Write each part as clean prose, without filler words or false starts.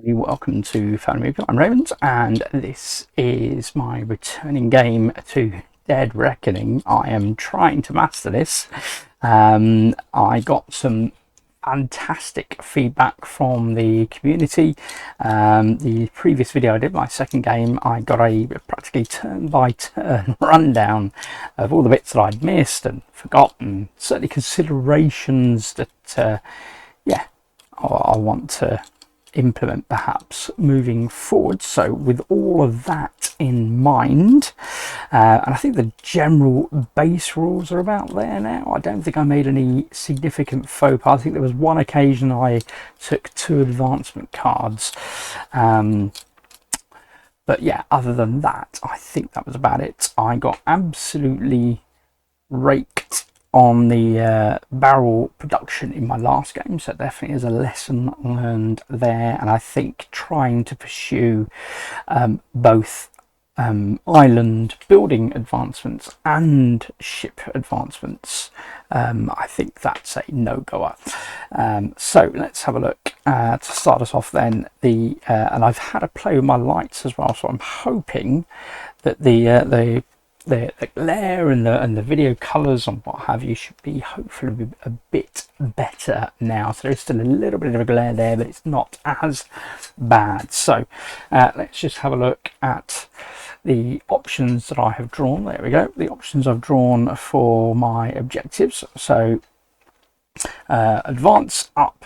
Welcome to Family Movie. I'm Raymond, and this is my returning game to Dead Reckoning. I am trying to master this. I got some fantastic feedback from the community. The previous video I did, my second game, I got a practically turn-by-turn rundown of all the bits that I'd missed and forgotten, certainly considerations that I want to implement perhaps moving forward. So with all of that in mind, and I think the general base rules are about there now. I don't think I made any significant faux pas. I think there was one occasion I took 2 advancement cards, but yeah, other than that, I think that was about it. I got absolutely raked on the barrel production in my last game, so definitely is a lesson learned there. And I think trying to pursue both island building advancements and ship advancements, I think that's a no-goer. So let's have a look to start us off then. And I've had a play with my lights as well, so I'm hoping that the glare and the video colors and what have you should be hopefully a bit better now. So there's still a little bit of a glare there, but it's not as bad. So let's just have a look at the options that I have drawn. There we go, the options I've drawn for my objectives. So advance up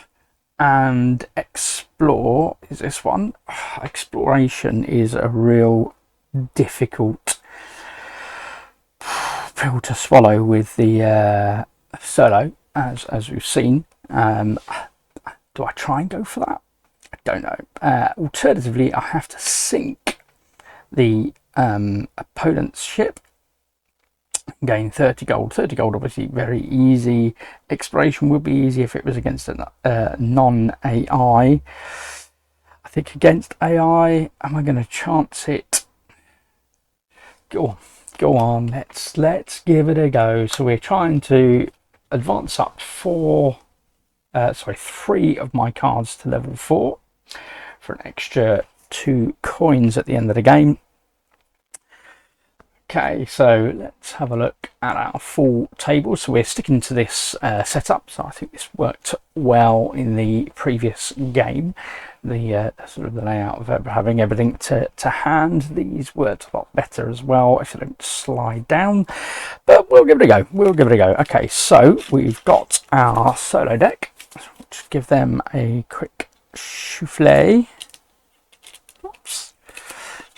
and explore is this one. Exploration is a real difficult pill to swallow with the solo, as we've seen. Do I try and go for that? I don't know. Alternatively, I have to sink the opponent's ship, gain 30 gold. 30 gold, obviously very easy. Exploration would be easy if it was against a non-AI. I think against AI, am I going to chance it? Go on, let's give it a go. So we're trying to advance up 3 of my cards to level 4 for an extra 2 coins at the end of the game. Okay, so let's have a look at our full table. So we're sticking to this setup. So I think this worked well in the previous game. The sort of the layout of having everything to hand. These worked a lot better as well if they don't slide down. But we'll give it a go. Okay, so we've got our solo deck. So we'll just give them a quick souffle. Oops.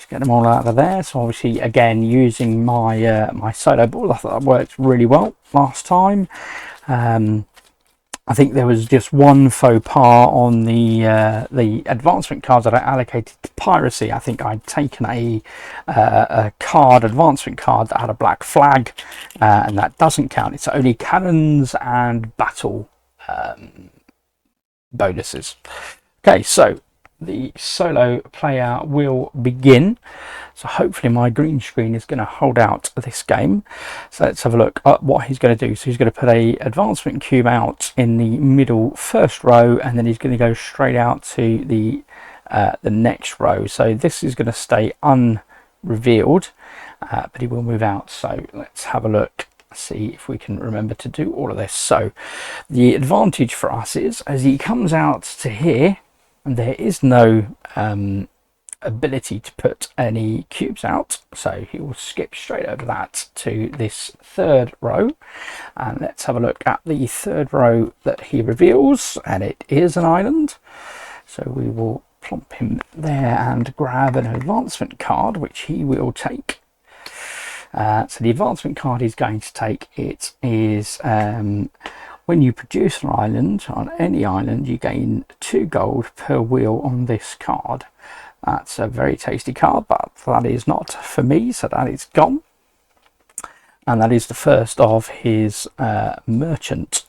Get them all out of there. So obviously, again, using my my solo ball, I thought that worked really well last time. I think there was just one faux pas on the advancement cards that I allocated to piracy. I think I'd taken a advancement card that had a black flag, and that doesn't count. It's only cannons and battle bonuses. Okay, so the solo player will begin. So hopefully my green screen is going to hold out this game. So let's have a look at what he's going to do. So he's going to put a advancement cube out in the middle first row, and then he's going to go straight out to the next row. So this is going to stay unrevealed, but he will move out. So let's have a look, see if we can remember to do all of this. So the advantage for us is, as he comes out to here, and there is no ability to put any cubes out, so he will skip straight over that to this third row. And let's have a look at the third row that he reveals, and it is an island. So we will plump him there and grab an advancement card, which he will take. So the advancement card he's going to take, it is when you produce an island, on any island, you gain 2 gold per wheel on this card. That's a very tasty card, but that is not for me, so that is gone. And that is the first of his merchant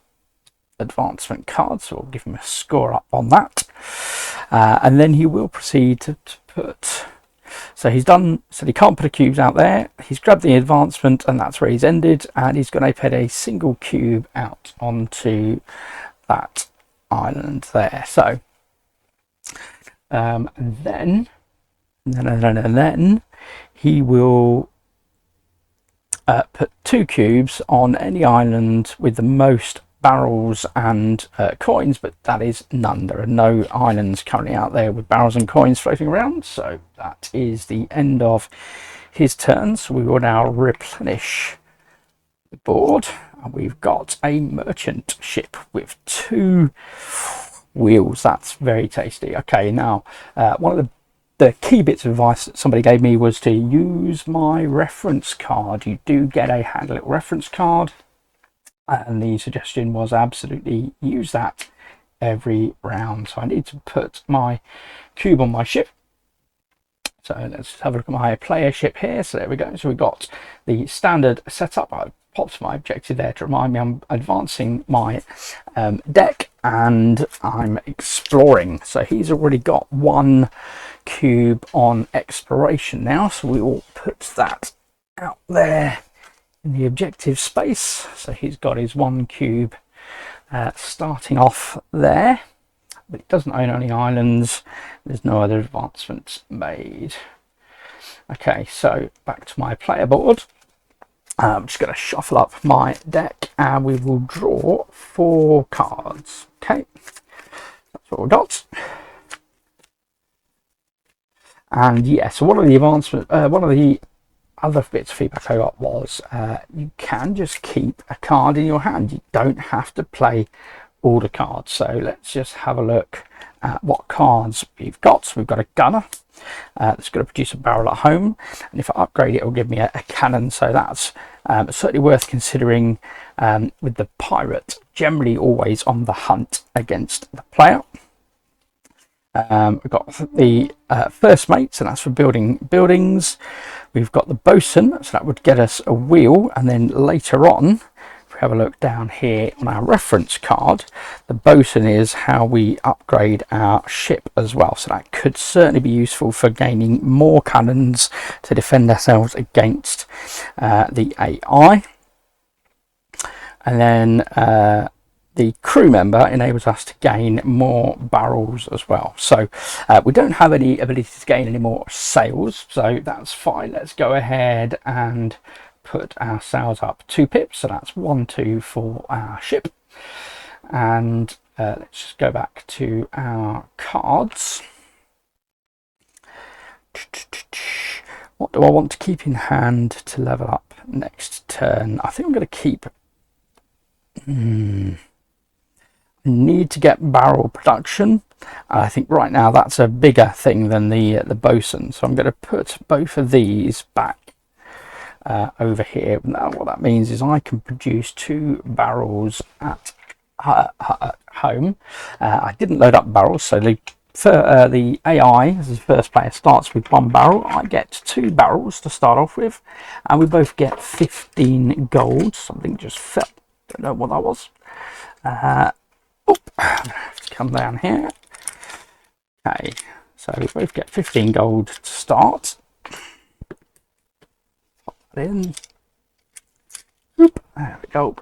advancement cards, so we'll give him a score up on that. And then he will proceed to put... So he's done, so he can't put a cubes out there. He's grabbed the advancement, and that's where he's ended. And he's going to put a single cube out onto that island there. So And then he will put 2 cubes on any island with the most barrels and coins, but that is none. There are no islands currently out there with barrels and coins floating around, so that is the end of his turn. So we will now replenish the board, and we've got a merchant ship with 2 wheels. That's very tasty. Okay, now one of the key bits of advice that somebody gave me was to use my reference card. You do get a handy little reference card, and the suggestion was absolutely use that every round. So I need to put my cube on my ship. So let's have a look at my player ship here. So there we go. So we've got the standard setup. I popped my objective there to remind me I'm advancing my deck, and I'm exploring. So he's already got 1 cube on exploration now, so we will put that out there in the objective space. So he's got his 1 cube starting off there, but it doesn't own any islands. There's no other advancements made. Okay, so back to my player board. I'm just going to shuffle up my deck, and we will draw 4 cards. Okay, that's what we got. And yeah, so one of the other bits of feedback I got was you can just keep a card in your hand. You don't have to play all the cards. So let's just have a look at what cards we've got. So we've got a gunner that's going to produce a barrel at home, and if I upgrade it, it will give me a cannon. So that's certainly worth considering with the pirate, generally always on the hunt against the player. We've got the first mate, so that's for building buildings. We've got the bosun, so that would get us a wheel, and then later on, if we have a look down here on our reference card, the bosun is how we upgrade our ship as well. So that could certainly be useful for gaining more cannons to defend ourselves against the AI. And then the crew member enables us to gain more barrels as well. So we don't have any ability to gain any more sails, so that's fine. Let's go ahead and put our sails up 2 pips. So that's 1, 2 for our ship. And let's just go back to our cards. What do I want to keep in hand to level up next turn? I think I'm going to keep need to get barrel production. I think right now that's a bigger thing than the bosun, so I'm going to put both of these back over here. Now what that means is I can produce 2 barrels at home. I didn't load up barrels, so the AI, as the first player, starts with 1 barrel. I get 2 barrels to start off with, and we both get 15 gold. Something just fell, don't know what that was. I'm going to have to come down here. Okay, so we both get 15 gold to start. Pop that in. Oop, there we go.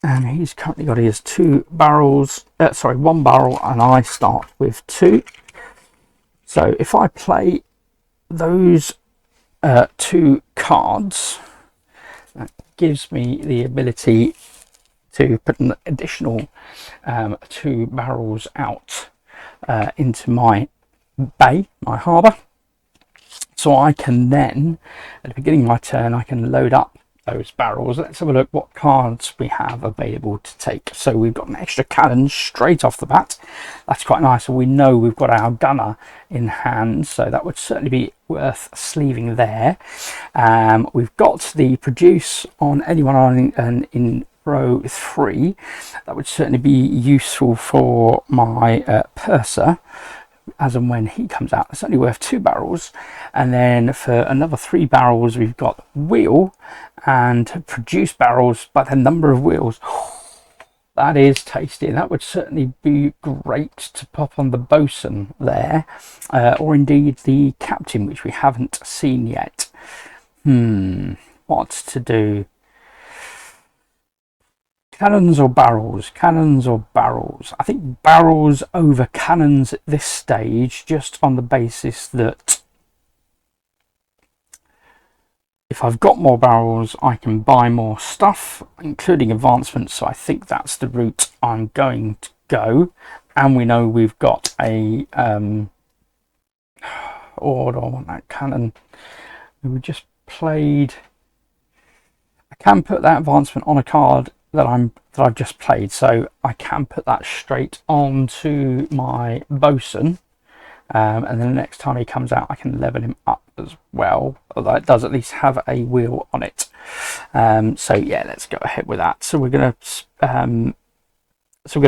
And he's currently got his 2 barrels, 1 barrel, and I start with 2. So if I play those 2 cards, that gives me the ability to put an additional 2 barrels out into my bay, my harbour. So I can then, at the beginning of my turn, I can load up those barrels. Let's have a look what cards we have available to take. So we've got an extra cannon straight off the bat. That's quite nice. And we know we've got our gunner in hand, so that would certainly be worth sleeving there. We've got the produce on anyone in row 3. That would certainly be useful for my purser as and when he comes out. It's only worth 2 barrels. And then for another 3 barrels, we've got wheel and produce barrels by the number of wheels. That is tasty. That would certainly be great to pop on the bosun there, or indeed the captain, which we haven't seen yet. What to do? Cannons or barrels? Cannons or barrels? I think barrels over cannons at this stage, just on the basis that if I've got more barrels, I can buy more stuff, including advancements. So I think that's the route I'm going to go. And we know we've got a or do I want that cannon? We just played. I can put that advancement on a card that I've just played, so I can put that straight onto my bosun, and then the next time he comes out I can level him up as well, although it does at least have a wheel on it. So yeah, let's go ahead with that. So we're gonna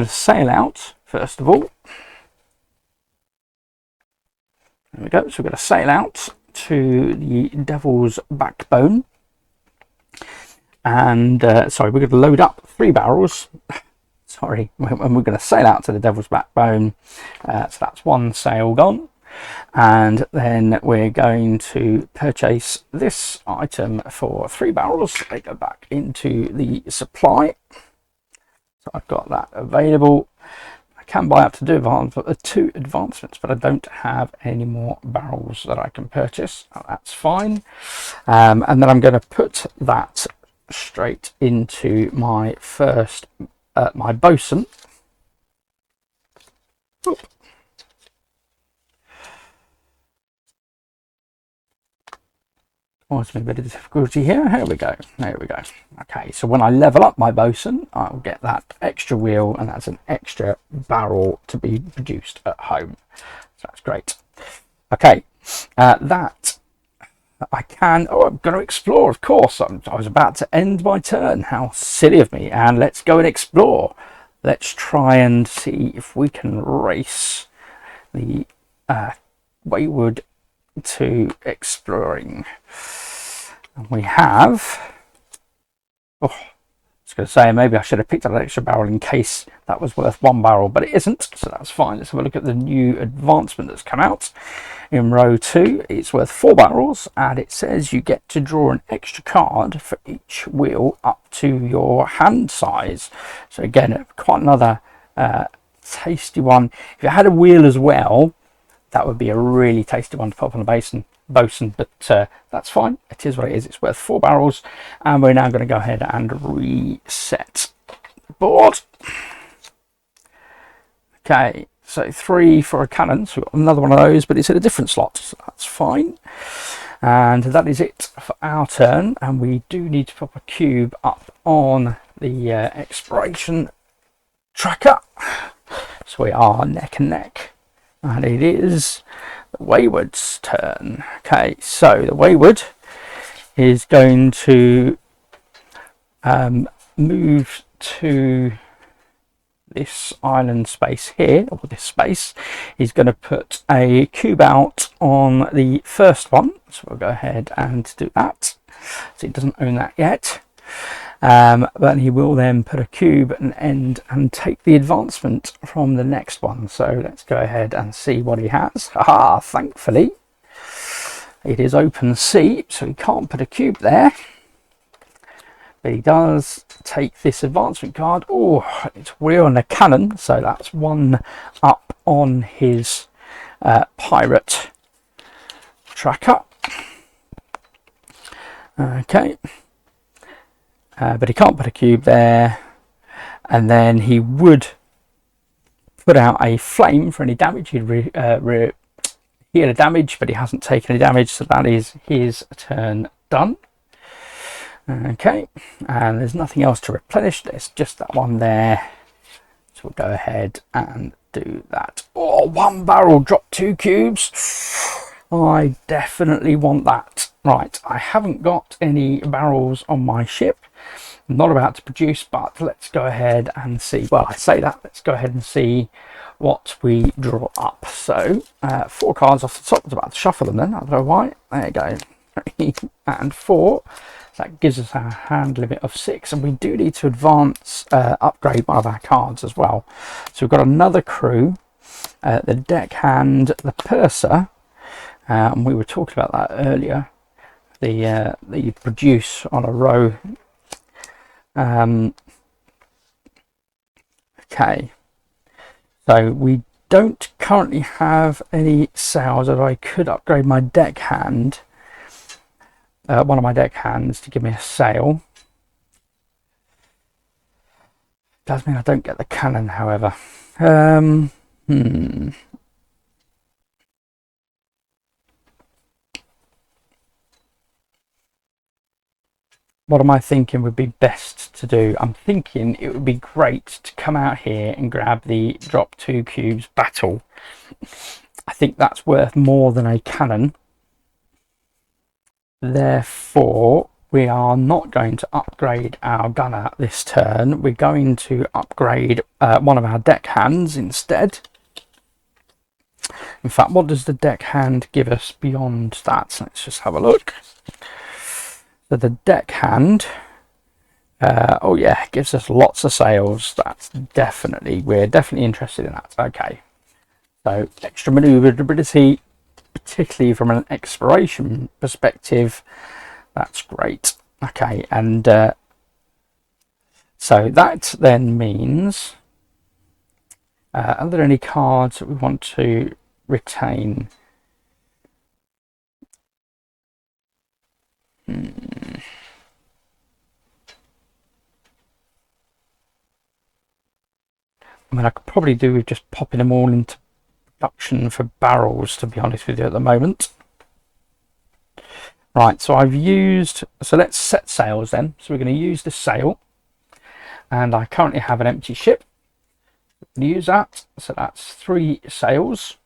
sail out first of all. There we go. So we're going to sail out to the Devil's Backbone. And, sorry, we're going to load up 3 barrels. Sorry, and we're going to sail out to the Devil's Backbone. So that's 1 sail gone. And then we're going to purchase this item for 3 barrels. They go back into the supply. So I've got that available. I can buy up to 2 advancements, but I don't have any more barrels that I can purchase. Oh, that's fine. And then I'm going to put that straight into my first, my bosun. Oop. Caused me a bit of difficulty here. Here we go. There we go. Okay, so when I level up my bosun, I'll get that extra wheel, and that's an extra barrel to be produced at home. So that's great. Okay, that I can. Oh, I'm going to explore, of course. I was about to end my turn. How silly of me. And let's go and explore. Let's try and see if we can race the Wayward to exploring. And we have, I was going to say maybe I should have picked up an extra barrel in case that was worth 1 barrel, but it isn't, so that's fine. Let's have a look at the new advancement that's come out in row 2. It's worth 4 barrels, and it says you get to draw an extra card for each wheel up to your hand size. So again, quite another tasty one. If it had a wheel as well, that would be a really tasty one to pop on the bosun, but that's fine. It is what it is. It's worth 4 barrels, and we're now going to go ahead and reset the board. Okay, so 3 for a cannon. So we've got another one of those, but it's in a different slot, so that's fine. And that is it for our turn, and we do need to pop a cube up on the exploration tracker. So we are neck and neck. And it is the Wayward's turn. Okay, so the Wayward is going to move to this island space here, or this space. He's going to put a cube out on the first one. So we'll go ahead and do that. So he doesn't own that yet. But he will then put a cube at an end and take the advancement from the next one. So let's go ahead and see what he has. Haha, thankfully it is open sea, so he can't put a cube there. But he does take this advancement card. Oh, it's wheel and a cannon, so that's 1 up on his pirate tracker. Okay. But he can't put a cube there, and then he would put out a flame for any damage. He had a damage, but he hasn't taken any damage, so that is his turn done. Okay, and there's nothing else to replenish. There's just that one there, so we'll go ahead and do that. Oh, 1 barrel, drop 2 cubes. I definitely want that. Right, I haven't got any barrels on my ship. I'm not about to produce, but let's go ahead and see. Well, I say that, let's go ahead and see what we draw up. So 4 cards off the top. I was about to shuffle them then, I don't know why. There you go. 3 and 4. That gives us our hand limit of 6, and we do need to advance, upgrade one of our cards as well. So we've got another crew, the deckhand, the purser, and we were talking about that earlier. That you produce on a row. Okay, so we don't currently have any sails, although I could upgrade my deckhand, one of my deckhands, to give me a sail. Does mean I don't get the cannon, however. What am I thinking would be best to do? I'm thinking it would be great to come out here and grab the drop 2 cubes battle. I think that's worth more than a cannon. Therefore, we are not going to upgrade our gunner this turn. We're going to upgrade one of our deckhands instead. In fact, what does the deckhand give us beyond that? Let's just have a look. So the deckhand, oh yeah, gives us lots of sails. That's definitely, we're definitely interested in that. Okay, so extra maneuverability, particularly from an exploration perspective, that's great. Okay, and so that then means, are there any cards that we want to retain? I mean, I could probably do with just popping them all into production for barrels, to be honest with you, at the moment. Right, so I've used, so let's set sails then. So we're going to use the sail, and I currently have an empty ship. Use that, so that's 3 sails.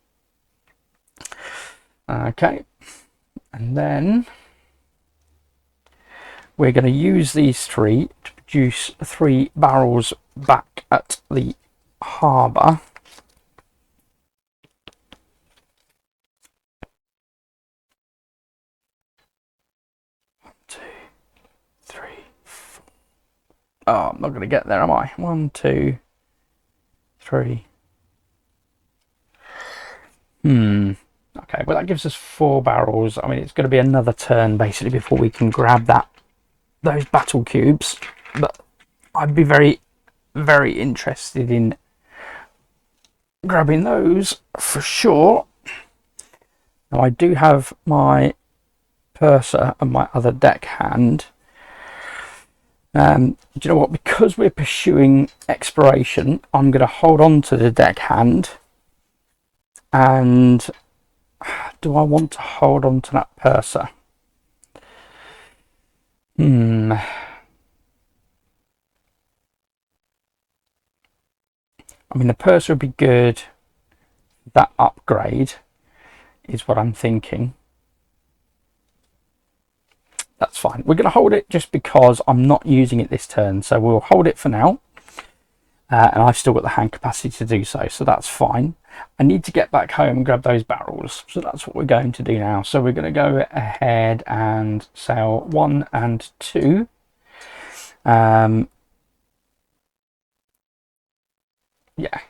Okay, and then we're going to use these 3 to produce 3 barrels back at the harbour. 1, 2, 3, 4. Oh, I'm not going to get there, am I? 1, 2, 3. Okay, well that gives us 4 barrels. I mean, it's going to be another turn basically before we can grab those battle cubes. But I'd be very, very interested in grabbing those for sure. Now I do have my purser and my other deckhand. Do you know what? Because we're pursuing exploration, I'm going to hold on to the deckhand. And do I want to hold on to that purser? I mean, the purser would be good. That upgrade is what I'm thinking. That's fine. We're going to hold it just because I'm not using it this turn. So we'll hold it for now. And I've still got the hand capacity to do so. So that's fine. I need to get back home and grab those barrels. So that's what we're going to do now. So we're going to go ahead and sail 1 and 2. Yeah.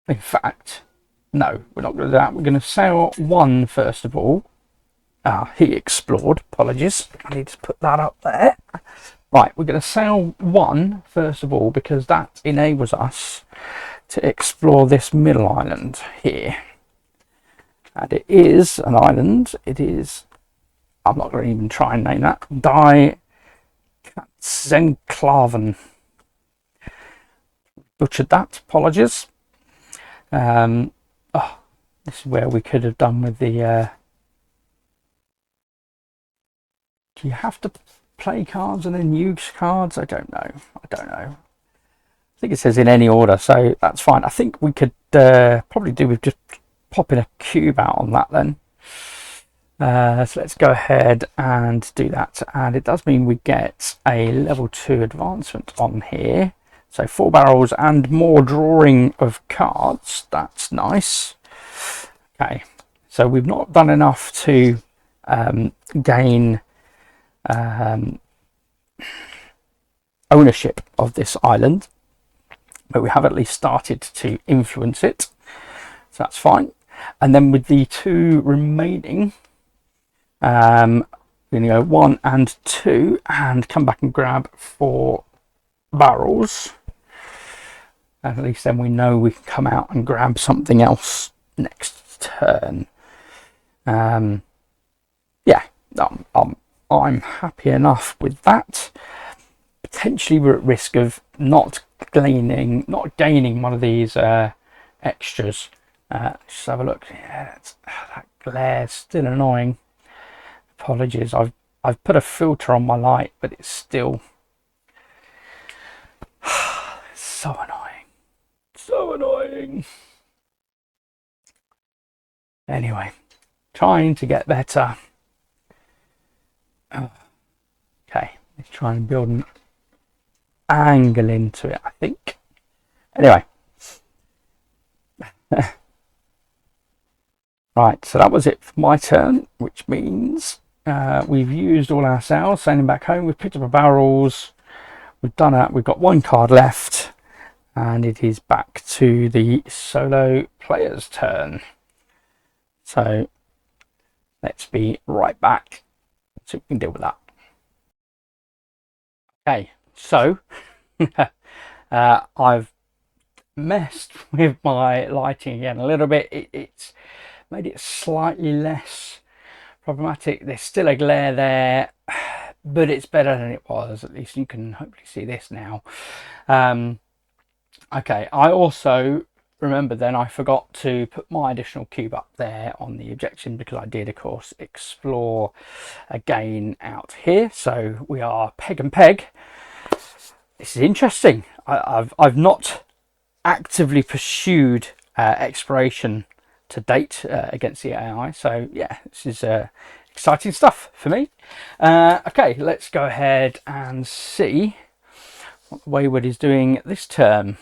In fact, no, we're not going to do that. We're going to sail 1 first of all. He explored. Apologies. I need to put that up there. Right, we're going to sail 1 first of all because that enables us to explore this middle island here. And it is an island. It is, I'm not going to even try and name that, Zenclaven. Butchered that, apologies. Oh, this is where we could have done with the... do you have to play cards and then use cards? I don't know. I think it says in any order, so that's fine. I think we could probably do with just popping a cube out on that then. So let's go ahead and do that. And it does mean we get a level 2 advancement on here. So 4 barrels and more drawing of cards. That's nice. Okay, so we've not done enough to gain ownership of this island, but we have at least started to influence it, so that's fine. And then with the 2 remaining, we're we're going to go 1 and 2 and come back and grab 4 barrels. At least then we know we can come out and grab something else next turn. Yeah, I'm happy enough with that. Potentially we're at risk of not gaining one of these extras. Just have a look. Yeah, that glare is still annoying. Apologies, I've put a filter on my light, but it's still so annoying. So annoying. Anyway, trying to get better. Okay, let's try and build an angle into it, I think. Anyway. Right, so that was it for my turn, which means we've used all our sails, sailing back home. We've picked up our barrels. We've done that. We've got 1 card left, and it is back to the solo player's turn. So let's be right back. Let's see if we can deal with that. Okay, so I've messed with my lighting again a little bit. It's made it slightly less problematic. There's still a glare there, but it's better than it was. At least you can hopefully see this now. Okay, I also remember then I forgot to put my additional cube up there on the objection, because I did of course explore again out here. So we are peg and peg. This is interesting. I've not actively pursued exploration to date against the AI, so yeah, this is exciting stuff for me. Okay, let's go ahead and see what Wayward is doing this term.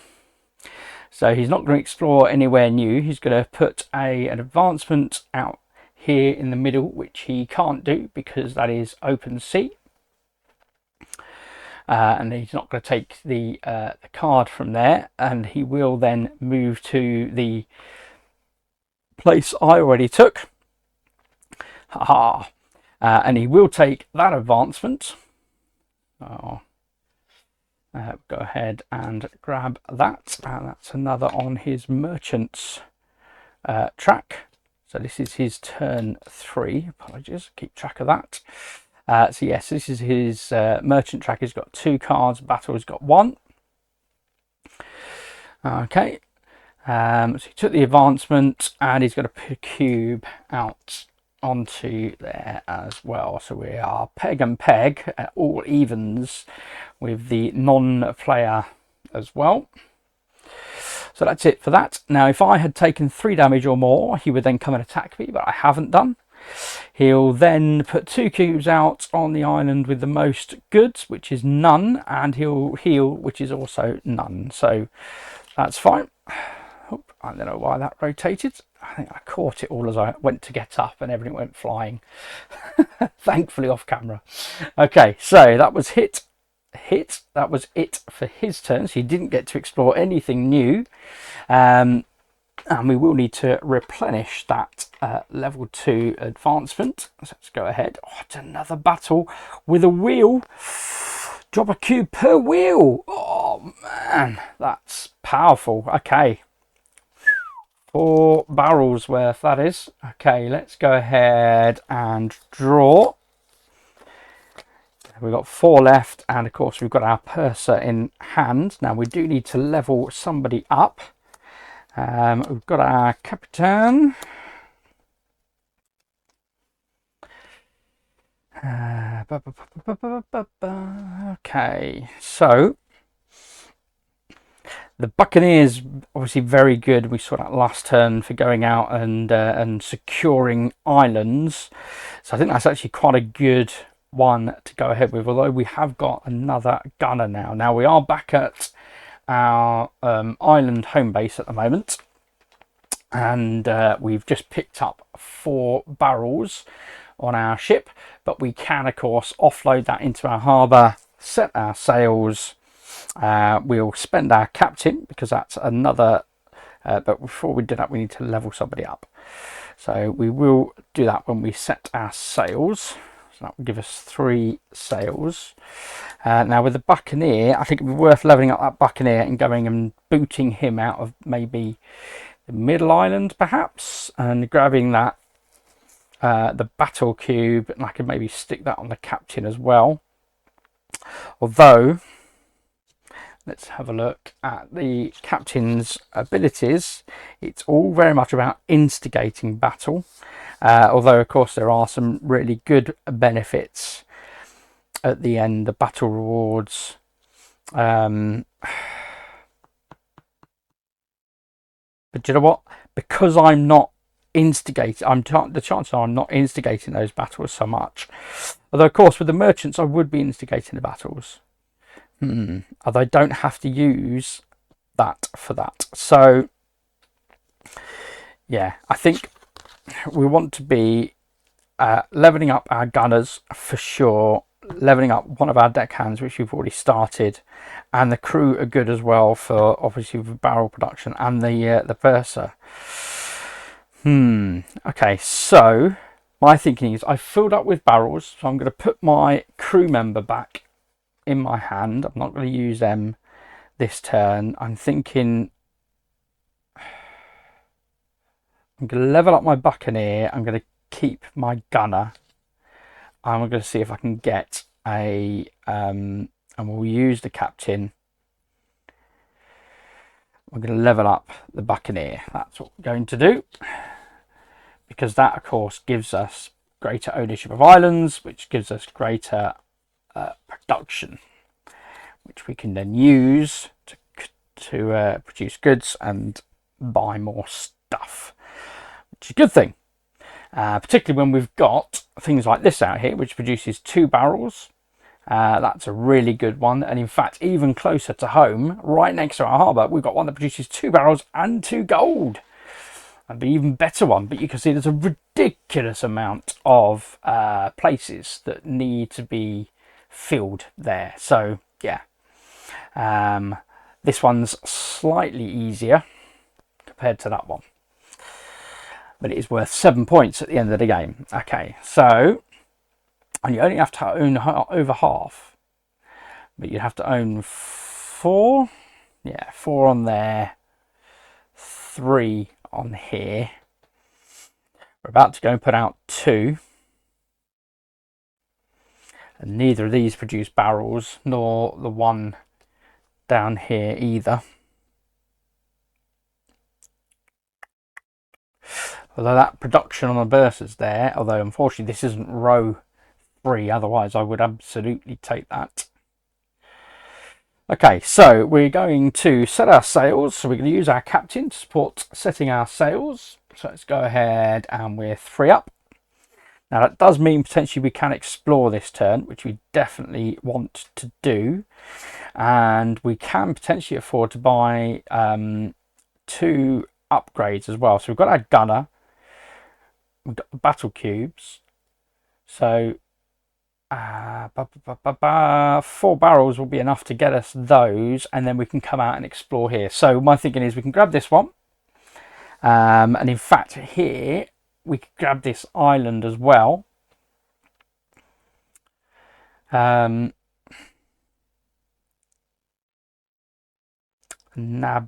So he's not going to explore anywhere new. He's going to put an advancement out here in the middle, which he can't do because that is open sea. And he's not going to take the card from there, and he will then move to the place I already took. And he will take that advancement. Go ahead and grab that. That's another on his merchant's track. So this is his turn 3. Apologies, keep track of that. So yes, this is his merchant track. He's got 2 cards. Battle has got 1. Okay. So he took the advancement, and he's got to put a cube out onto there as well. So we are peg and peg at all evens with the non-player as well. So that's it for that. Now, if I had taken 3 damage or more, he would then come and attack me, but I haven't done. He'll then put 2 cubes out on the island with the most goods, which is none, and he'll heal, which is also none. So that's fine. Oh, I don't know why that rotated. I think I caught it all as I went to get up and everything went flying. Thankfully off camera. Okay, so that was hit. That was it for his turn. So he didn't get to explore anything new. And we will need to replenish that level 2 advancement. So let's go ahead. Oh, it's another battle with a wheel. Drop a cube per wheel. Oh man, that's powerful. Okay, 4 barrels worth that is. Okay, let's go ahead and draw. We've got 4 left, and of course we've got our purser in hand. Now we do need to level somebody up. We've got our Capitan. Okay, so the Buccaneers obviously very good. We saw that last turn for going out and securing islands. So I think that's actually quite a good one to go ahead with, although we have got another gunner now. Now we are back at our island home base at the moment, and we've just picked up 4 barrels on our ship, but we can of course offload that into our harbour, set our sails. We'll spend our captain because that's another but before we do that we need to level somebody up, so we will do that when we set our sails. So that will give us 3 sails. Now with the Buccaneer, I think it'd be worth leveling up that Buccaneer and going and booting him out of maybe the middle island perhaps, and grabbing that the battle cube, and I could maybe stick that on the captain as well. Although, let's have a look at the captain's abilities. It's all very much about instigating battle, although of course there are some really good benefits at the end, the battle rewards. But you know what? Because I'm not instigating, the chances are I'm not instigating those battles so much. Although of course with the merchants I would be instigating the battles. Although I don't have to use that for that. So yeah, I think we want to be leveling up our gunners for sure, leveling up one of our deckhands, which we've already started, and the crew are good as well for obviously the barrel production and the purser. Okay, so my thinking is I filled up with barrels, so I'm going to put my crew member back in my hand. I'm not going to use them this turn. I'm thinking I'm going to level up my Buccaneer. I'm going to keep my gunner. I'm going to see if I can get a and we'll use the captain. We're going to level up the Buccaneer. That's what we're going to do, because that of course gives us greater ownership of islands, which gives us greater production, which we can then use to produce goods and buy more stuff, which is a good thing, particularly when we've got things like this out here, which produces 2 barrels. That's a really good one, and in fact even closer to home, right next to our harbour, we've got one that produces 2 barrels and 2 gold. That'd be an even better one, but you can see there's a ridiculous amount of places that need to be filled there. So yeah, this one's slightly easier compared to that one, but it is worth 7 points at the end of the game. Okay, so, and you only have to own over half, but you have to own 4. Yeah, 4 on there, 3 on here. We're about to go and put out 2, and neither of these produce barrels, nor the one down here either. Although that production on the bursa's there, although unfortunately this isn't row 3, otherwise I would absolutely take that. Okay, so we're going to set our sails. So we're going to use our captain to support setting our sails. So let's go ahead and we're 3 up. Now that does mean potentially we can explore this turn, which we definitely want to do. And we can potentially afford to buy 2 upgrades as well. So we've got our gunner, we've got the battle cubes. So 4 barrels will be enough to get us those, and then we can come out and explore here. So my thinking is we can grab this one, and in fact here we could grab this island as well. Nab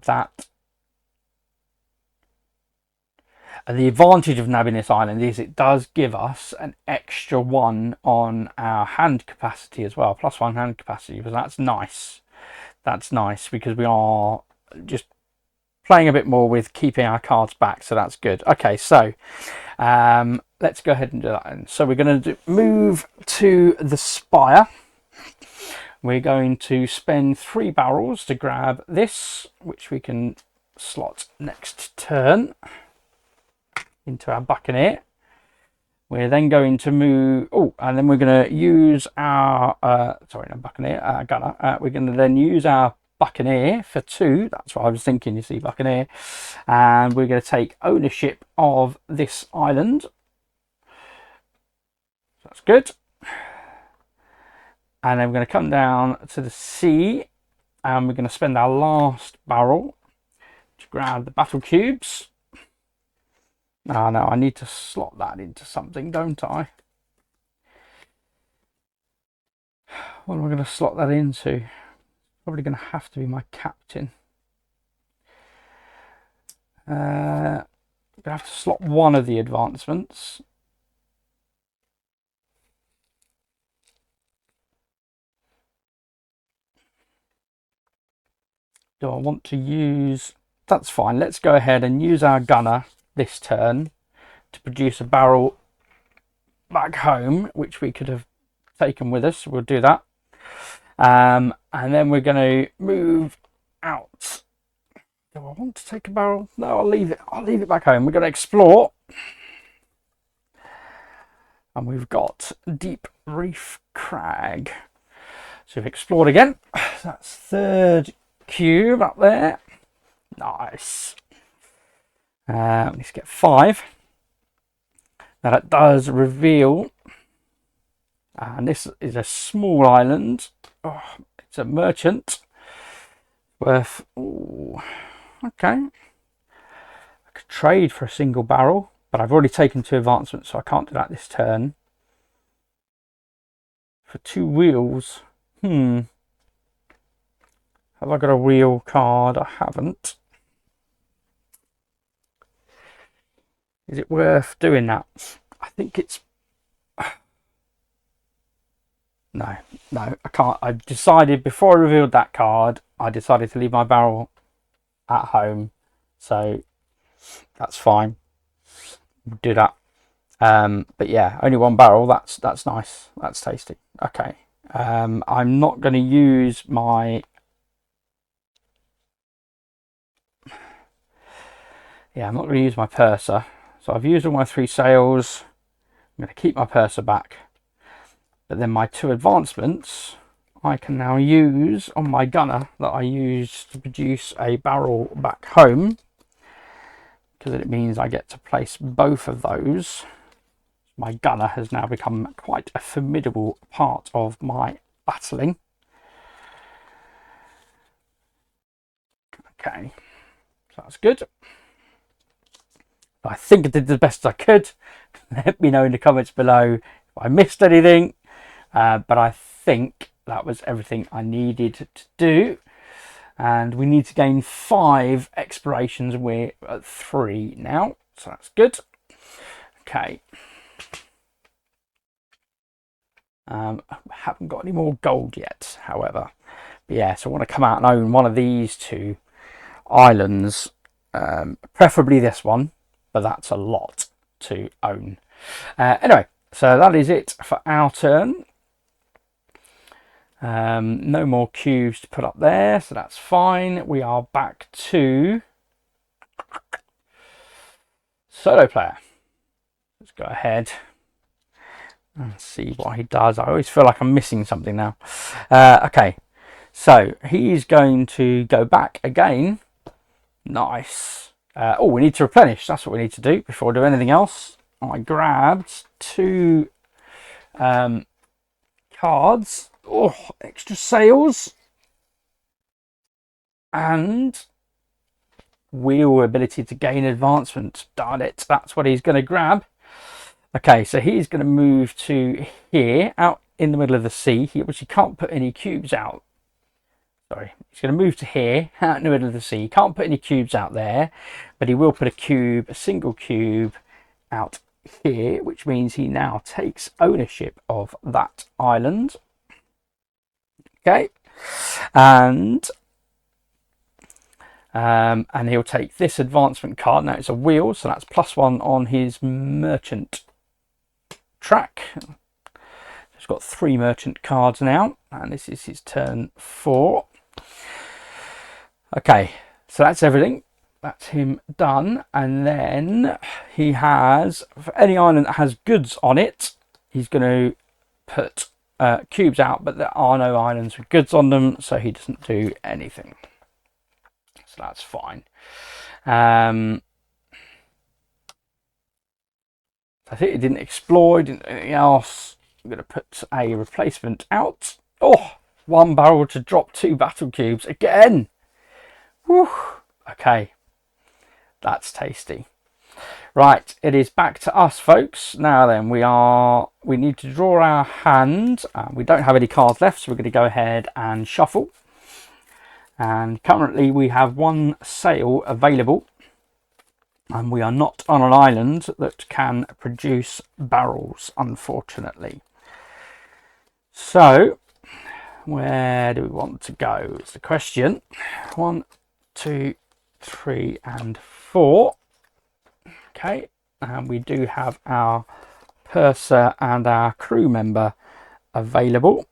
that. And the advantage of nabbing this island is it does give us an extra 1 on our hand capacity as well, +1 hand capacity, because that's nice. That's nice because we are just playing a bit more with keeping our cards back, so that's good. Okay, so let's go ahead and do that. And so we're going to move to the spire. We're going to spend 3 barrels to grab this, which we can slot next turn into our Buccaneer. We're then going to move, and then we're going to use our Buccaneer, gunner. We're going to then use our Buccaneer for 2. That's what I was thinking, you see, Buccaneer. And we're going to take ownership of this island. That's good. And then we're going to come down to the sea, and we're going to spend our last barrel to grab the battle cubes. Oh no, I need to slot that into something, don't I? What am I going to slot that into? Probably going to have to be my captain. I'm going to have to slot one of the advancements. Do I want to use... That's fine. Let's go ahead and use our gunner this turn to produce a barrel back home, which we could have taken with us. We'll do that. And then we're going to move out. Do I want to take a barrel? No, I'll leave it. I'll leave it back home. We're going to explore. And we've got Deep Reef Crag. So we've explored again. That's third cube up there. Nice. Let's get 5. Now that does reveal, and this is a small island. Oh, it's a merchant worth, ooh, okay. I could trade for a single barrel, but I've already taken 2 advancements, so I can't do that this turn. For 2 wheels, have I got a wheel card? I haven't. Is it worth doing that? I think it's... No, I can't. I decided before I revealed that card, I decided to leave my barrel at home. So that's fine. We'll do that. But yeah, only 1 barrel. That's nice. That's tasty. Okay. I'm not going to use my... Yeah, I'm not going to use my purser. So I've used all my 3 sails. I'm going to keep my purser back. But then my 2 advancements I can now use on my gunner that I used to produce a barrel back home. Because it means I get to place both of those. My gunner has now become quite a formidable part of my battling. Okay, so that's good. I think I did the best I could. Let me know in the comments below if I missed anything. But I think that was everything I needed to do. And we need to gain 5 explorations, and we're at 3 now. So that's good. Okay. I haven't got any more gold yet, however. But yeah, so I want to come out and own one of these 2 islands. Preferably this one. But that's a lot to own. Anyway, so that is it for our turn. No more cubes to put up there, so that's fine. We are back to solo player. Let's go ahead and see what he does. I always feel like I'm missing something now. Okay, so he's going to go back again. Nice. Oh, we need to replenish. That's what we need to do before we do anything else. I grabbed 2 cards. Oh, extra sails. And wheel ability to gain advancement. Darn it. That's what he's going to grab. Okay, so he's going to move to here, out in the middle of the sea. He obviously can't put any cubes out. Sorry, he's going to move to here, out in the middle of the sea. He can't put any cubes out there, but he will put a single cube out here, which means he now takes ownership of that island. Okay, and he'll take this advancement card. Now it's a wheel, so that's +1 on his merchant track. He's got 3 merchant cards now, and this is his turn 4. Okay, so that's everything. That's him done. And then he has, for any island that has goods on it, he's going to put cubes out, but there are no islands with goods on them, so he doesn't do anything. So that's fine. I think he didn't explore, didn't do anything else. I'm going to put a replacement out. Oh, 1 barrel to drop 2 battle cubes again. Whew. Okay, that's tasty. Right, it is back to us, folks. Now then, we need to draw our hand. We don't have any cards left, so we're going to go ahead and shuffle. And currently we have one sail available, and we are not on an island that can produce barrels, unfortunately. So where do we want to go is the question. 1, 2, 3 and 4. Okay, and we do have our purser and our crew member available,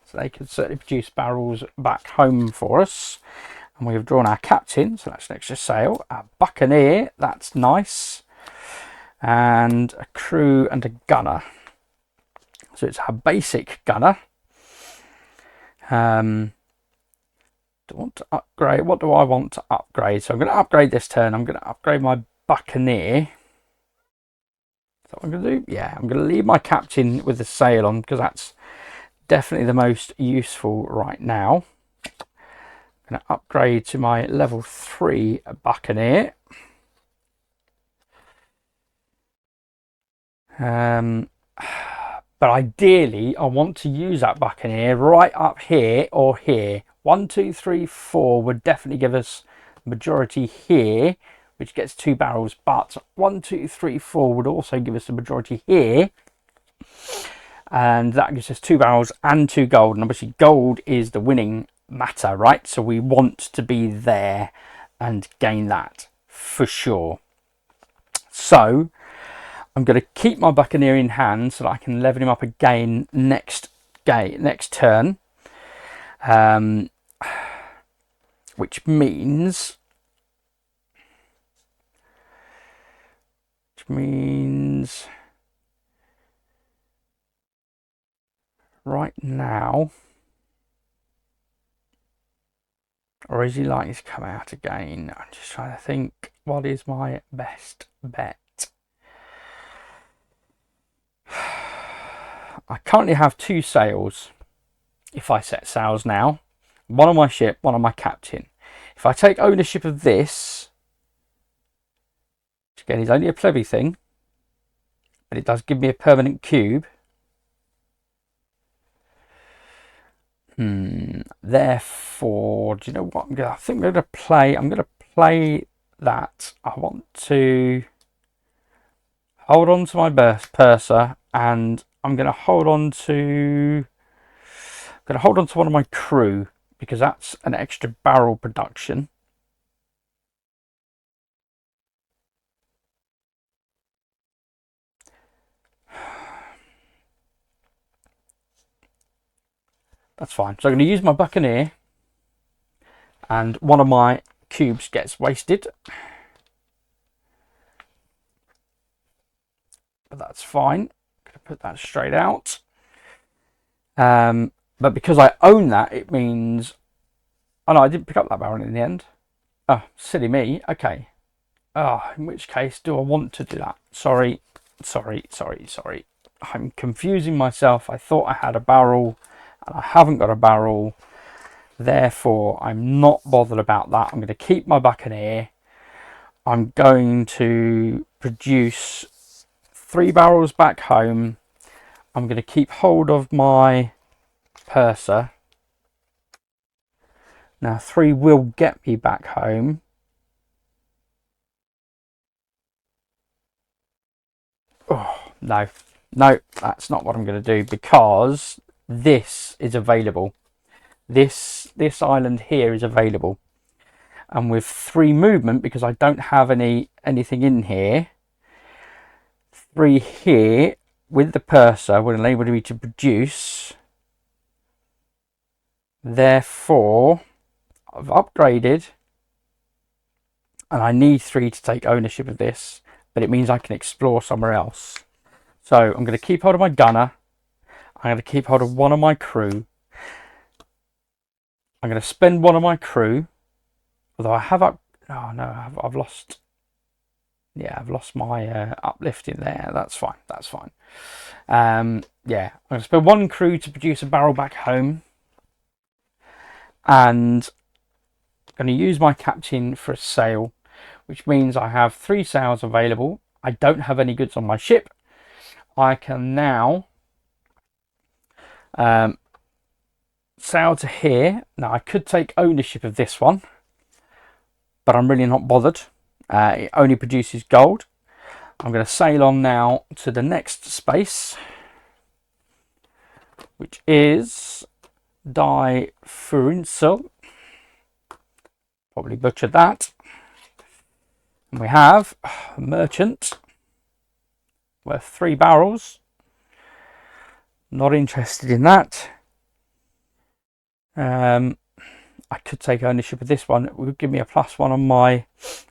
so they can certainly produce barrels back home for us. And we've drawn our captain, so that's an extra sail. Our buccaneer, that's nice, and a crew and a gunner. So it's our basic gunner. Do I want to upgrade? What do I want to upgrade? So I'm going to upgrade this turn. I'm going to upgrade my buccaneer. Is that what I'm going to do? Yeah, I'm going to leave my captain with the sail on, because that's definitely the most useful right now. I'm going to upgrade to my level 3 buccaneer. But ideally, I want to use that buccaneer right up here or here. 1, 2, 3, 4 would definitely give us majority here, which gets 2 barrels. But 1, 2, 3, 4 would also give us a majority here, and that gives us 2 barrels and 2 gold. And obviously, gold is the winning matter, right? So we want to be there and gain that for sure. So I'm going to keep my buccaneer in hand so that I can level him up again next turn, which means right now, or is he likely to come out again? I'm just trying to think, what is my best bet? I currently have 2 sails. If I set sails now, one on my ship, one on my captain. If I take ownership of this, which again is only a plebby thing, but it does give me a permanent cube. Therefore, do you know what? I think I'm going to play that. I want to hold on to my purser, and I'm going to hold on to one of my crew, because that's an extra barrel production. That's fine. So I'm going to use my buccaneer, and one of my cubes gets wasted, but that's fine. I'm going to put that straight out. But because I own that, it means... Oh no, I didn't pick up that barrel in the end. Oh, silly me. Okay. Oh, in which case do I want to do that? Sorry. I'm confusing myself. I thought I had a barrel, and I haven't got a barrel. Therefore, I'm not bothered about that. I'm going to keep my buccaneer. I'm going to produce 3 barrels back home. I'm going to keep hold of my purser. Now 3 will get me back home. Oh, no, that's not what I'm going to do, because this is available. This island here is available. And with 3 movement, because I don't have anything in here, 3 here with the purser will enable me to produce. Therefore, I've upgraded, and I need 3 to take ownership of this, but it means I can explore somewhere else. So I'm going to keep hold of my gunner. I'm going to keep hold of one of my crew. I'm going to spend one of my crew, although I have up. Oh no, I've lost. Yeah, I've lost my uplift in there. That's fine. Yeah, I'm going to spend 1 crew to produce a barrel back home, and I'm going to use my captain for a sail, which means I have 3 sails available. I don't have any goods on my ship. I can now sail to here. Now I could take ownership of this one, but I'm really not bothered. It only produces gold. I'm going to sail on now to the next space, which is Furinsel. Probably butchered that. And we have a merchant worth 3 barrels. Not interested in that. I could take ownership of this one. It would give me a +1 on my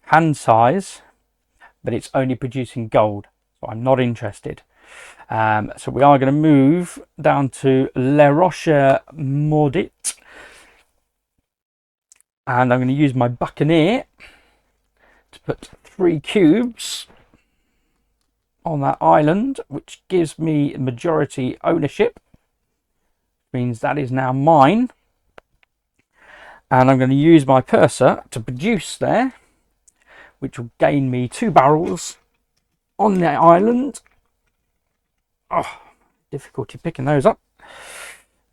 hand size, but it's only producing gold, so I'm not interested. So we are going to move down to La Roche Maudit, and I'm going to use my buccaneer to put 3 cubes on that island, which gives me majority ownership. Means that is now mine, and I'm going to use my purser to produce there, which will gain me 2 barrels on the island. Oh, difficulty picking those up.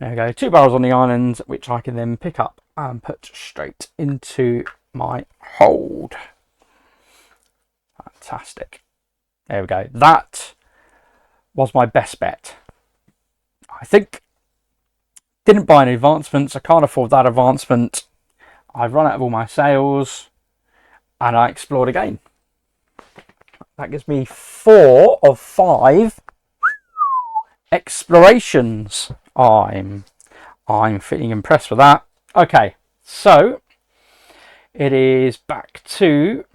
There we go, 2 barrels on the island, which I can then pick up and put straight into my hold. Fantastic. There we go. That was my best bet, I think. Didn't buy any advancements. I can't afford that advancement. I've run out of all my sails, and I explored again. That gives me 4 of 5 explorations. I'm feeling impressed with that. Okay, so it is back to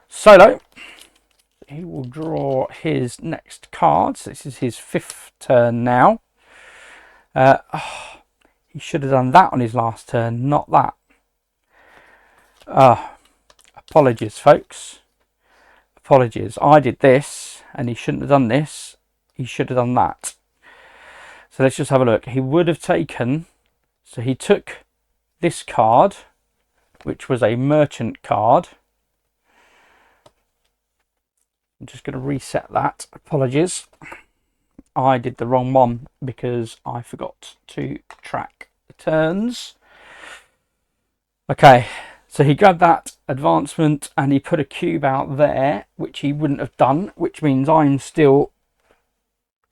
Solo. He will draw his next card. So this is his 5th turn now. He should have done that on his last turn, not that. Apologies, folks. Apologies. I did this, and he shouldn't have done this. He should have done that. So let's just have a look. He would have taken... So he took this card, which was a merchant card. I'm just going to reset that. Apologies. I did the wrong one because I forgot to track the turns. Okay, so he grabbed that advancement and he put a cube out there, which he wouldn't have done, which means I'm still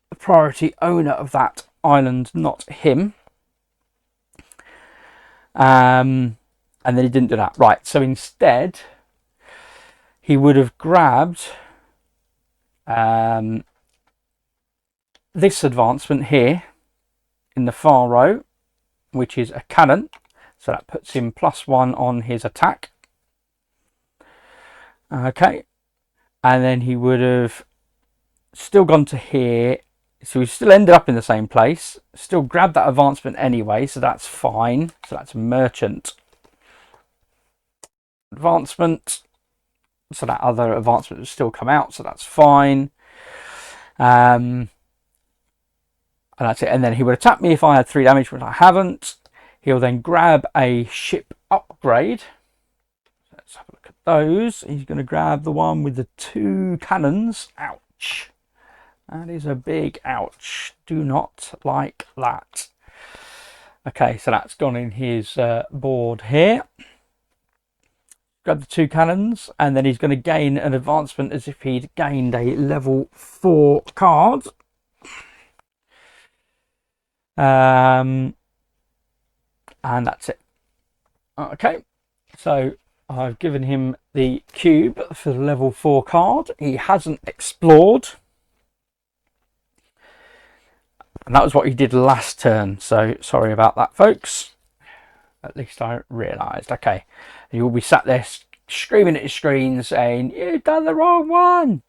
the priority owner of that island, not him. And then he didn't do that. Right, so instead he would have grabbed this advancement here in the far row, which is a cannon, so that puts him +1 on his attack. Okay, and then he would have still gone to here, so he still ended up in the same place, still grabbed that advancement anyway, so that's fine. So that's merchant advancement, so that other advancement would still come out, so that's fine. And that's it. And then he would attack me if I had 3 damage, which I haven't. He'll then grab a ship upgrade. Let's have a look at those. He's going to grab the one with the 2 cannons. Ouch. That is a big ouch. Do not like that. Okay, so that's gone in his board here. Grab the 2 cannons, and then he's going to gain an advancement as if he'd gained a level 4 card. And that's it. Okay, so I've given him the cube for the level 4 card. He hasn't explored, and that was what he did last turn, so sorry about that, folks. At least I realised. Okay, you'll be sat there screaming at your screen saying you've done the wrong one.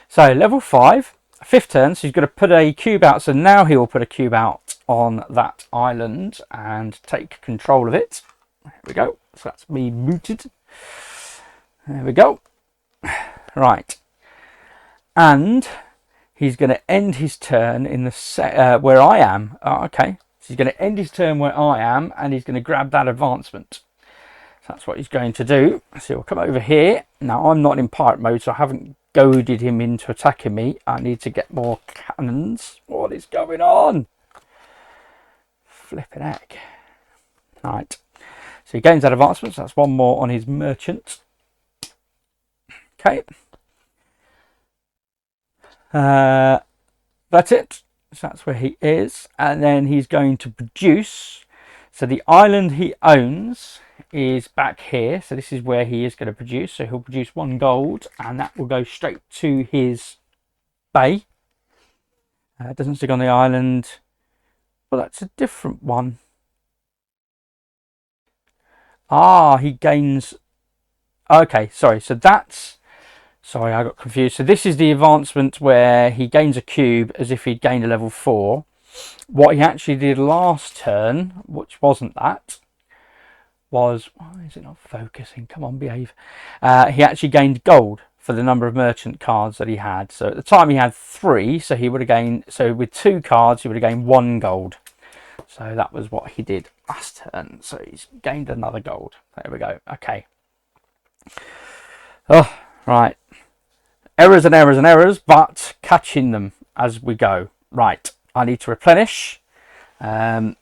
So level 5, 5th turn, so he's going to put a cube out, so now he will put a cube out on that island and take control of it. There we go. So that's me mooted. There we go. Right, and he's going to end his turn in the where I am. Okay, so he's going to end his turn where I am, and he's going to grab that advancement. So that's what he's going to do. So he'll come over here. Now I'm not in pirate mode, so I haven't goaded him into attacking me. I need to get more cannons. What is going on? Flipping heck. Right. So he gains that advancement. So that's one more on his merchant. Okay. That's it. So that's where he is. And then he's going to produce. So the island he owns is back here. So this is where he is going to produce. So he'll produce 1 gold. And that will go straight to his bay. It doesn't stick on the island. Well, that's a different one. Ah, he gains... Okay, sorry. So that's... Sorry, I got confused. So this is the advancement where he gains a cube as if he'd gained a level 4. What he actually did last turn, which wasn't that, was... Why is it not focusing? Come on, behave. He actually gained gold for the number of merchant cards that he had. So at the time he had 3, so he would have gained... So with 2 cards, he would have gained 1 gold. So that was what he did last turn. So he's gained another gold. There we go. Okay. Oh, right. Errors and errors and errors, but catching them as we go. Right. I need to replenish. Don't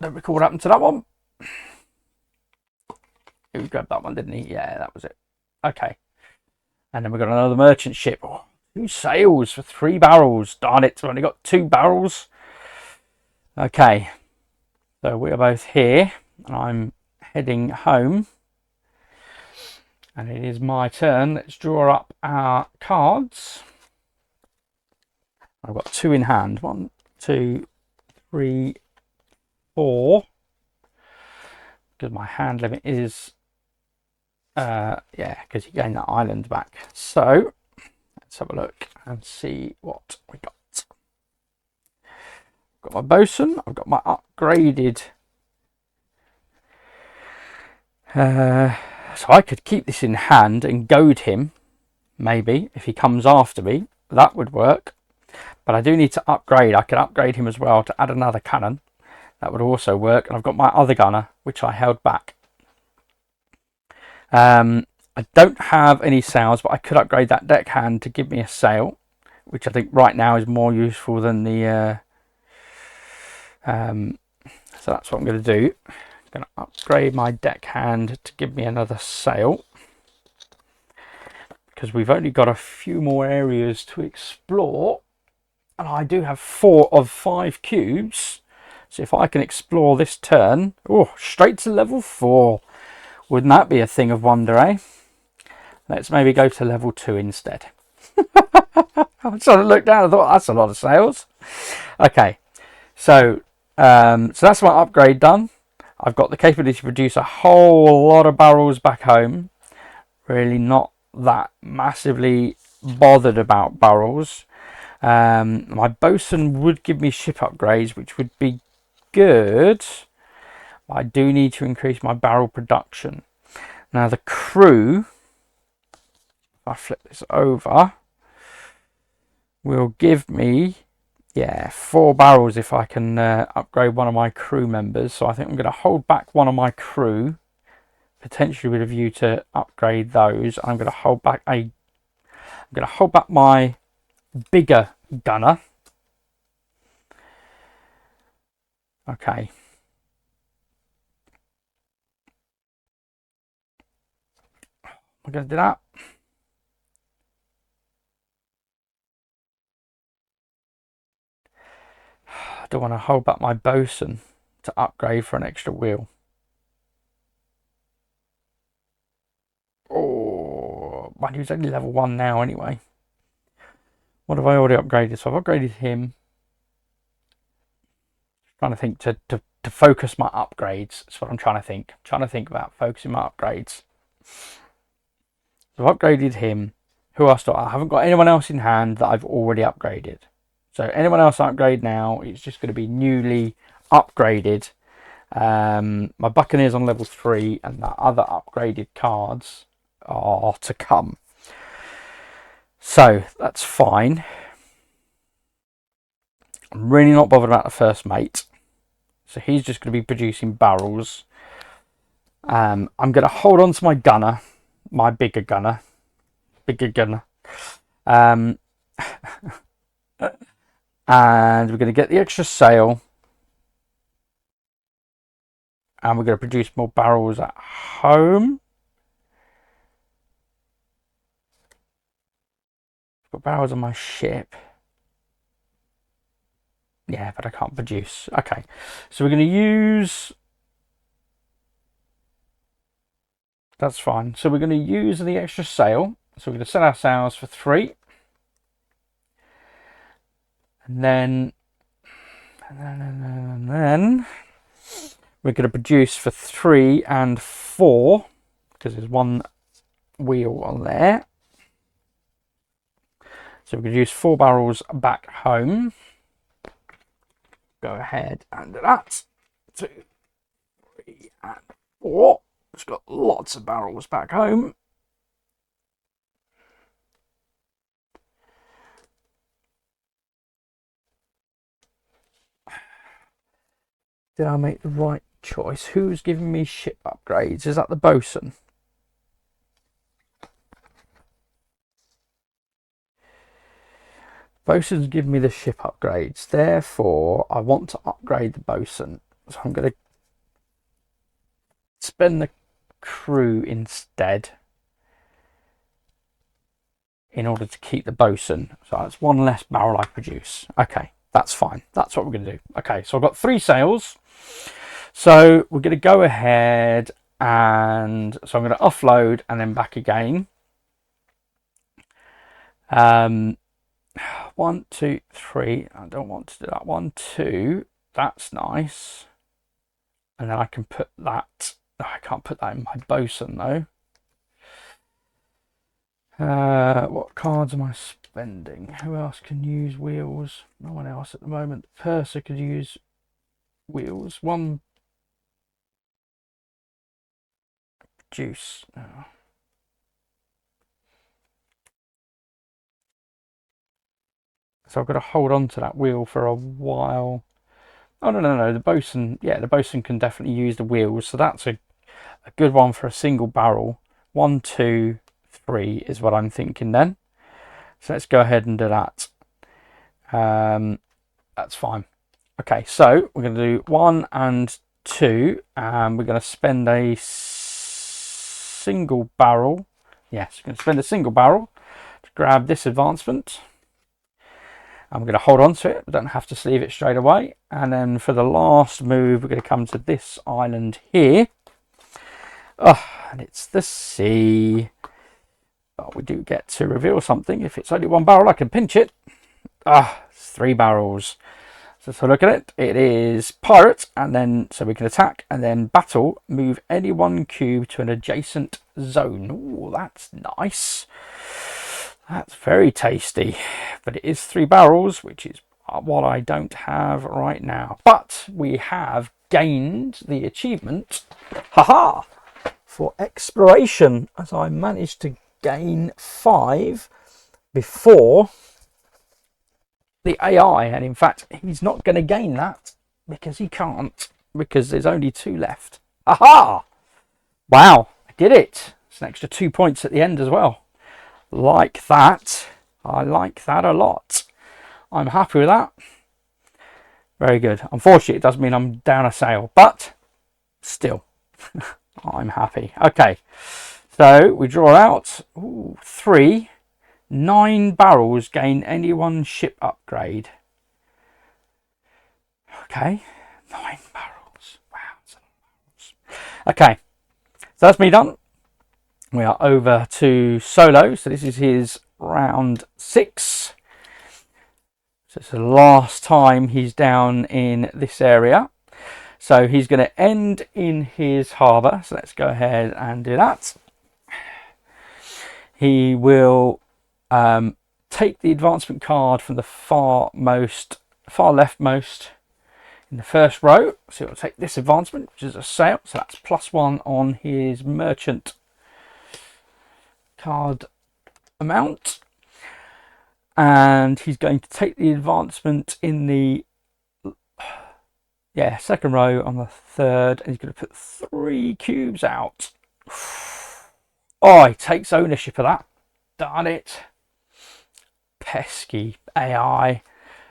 recall what happened to that one. He grabbed that one, didn't he? Yeah, that was it. Okay. And then we've got another merchant ship. Oh, 2 sails for 3 barrels. Darn it. We've only got 2 barrels. Okay, so we are both here, and I'm heading home, and it is my turn. Let's draw up our cards. I've got 2 in hand. 1, 2, 3, 4. Because my hand limit is, yeah, because you gain that island back. So let's have a look and see what we got. Got my bosun, I've got my upgraded, so I could keep this in hand and goad him, maybe, if he comes after me. That would work, but I do need to upgrade. I can upgrade him as well to add another cannon. That would also work, and I've got my other gunner, which I held back. I don't have any sails, but I could upgrade that deckhand to give me a sail, which I think right now is more useful than the... so that's what I'm going to do. I'm going to upgrade my deckhand to give me another sail, because we've only got a few more areas to explore, and I do have 4 of 5 cubes. So if I can explore this turn, oh, straight to level 4. Wouldn't that be a thing of wonder, eh? Let's maybe go to level 2 instead. I sort of looked down and thought, that's a lot of sails. Okay, so that's my upgrade done. I've got the capability to produce a whole lot of barrels back home. Really not that massively bothered about barrels. My bosun would give me ship upgrades, which would be good. I do need to increase my barrel production. Now the crew, if I flip this over, will give me... Yeah, 4 barrels if I can upgrade one of my crew members. So I think I'm going to hold back one of my crew, potentially with a view to upgrade those. I'm going to hold back my bigger gunner. Okay. I'm going to do that. I don't want to hold back my bosun to upgrade for an extra wheel. Oh, mind you, he's only level 1 now anyway. What have I already upgraded? So I've upgraded him. Trying to think to focus my upgrades. That's what I'm trying to think. I'm trying to think about focusing my upgrades. So I've upgraded him. Who else do I haven't got anyone else in hand that I've already upgraded. So anyone else I upgrade now, it's just going to be newly upgraded. My Buccaneer's on level 3, and the other upgraded cards are to come. So that's fine. I'm really not bothered about the first mate. So he's just going to be producing barrels. I'm going to hold on to my gunner, my bigger gunner. bigger gunner. And we're going to get the extra sail. And we're going to produce more barrels at home. I've got barrels on my ship. Yeah, but I can't produce. Okay, so we're going to use... That's fine. So we're going to use the extra sail. So we're going to set our sails for 3. And then we're going to produce for 3 and 4. Because there's one wheel on there. So we're going to use 4 barrels back home. Go ahead and do that. 2, 3 and 4. It's got lots of barrels back home. Did I make the right choice? Who's giving me ship upgrades? Is that the bosun? Bosun's giving me the ship upgrades. Therefore, I want to upgrade the bosun. So I'm going to spend the crew instead in order to keep the bosun. So that's 1 less barrel I produce. Okay, that's fine. That's what we're going to do. Okay, so I've got 3 sails. So we're going to go ahead and... So I'm going to offload and then back again. 1, 2, 3. I don't want to do that. 1, 2. That's nice. And then I can put that... Oh, I can't put that in my bosun though. What cards am I spending? Who else can use wheels? No one else at the moment. Purser could use wheels. 1 juice. Oh. So I've got to hold on to that wheel for a while. Oh, no. The bosun, yeah, the bosun can definitely use the wheels. So that's a good one for a single barrel. 1, 2, 3 is what I'm thinking then. So let's go ahead and do that. That's fine. Okay, so we're going to do 1 and 2, and we're going to spend a single barrel. Yes, we're going to spend a single barrel to grab this advancement. I'm going to hold on to it. I don't have to sleeve it straight away. And then for the last move, we're going to come to this island here. Oh, and it's the sea. But we do get to reveal something. If it's only 1 barrel, I can pinch it. Ah, it's 3 barrels. So look at it. It is pirate, and then so we can attack and then battle. Move any 1 cube to an adjacent zone. Oh, that's nice. That's very tasty. But it is 3 barrels, which is what I don't have right now. But we have gained the achievement, haha, for exploration, as I managed to gain 5 before the AI, and in fact he's not going to gain that because he can't, because there's only 2 left. Aha! Wow, I did it. It's an extra 2 points at the end as well. Like that. I like that a lot. I'm happy with that. Very good. Unfortunately, it does mean I'm down a sail, but still I'm happy. Okay, so we draw out 3. 9 barrels gain any 1 ship upgrade. Okay, 9 barrels. Wow, that's a lot of barrels. Okay, so that's me done. We are over to Solo. So this is his round 6. So it's the last time he's down in this area. So he's going to end in his harbour. So let's go ahead and do that. He will take the advancement card from the far leftmost in the first row. So it'll take this advancement, which is a sail. So that's +1 on his merchant card amount. And he's going to take the advancement in the second row on the 3rd, and he's going to put 3 cubes out. Oh, he takes ownership of that. Darn it. Pesky AI.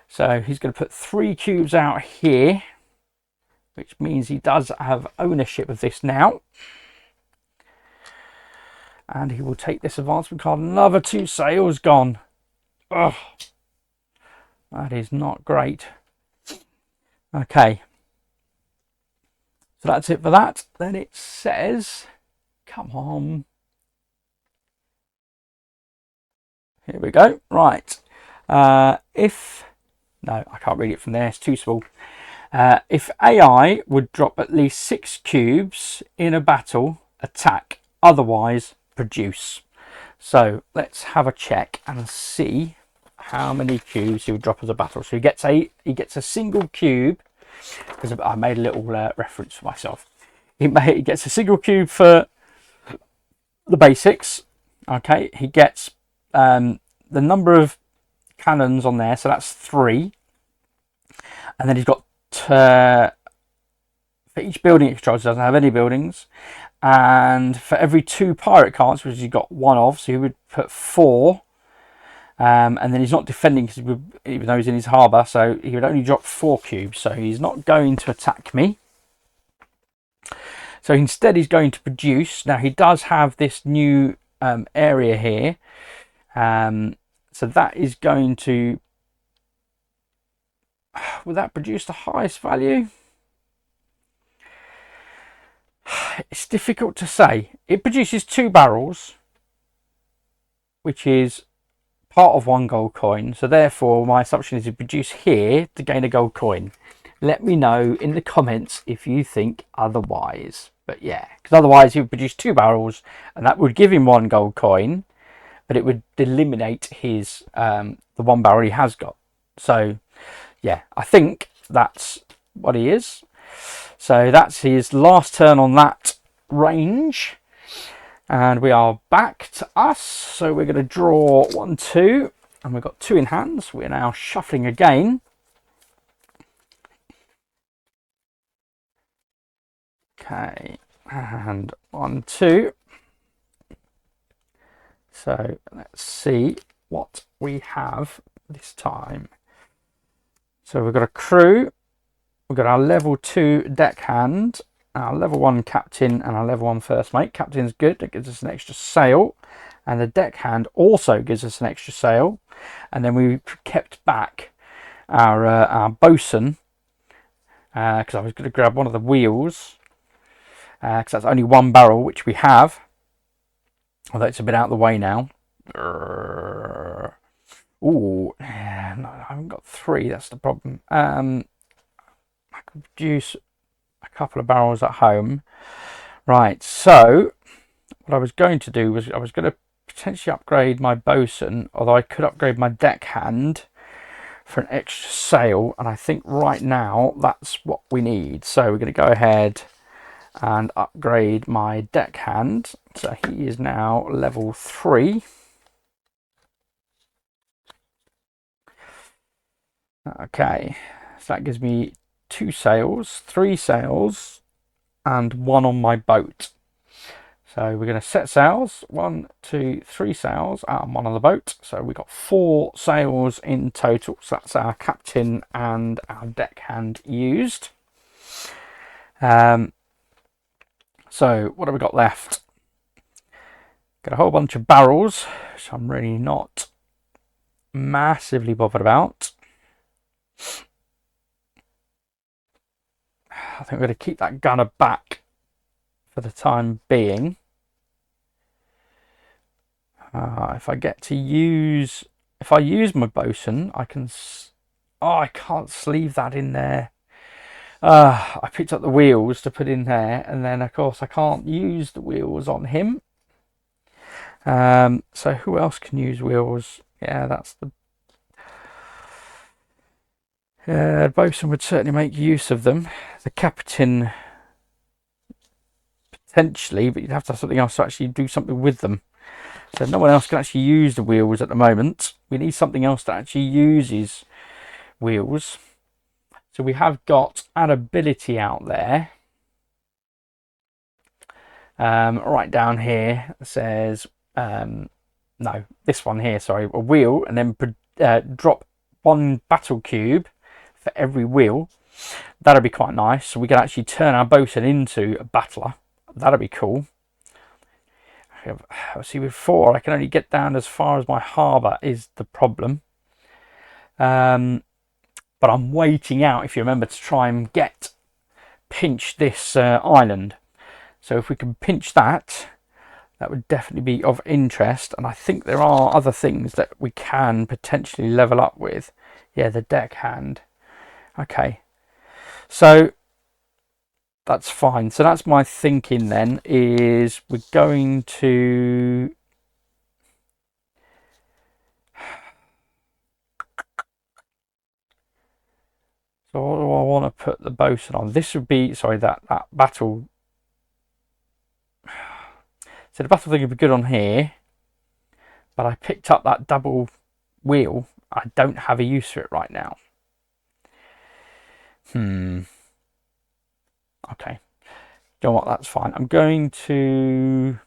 So he's going to put 3 cubes out here, which means he does have ownership of this now. And he will take this advancement card. Another 2 sails gone. Ugh. That is not great. Okay. So that's it for that. Then it says, come on. Here we go. Right. No, I can't read it from there. It's too small. If AI would drop at least 6 cubes in a battle, attack. Otherwise, produce. So let's have a check and see how many cubes he would drop as a battle. So he gets a single cube. Because I made a little reference for myself. He gets a single cube for the basics. Okay, he gets the number of cannons on there, so that's 3. And then he's got for each building he controls, he doesn't have any buildings. And for every 2 pirate cards, which he's got 1 of, so he would put 4. And then he's not defending because even though he's in his harbour, so he would only drop 4 cubes. So he's not going to attack me. So instead he's going to produce. Now he does have this new area here. So that is going to... Will that produce the highest value? It's difficult to say. It produces 2 barrels, which is part of 1 gold coin. So therefore my assumption is to produce here to gain a gold coin. Let me know in the comments if you think otherwise. But yeah, because otherwise he would produce 2 barrels and that would give him 1 gold coin, but it would eliminate his the 1 barrel he has got. So yeah, I think that's what he is. So that's his last turn on that range. And we are back to us. So we're going to draw 1, 2. And we've got 2 in hands. We're now shuffling again. Okay. And 1, 2. So let's see what we have this time. So we've got a crew. We've got our level 2 deckhand, our level 1 captain and our level 1 first mate. Captain's good, that gives us an extra sail, and the deckhand also gives us an extra sail. And then we kept back our bosun because I was going to grab one of the wheels because that's only 1 barrel, which we have, although it's a bit out of the way now. Ooh, no, I haven't got 3, that's the problem. I can produce a couple of barrels at home. Right, so what I was going to do was I was going to potentially upgrade my bosun, although I could upgrade my deckhand for an extra sail, and I think right now that's what we need. So we're going to go ahead and upgrade my deckhand. So he is now level 3. Okay, so that gives me 2 sails, 3 sails, and 1 on my boat. So we're going to set sails, 1, 2, 3 sails, and 1 on the boat. So we've got 4 sails in total. So that's our captain and our deckhand used. So what have we got left? Got a whole bunch of barrels, which I'm really not massively bothered about. I think we're going to keep that gunner back for the time being. If I use my bosun, I can... Oh, I can't sleeve that in there. I picked up the wheels to put in there, and then of course I can't use the wheels on him. So who else can use wheels? Yeah, that's the... bosun would certainly make use of them. The captain potentially, but you'd have to have something else to actually do something with them. So no one else can actually use the wheels at the moment. We need something else that actually uses wheels. So we have got an ability out there. Right down here it says no no, this one here, sorry, a wheel, and then drop 1 battle cube for every wheel. That'll be quite nice. So we can actually turn our bosun into a battler. That'll be cool. See, with 4, I can only get down as far as my harbour is the problem. But I'm waiting out, if you remember, to try and pinch this island. So if we can pinch that, that would definitely be of interest. And I think there are other things that we can potentially level up with. Yeah, the deckhand. Okay, so that's fine. So that's my thinking then, is we're going to... So what do I want to put the bosun on? This would be, sorry, that battle. So the battle thing would be good on here. But I picked up that double wheel. I don't have a use for it right now. Okay. You know what? That's fine. I'm going to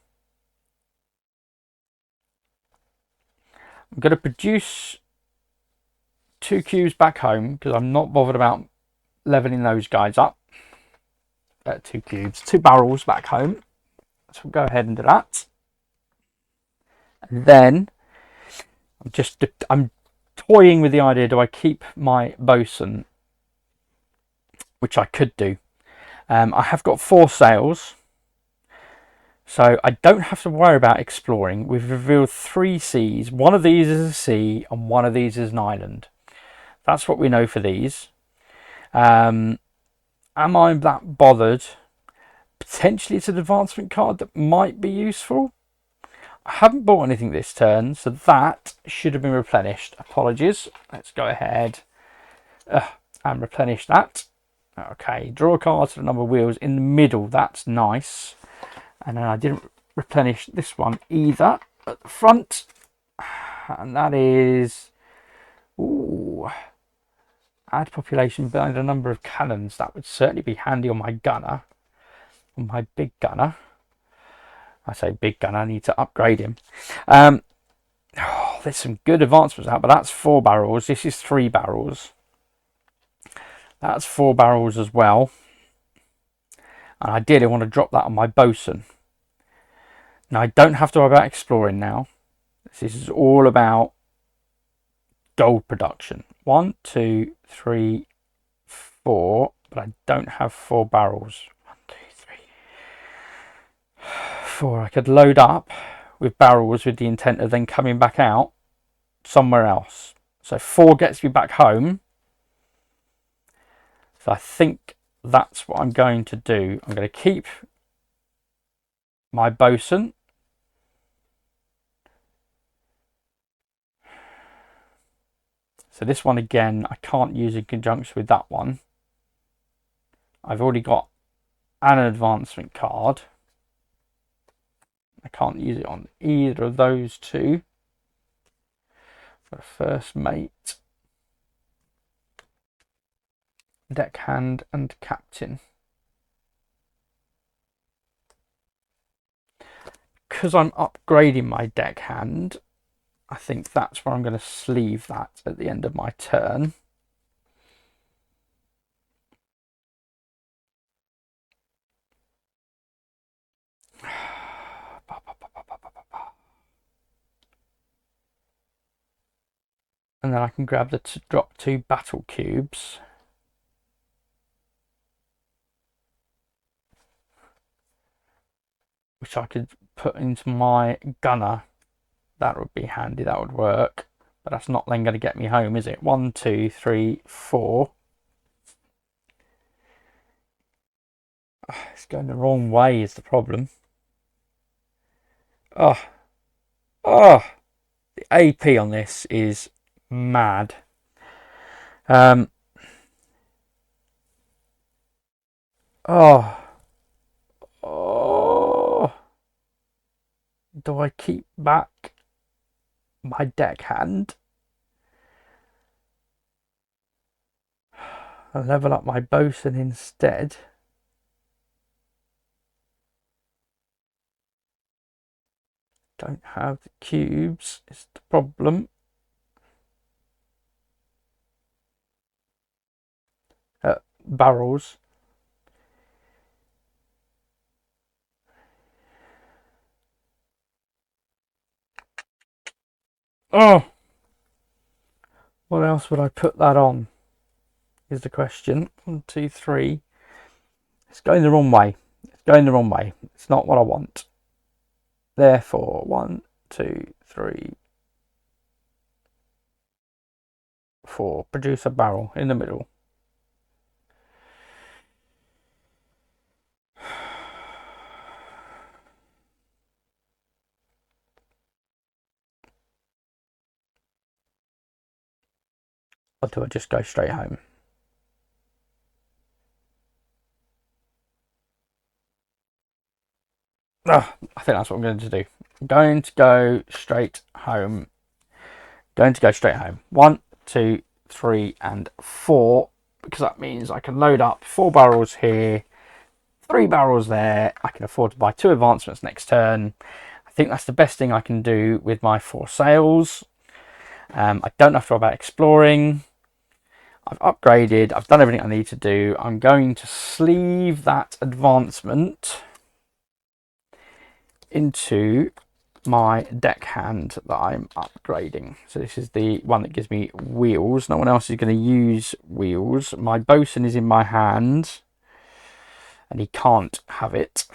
produce 2 cubes back home because I'm not bothered about leveling those guys up. 2 cubes, 2 barrels back home. So we'll go ahead and do that. And then I'm toying with the idea, do I keep my bosun? Which I could do. I have got 4 sails. So I don't have to worry about exploring. We've revealed 3 seas. One of these is a sea and one of these is an island. That's what we know for these. Am I that bothered? Potentially it's an advancement card that might be useful. I haven't bought anything this turn, so that should have been replenished. Apologies. Let's go ahead and replenish that. Okay, draw a card to the number of wheels in the middle. That's nice. And then I didn't replenish this one either at the front. And that is... Ooh, add population by the number of cannons. That would certainly be handy on my gunner. On my big gunner. I say big gunner, I need to upgrade him. There's some good advancements out, but that's 4 barrels. This is 3 barrels. That's 4 barrels as well. And ideally I want to drop that on my bosun. Now I don't have to worry about exploring now. This is all about gold production. 1, 2, 3, 4. But I don't have 4 barrels. 1, 2, 3, 4. I could load up with barrels with the intent of then coming back out somewhere else. So 4 gets me back home. So I think that's what I'm going to do. I'm going to keep my bosun. So this one again, I can't use in conjunction with that one. I've already got an advancement card. I can't use it on either of those 2. For first mate, deckhand and captain. Because I'm upgrading my deckhand, I think that's where I'm going to sleeve that at the end of my turn. And then I can grab the drop 2 battle cubes. Which I could put into my gunner. That would be handy, that would work. But that's not then going to get me home, is it? 1, 2, 3, 4. It's going the wrong way is the problem. Oh, the AP on this is mad. Do I keep back my deckhand and level up my bosun instead? Don't have the cubes, is the problem. Barrels. Oh! What else would I put that on? Is the question. 1, 2, 3. It's going the wrong way. It's going the wrong way. It's not what I want. Therefore, 1, 2, 3, 4. Produce a barrel in the middle. Or do I just go straight home? Oh, I think that's what I'm going to do. I'm going to go straight home. Going to go straight home. 1, 2, 3, and 4. Because that means I can load up 4 barrels here, 3 barrels there. I can afford to buy 2 advancements next turn. I think that's the best thing I can do with my 4 sails. I don't have to worry about exploring. I've upgraded. I've done everything I need to do. I'm going to sleeve that advancement into my deckhand that I'm upgrading. So this is the one that gives me wheels. No one else is going to use wheels. My bosun is in my hand and he can't have it.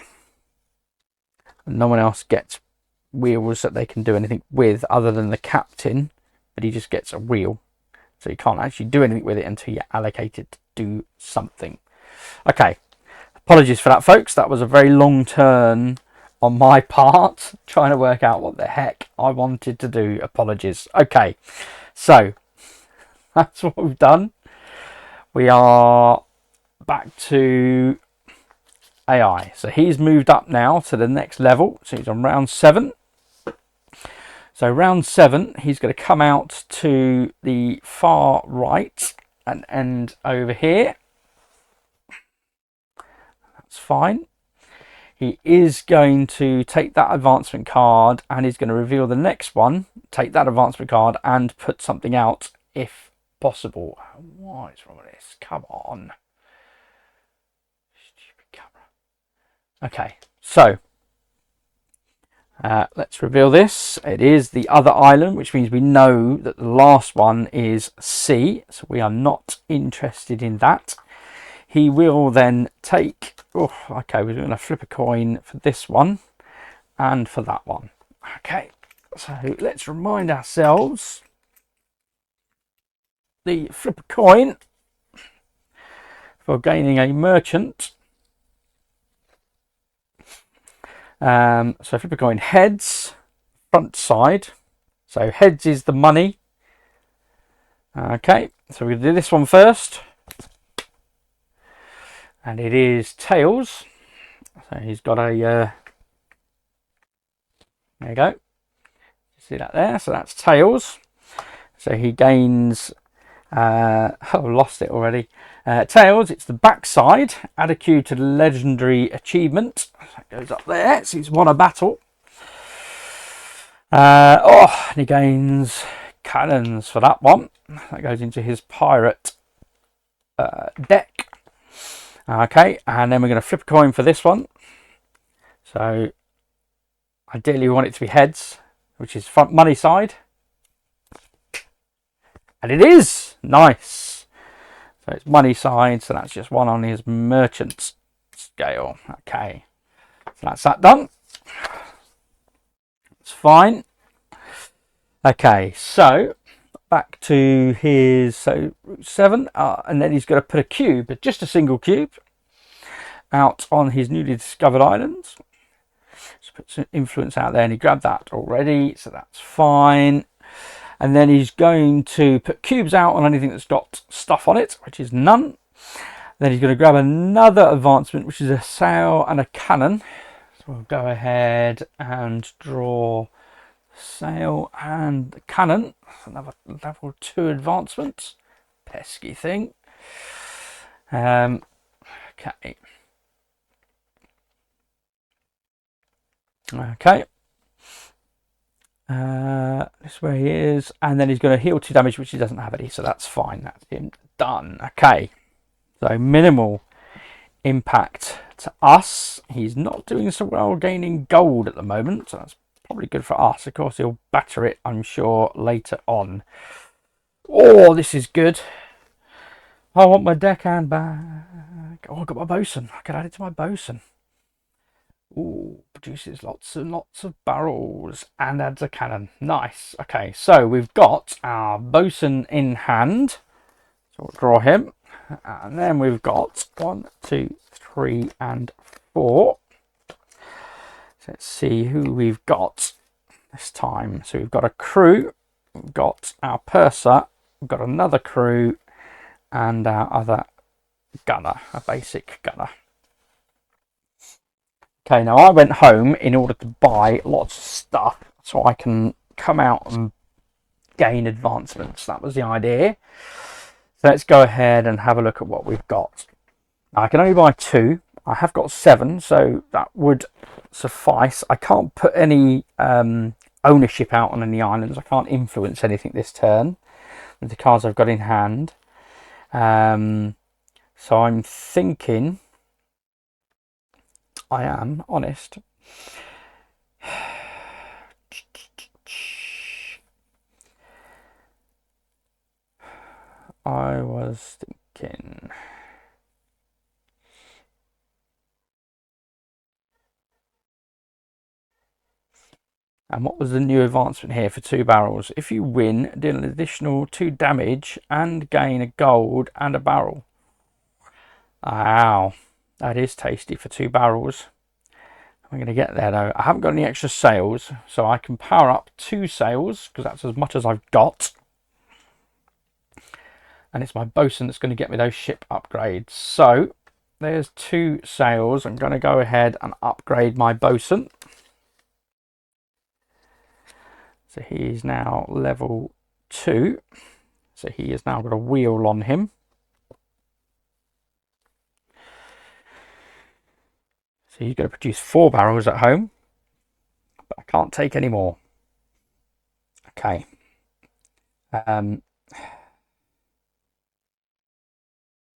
And no one else gets wheels that they can do anything with other than the captain, but he just gets a wheel. So you can't actually do anything with it until you're allocated to do something. Okay, apologies for that, folks. That was a very long turn on my part, trying to work out what the heck I wanted to do. Apologies. Okay, so that's what we've done. We are back to AI. So he's moved up now to the next level. So he's on round 7. So round 7, he's going to come out to the far right and end over here. That's fine. He is going to take that advancement card and he's going to reveal the next one, take that advancement card and put something out if possible. What is wrong with this? Come on. Stupid camera. Okay, so let's reveal this. It is the other island, which means we know that the last one is C, so we are not interested in that. He will then take, oh, okay, we're going to flip a coin for this one and for that one. Okay, so let's remind ourselves the flip a coin for gaining a merchant. So flip a coin, heads, front side. So heads is the money. Okay, so we're going to do this one first. And it is tails. So he's got a, there you go. See that there? So that's tails. So he gains, oh, I've lost it already. Tails, it's the backside. Add a cue to the legendary achievement. That goes up there. So he's won a battle. Oh, and he gains cannons for that one. That goes into his pirate deck. Okay, and then we're going to flip a coin for this one. So ideally we want it to be heads, which is front money side. And it is! Nice! So it's money side, so that's just one on his merchant scale. Okay, so that's that done. It's fine. Okay, so back to his, so route 7, and then he's going to put a cube, just a single cube, out on his newly discovered islands. Just put some influence out there, and he grabbed that already, so that's fine. And then he's going to put cubes out on anything that's got stuff on it, which is none. Then he's going to grab another advancement, which is a sail and a cannon. So we'll go ahead and draw sail and the cannon. Another level 2 advancement. Pesky thing. Okay. Okay. This is where he is, and then he's going to heal 2 damage, which he doesn't have any, so that's fine. That's him done. Okay, so minimal impact to us. He's not doing so well gaining gold at the moment, so that's probably good for us. Of course, he'll batter it, I'm sure, later on. Oh, this is good. I want my deckhand back. Oh, I got my bosun. I can add it to my bosun. Ooh, produces lots and lots of barrels and adds a cannon. Nice. Okay, so we've got our bosun in hand. So we'll draw him. And then we've got 1, 2, 3, and 4. So let's see who we've got this time. So we've got a crew, we've got our purser, we've got another crew, and our other gunner, a basic gunner. Okay, now I went home in order to buy lots of stuff so I can come out and gain advancements. That was the idea. So let's go ahead and have a look at what we've got. Now, I can only buy 2. I have got 7, so that would suffice. I can't put any ownership out on any islands. I can't influence anything this turn with the cards I've got in hand. So I'm thinking, I am honest. I was thinking, and what was the new advancement here for 2 barrels? If you win, deal an additional 2 damage and gain a gold and a barrel. Wow, that is tasty for 2 barrels. I'm going to get there though. I haven't got any extra sails, so I can power up 2 sails because that's as much as I've got. And it's my bosun that's going to get me those ship upgrades. So there's 2 sails. I'm going to go ahead and upgrade my bosun. So he's now level 2. So he has now got a wheel on him. So he's going to produce 4 barrels at home. But I can't take any more. Okay.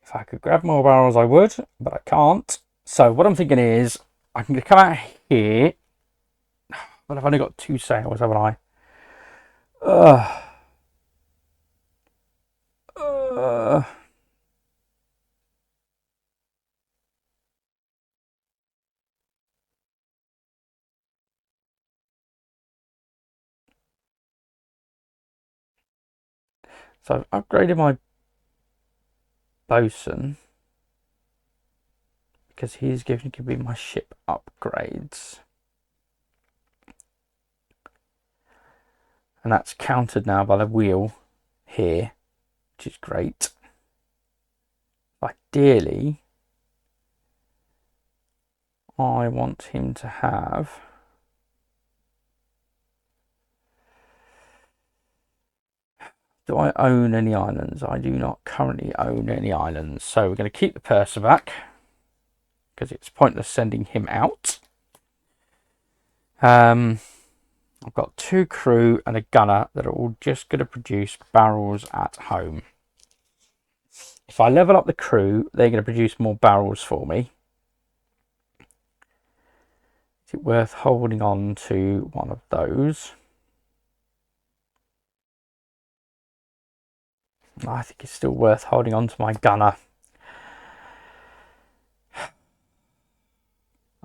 If I could grab more barrels, I would, but I can't. So what I'm thinking is, I can come out here, but I've only got 2 sails, haven't I? So I've upgraded my bosun because he's going to be my ship upgrades. And that's countered now by the wheel here, which is great. Ideally, I want him to have do I own any islands? I do not currently own any islands. So we're going to keep the purser back because it's pointless sending him out. I've got 2 crew and a gunner that are all just going to produce barrels at home. If I level up the crew, they're going to produce more barrels for me. Is it worth holding on to one of those? I think it's still worth holding on to my gunner.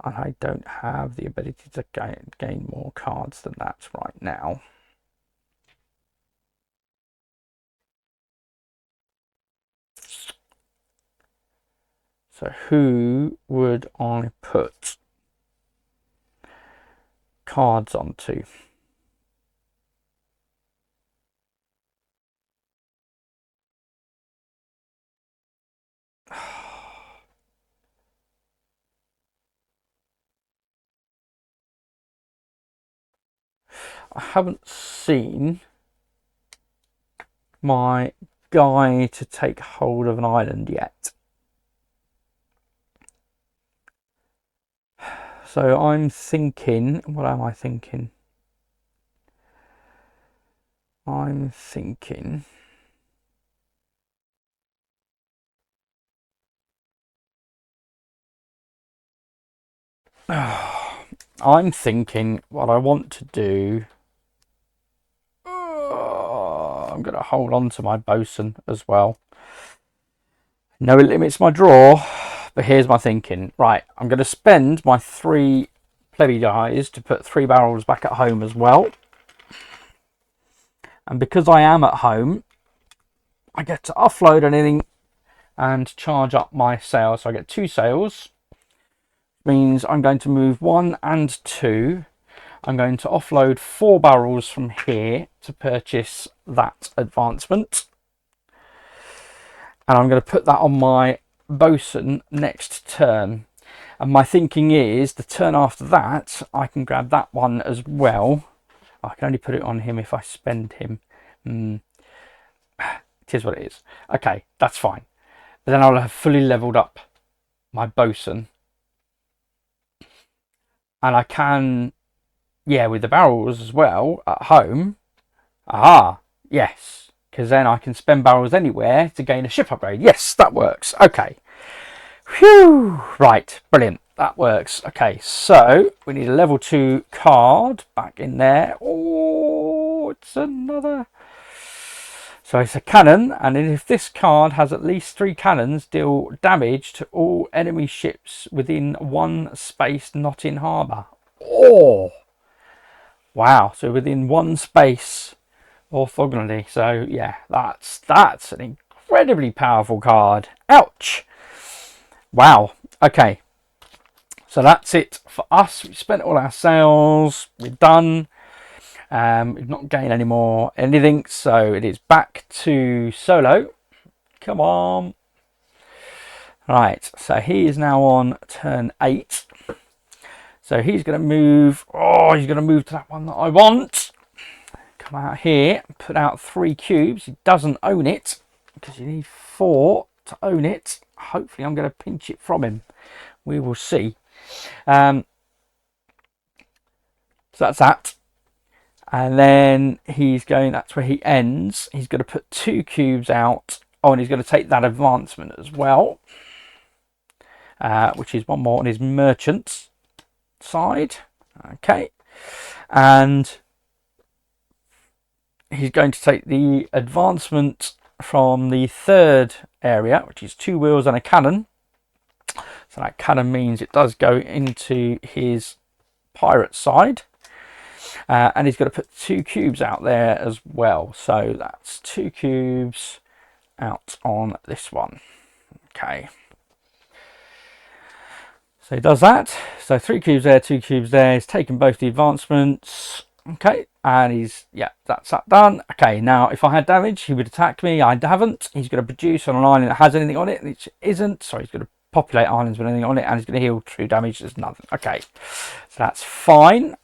And I don't have the ability to gain more cards than that right now. So who would I put cards onto? I haven't seen my guy to take hold of an island yet. So I'm thinking, what am I thinking? I'm thinking... I'm thinking what I want to do... I'm going to hold on to my bosun as well. No, it limits my draw, but here's my thinking. Right, I'm going to spend my 3 plebby dies to put 3 barrels back at home as well. And because I am at home, I get to offload anything and charge up my sails. So I get 2 sails. Means I'm going to move 1 and 2. I'm going to offload 4 barrels from here to purchase that advancement. And I'm going to put that on my bosun next turn. And my thinking is the turn after that, I can grab that one as well. I can only put it on him if I spend him. It is what it is. Okay, that's fine. But then I'll have fully leveled up my bosun. And I can, yeah, with the barrels as well at home. Aha, yes. Because then I can spend barrels anywhere to gain a ship upgrade. Yes, that works. Okay. Phew. Right, brilliant. That works. Okay, so we need a level 2 card back in there. Oh, it's another... So it's a cannon, and if this card has at least 3 cannons, deal damage to all enemy ships within 1 space not in harbour. Oh! Wow, so within 1 space orthogonally. So yeah, that's an incredibly powerful card. Ouch! Wow, okay. So that's it for us. We spent all our sails. We're done. We've not gained any more anything. So it is back to Solo. Come on. Right. So he is now on turn 8. So he's going to move. Oh, he's going to move to that one that I want. Come out here. Put out 3 cubes. He doesn't own it because you need 4 to own it. Hopefully I'm going to pinch it from him. We will see. So that's that. And then he's going, that's where he ends. He's going to put 2 cubes out. Oh, and he's going to take that advancement as well. Which is one more on his merchant side. Okay. And he's going to take the advancement from the 3rd area, which is 2 wheels and a cannon. So that cannon means it does go into his pirate side. And he's going to put 2 cubes out there as well. So that's 2 cubes out on this one. Okay. So he does that. So 3 cubes there, 2 cubes there. He's taken both the advancements. Okay. And he's, yeah, that's that done. Okay. Now, if I had damage, he would attack me. I haven't. He's going to produce on an island that has anything on it, which isn't. So he's going to populate islands with anything on it, and he's going to heal true damage. There's nothing. Okay. So that's fine.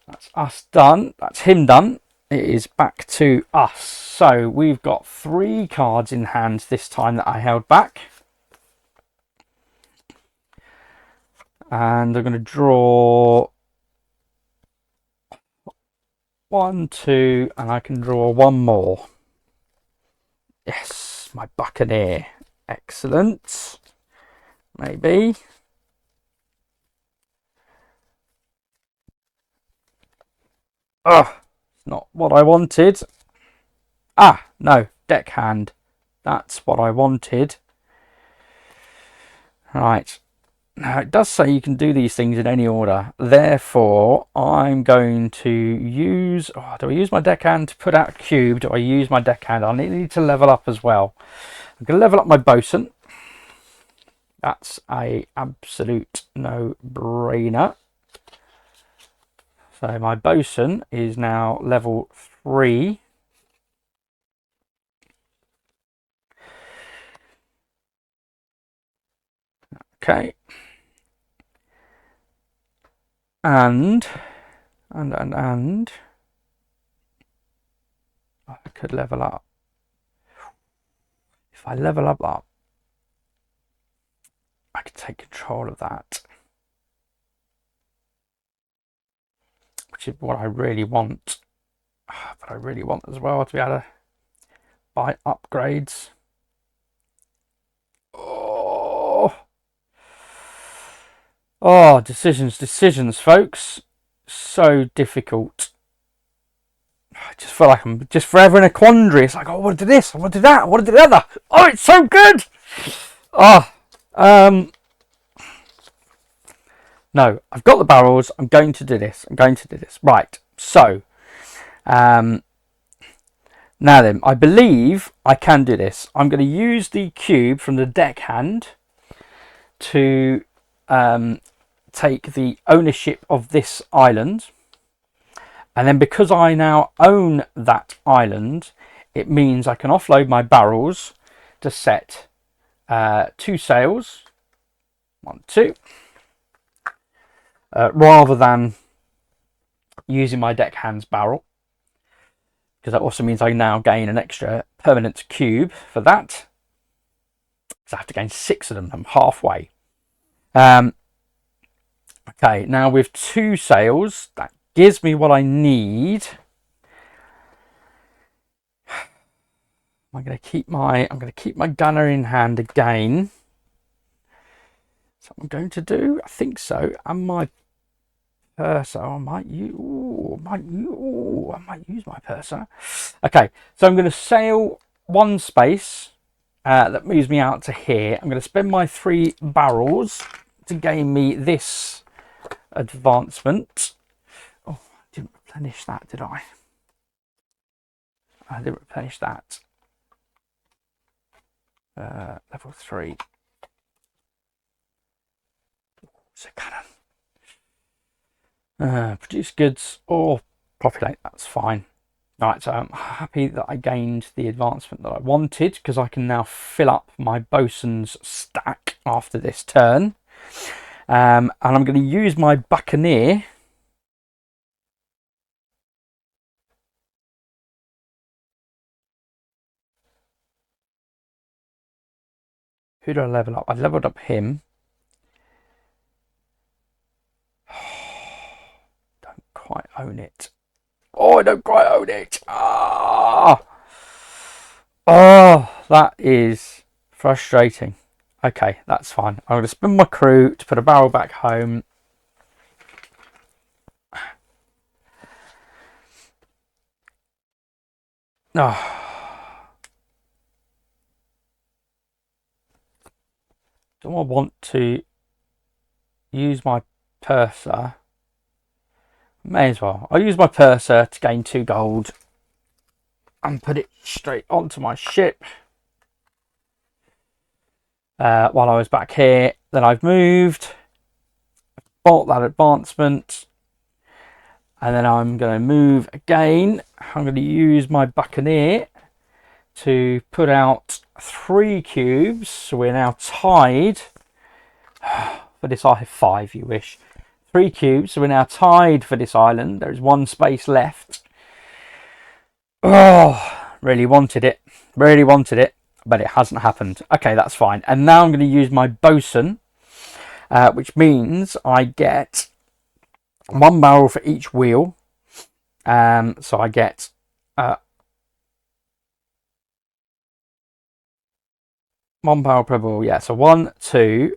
That's us done. That's him done. It is back to us. So we've got 3 cards in hand this time that I held back. And I'm going to draw 1, 2, and I can draw 1 more. Yes, my Buccaneer. Excellent. Maybe. Oh, it's not what I wanted. Ah, no, deckhand. That's what I wanted. Right. Now, it does say you can do these things in any order. Therefore, I'm going to use... Oh, do I use my deckhand to put out a cube? Do I use my deckhand? I need to level up as well. I'm going to level up my bosun. That's a absolute no-brainer. So my bosun is now level 3. Okay. And I could level up. If I level up that, I could take control of that, which is what I really want. But I really want as well to be able to buy upgrades. Oh, decisions, folks. So difficult. I just feel like I'm just forever in a quandary. It's like, oh, I want to do this, I want to do that, I want to do the other. Oh, it's so good. No, I've got the barrels. I'm going to do this. Right. So, now then, I believe I can do this. I'm going to use the cube from the deckhand to take the ownership of this island. And then because I now own that island, it means I can offload my barrels to set 2 sails. 1, 2. Rather than using my deckhand's barrel. Because that also means I now gain an extra permanent cube for that. Because I have to gain 6 of them. I'm halfway. Okay, now with 2 sails, that gives me what I need. I'm going to keep my gunner in hand again. That's what I'm going to do. I think so. And my purser, I might use my purser. Okay, so I'm going to sail 1 space. That moves me out to here. I'm going to spend my 3 barrels to gain me this advancement. Oh, I didn't replenish that, did I? I didn't replenish that. Level 3. So cannon. Produce goods or populate, that's fine. Right, so I'm happy that I gained the advancement that I wanted, because I can now fill up my bosun's stack after this turn. And I'm going to use my buccaneer who do I level up? I leveled up him. Don't quite own it. Oh, I don't quite own it. Oh, that is frustrating. Okay, that's fine. I'm going to spin my crew to put a barrel back home. Oh. Do I want to use my purser? May as well. I'll use my purser to gain 2 gold and put it straight onto my ship. While I was back here, then I've moved, bought that advancement, and then I'm going to move again. I'm going to use my buccaneer to put out 3 cubes, so we're now tied for this. I have 5, you wish. 3 cubes, so we're now tied for this island. There's 1 space left. Oh, really wanted it, but it hasn't happened. Okay, that's fine. And now I'm going to use my bosun, which means I get 1 barrel for each wheel. So I get 1 barrel per wheel. Yeah, so 1, 2,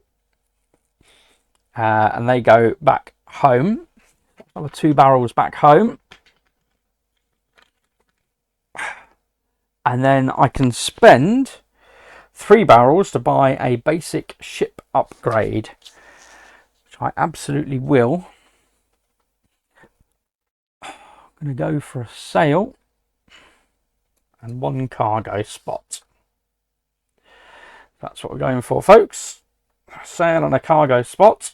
and they go back home. Another 2 barrels back home. And then I can spend 3 barrels to buy a basic ship upgrade, which I absolutely will. I'm going to go for a sail and 1 cargo spot. That's what we're going for, folks. A sail and a cargo spot.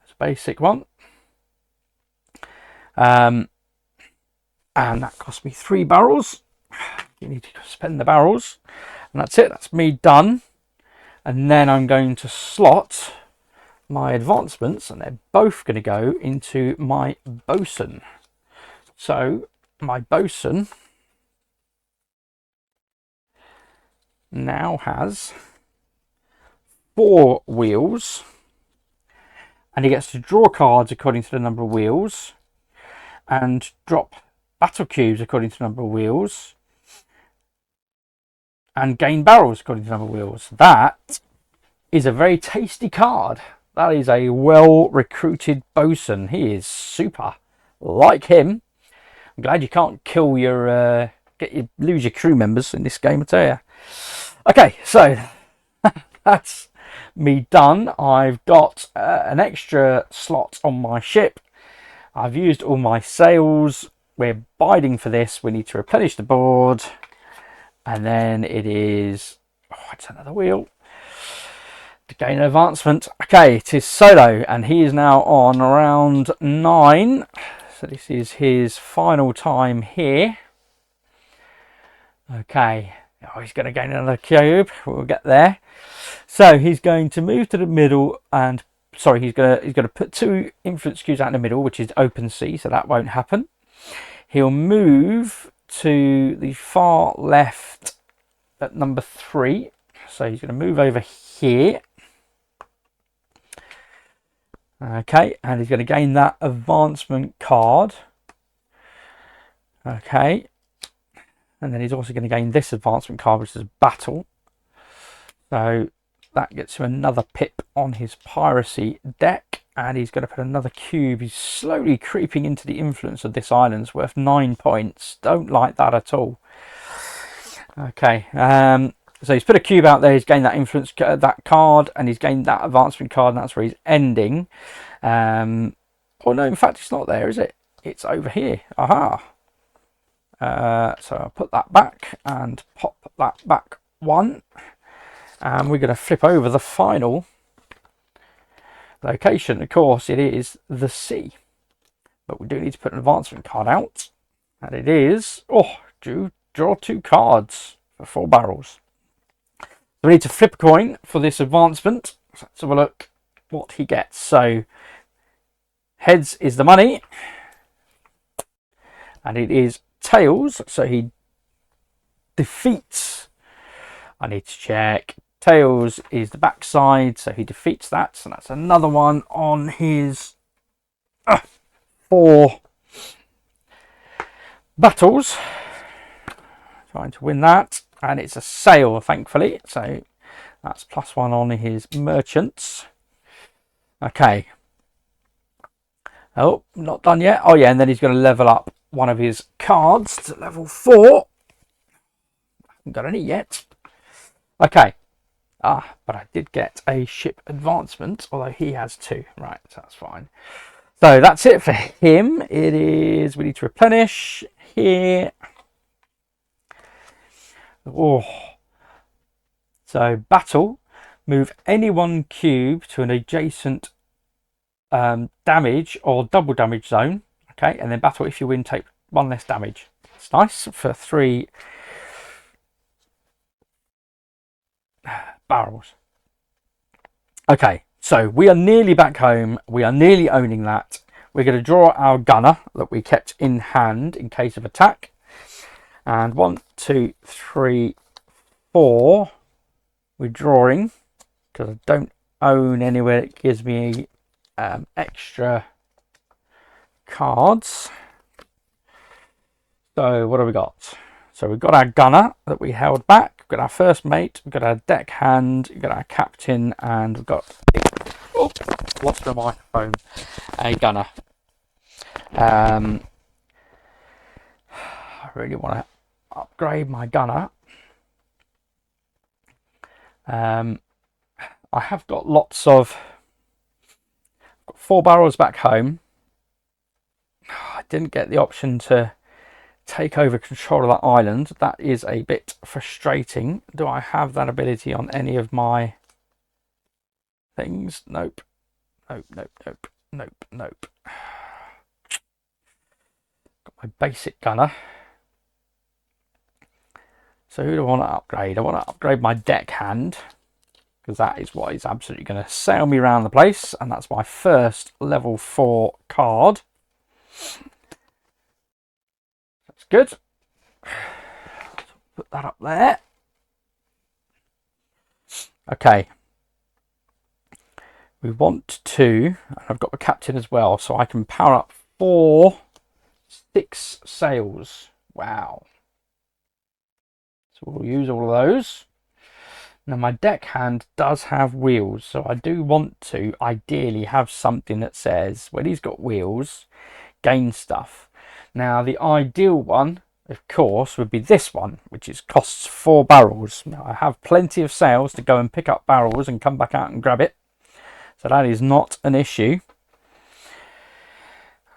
It's a basic one. And that cost me 3 barrels. You need to spend the barrels, and that's it. That's me done. And then I'm going to slot my advancements, and they're both going to go into my bosun. So my bosun now has 4 wheels, and he gets to draw cards according to the number of wheels and drop battle cubes according to number of wheels, and gain barrels according to number of wheels. That is a very tasty card. That is a well recruited bosun. He is super. Like him. I'm glad you can't kill your lose your crew members in this game, I tell you. Okay, so that's me done. I've got an extra slot on my ship. I've used all my sails. We're biding for this. We need to replenish the board, and then it is it's another wheel to gain an advancement. Okay, it is Solo, and he is now on round 9. So this is his final time here. Okay, he's going to gain another cube. We'll get there. So he's going to move to the middle, and sorry, he's going to put 2 influence cubes out in the middle, which is open sea, so that won't happen. He'll move to the far left at number 3. So he's going to move over here. Okay, and he's going to gain that advancement card. Okay, and then he's also going to gain this advancement card, which is battle. So that gets him another pip on his piracy deck, and he's going to put another cube. He's slowly creeping into the influence of this island. It's worth 9 points. Don't like that at all. Okay, so he's put a cube out there. He's gained that influence, that card, and he's gained that advancement card, and that's where he's ending. Oh no, in fact, it's not there, is it? It's over here. Aha. So I'll put that back and pop that back 1. And we're going to flip over the final location. Of course, it is the sea. But we do need to put an advancement card out. And it is, draw 2 cards for 4 barrels. So we need to flip a coin for this advancement. So let's have a look what he gets. So heads is the money. And it is tails. So he defeats. I need to check. Tails is the backside. So he defeats that. So that's another one on his 4 battles. Trying to win that. And it's a sail, thankfully. So that's +1 on his merchants. Okay. Oh, not done yet. Oh, yeah. And then he's going to level up one of his cards to level 4. Haven't got any yet. Okay. But I did get a ship advancement, although he has 2. Right, so that's fine. So that's it for him. It is, we need to replenish here. Oh, so battle, move any 1 cube to an adjacent damage or double damage zone. Okay, and then battle, if you win, take 1 less damage. It's nice for 3 barrels. Okay, so we are nearly back home. We are nearly owning that. We're going to draw our gunner that we kept in hand in case of attack. And 1, 2, 3, 4. We're drawing because I don't own anywhere that gives me extra cards. So what have we got? So we've got our gunner that we held back. We've got our first mate. We've got our deck hand. We've got our captain, and we've got lost the microphone. A gunner. I really want to upgrade my gunner. I have got lots of 4 barrels back home. I didn't get the option to take over control of that island. That is a bit frustrating. Do I have that ability on any of my things? Nope. Nope, nope, nope, nope, nope. Got my basic gunner. So who do I want to upgrade? I want to upgrade my deck hand, because that is what is absolutely going to sail me around the place, and that's my first level 4 card. That's good. Put that up there. Okay. We want to, and I've got the captain as well, so I can power up 4 6 sails. Wow. So we'll use all of those. Now my deckhand does have wheels, so I do want to ideally have something that says when he's got wheels, gain stuff. Now the ideal one, of course, would be this one, which costs 4 barrels. Now I have plenty of sails to go and pick up barrels and come back out and grab it, so that is not an issue.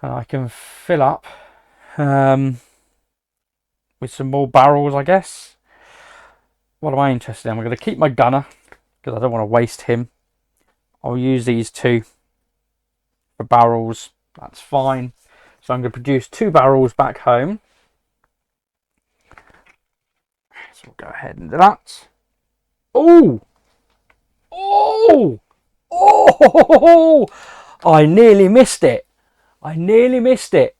And I can fill up with some more barrels, I guess. What am I interested in? I'm going to keep my gunner because I don't want to waste him. I'll use these 2 for barrels. That's fine. So I'm going to produce 2 barrels back home. So we'll go ahead and do that. Oh! Oh! Oh! I nearly missed it. I nearly missed it.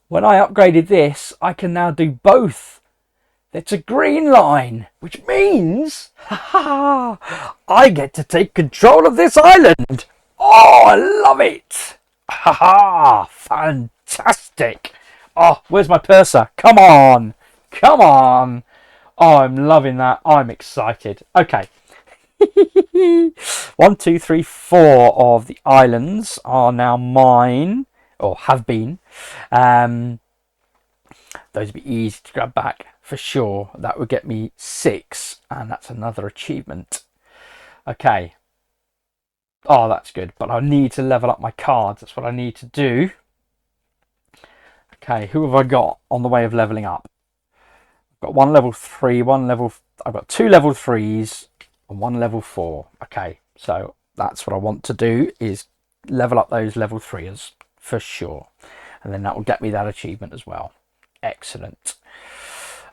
When I upgraded this, I can now do both. It's a green line, which means I get to take control of this island. Oh, I love it. Fantastic. Oh, where's my purser? Come on. Come on. Oh, I'm loving that. I'm excited. Okay. 1, 2, 3, 4 of the islands are now mine, or have been. Those would be easy to grab back for sure. That would get me 6, and that's another achievement. Okay. Oh, that's good, but I need to level up my cards. That's what I need to do. Okay, who have I got on the way of leveling up? I've got 1 level 3, I've got 2 level 3s and 1 level 4. Okay, so that's what I want to do, is level up those level 3s for sure. And then that will get me that achievement as well. Excellent.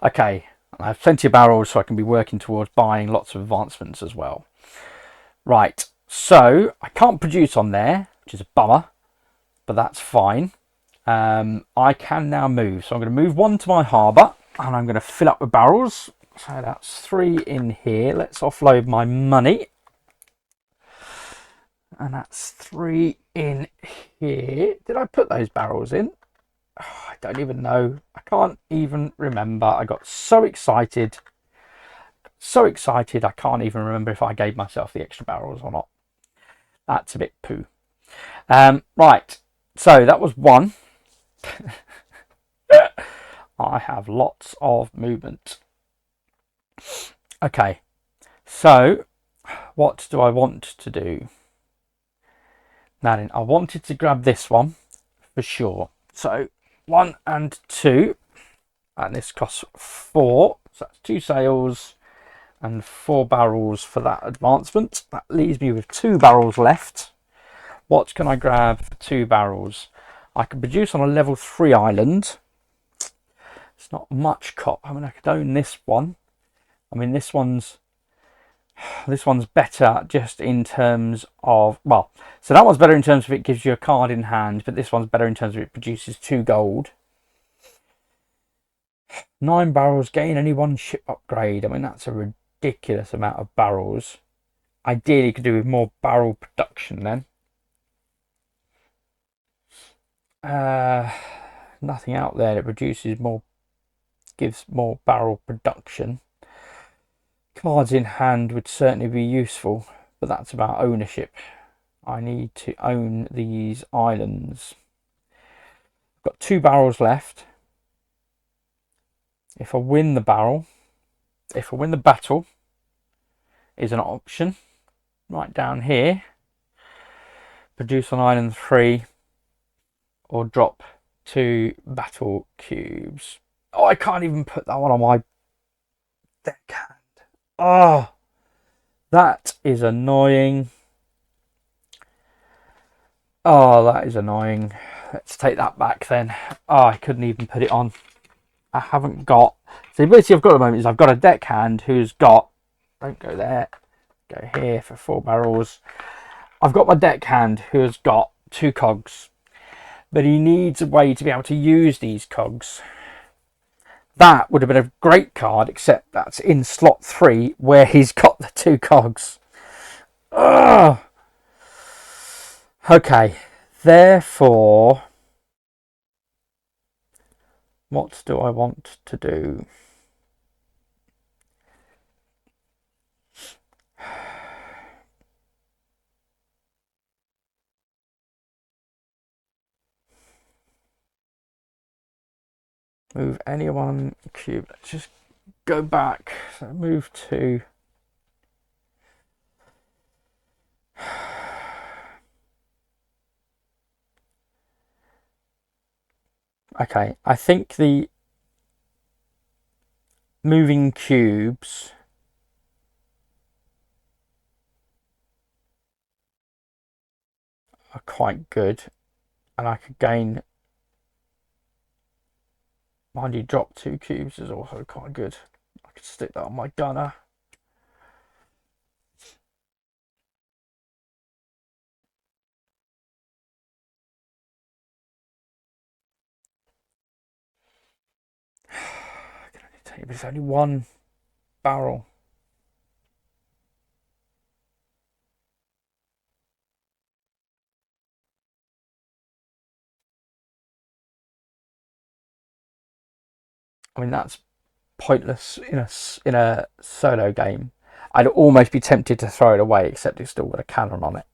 Okay, I have plenty of barrels, so I can be working towards buying lots of advancements as well. Right, so I can't produce on there, which is a bummer, but that's fine. I can now move, so I'm going to move 1 to my harbour, and I'm going to fill up with barrels. So that's 3 in here. Let's offload my money, and that's 3 in here. Did I put those barrels in? Oh, I don't even know. I can't even remember. I got so excited. So excited, I can't even remember if I gave myself the extra barrels or not. That's a bit poo. Right, so that was 1. I have lots of movement. Okay, so what do I want to do? Now, I wanted to grab this one for sure. So 1 and 2, and this costs 4, so that's 2 sails and 4 barrels for that advancement. That leaves me with 2 barrels left. What can I grab for 2 barrels? I can produce on a level 3 island. It's not much cop. I mean, I could own this one. I mean, this one's better just in terms of, well, so that one's better in terms of it gives you a card in hand, but this one's better in terms of it produces 2 gold. 9 barrels, gain any 1 ship upgrade. I mean, that's a ridiculous amount of barrels. Ideally, could do with more barrel production then. Nothing out there that produces more, gives more barrel production. Cards in hand would certainly be useful, but that's about ownership. I need to own these islands. I've got 2 barrels left. If I win the battle is an option. Right down here. Produce on island 3 or drop 2 battle cubes. Oh, I can't even put that one on my deckhand. Oh, that is annoying. Oh, that is annoying. Let's take that back then. Oh, I couldn't even put it on. I haven't got... So the ability I've got at the moment is I've got a deckhand who's got... Don't go there. Go here for 4 barrels. I've got my deckhand who has got 2 cogs. But he needs a way to be able to use these cogs. That would have been a great card, except that's in slot 3 where he's got the 2 cogs. Ugh. Okay, therefore What do I want to do? Move any one cube. Let's just go back. So move to. Okay, I think the moving cubes are quite good, and I could gain. Mind you, drop 2 cubes is also quite good. I could stick that on my gunner. I can only tell you, there's only one barrel. I mean, that's pointless in a solo game. I'd almost be tempted to throw it away, except it's still got a cannon on it.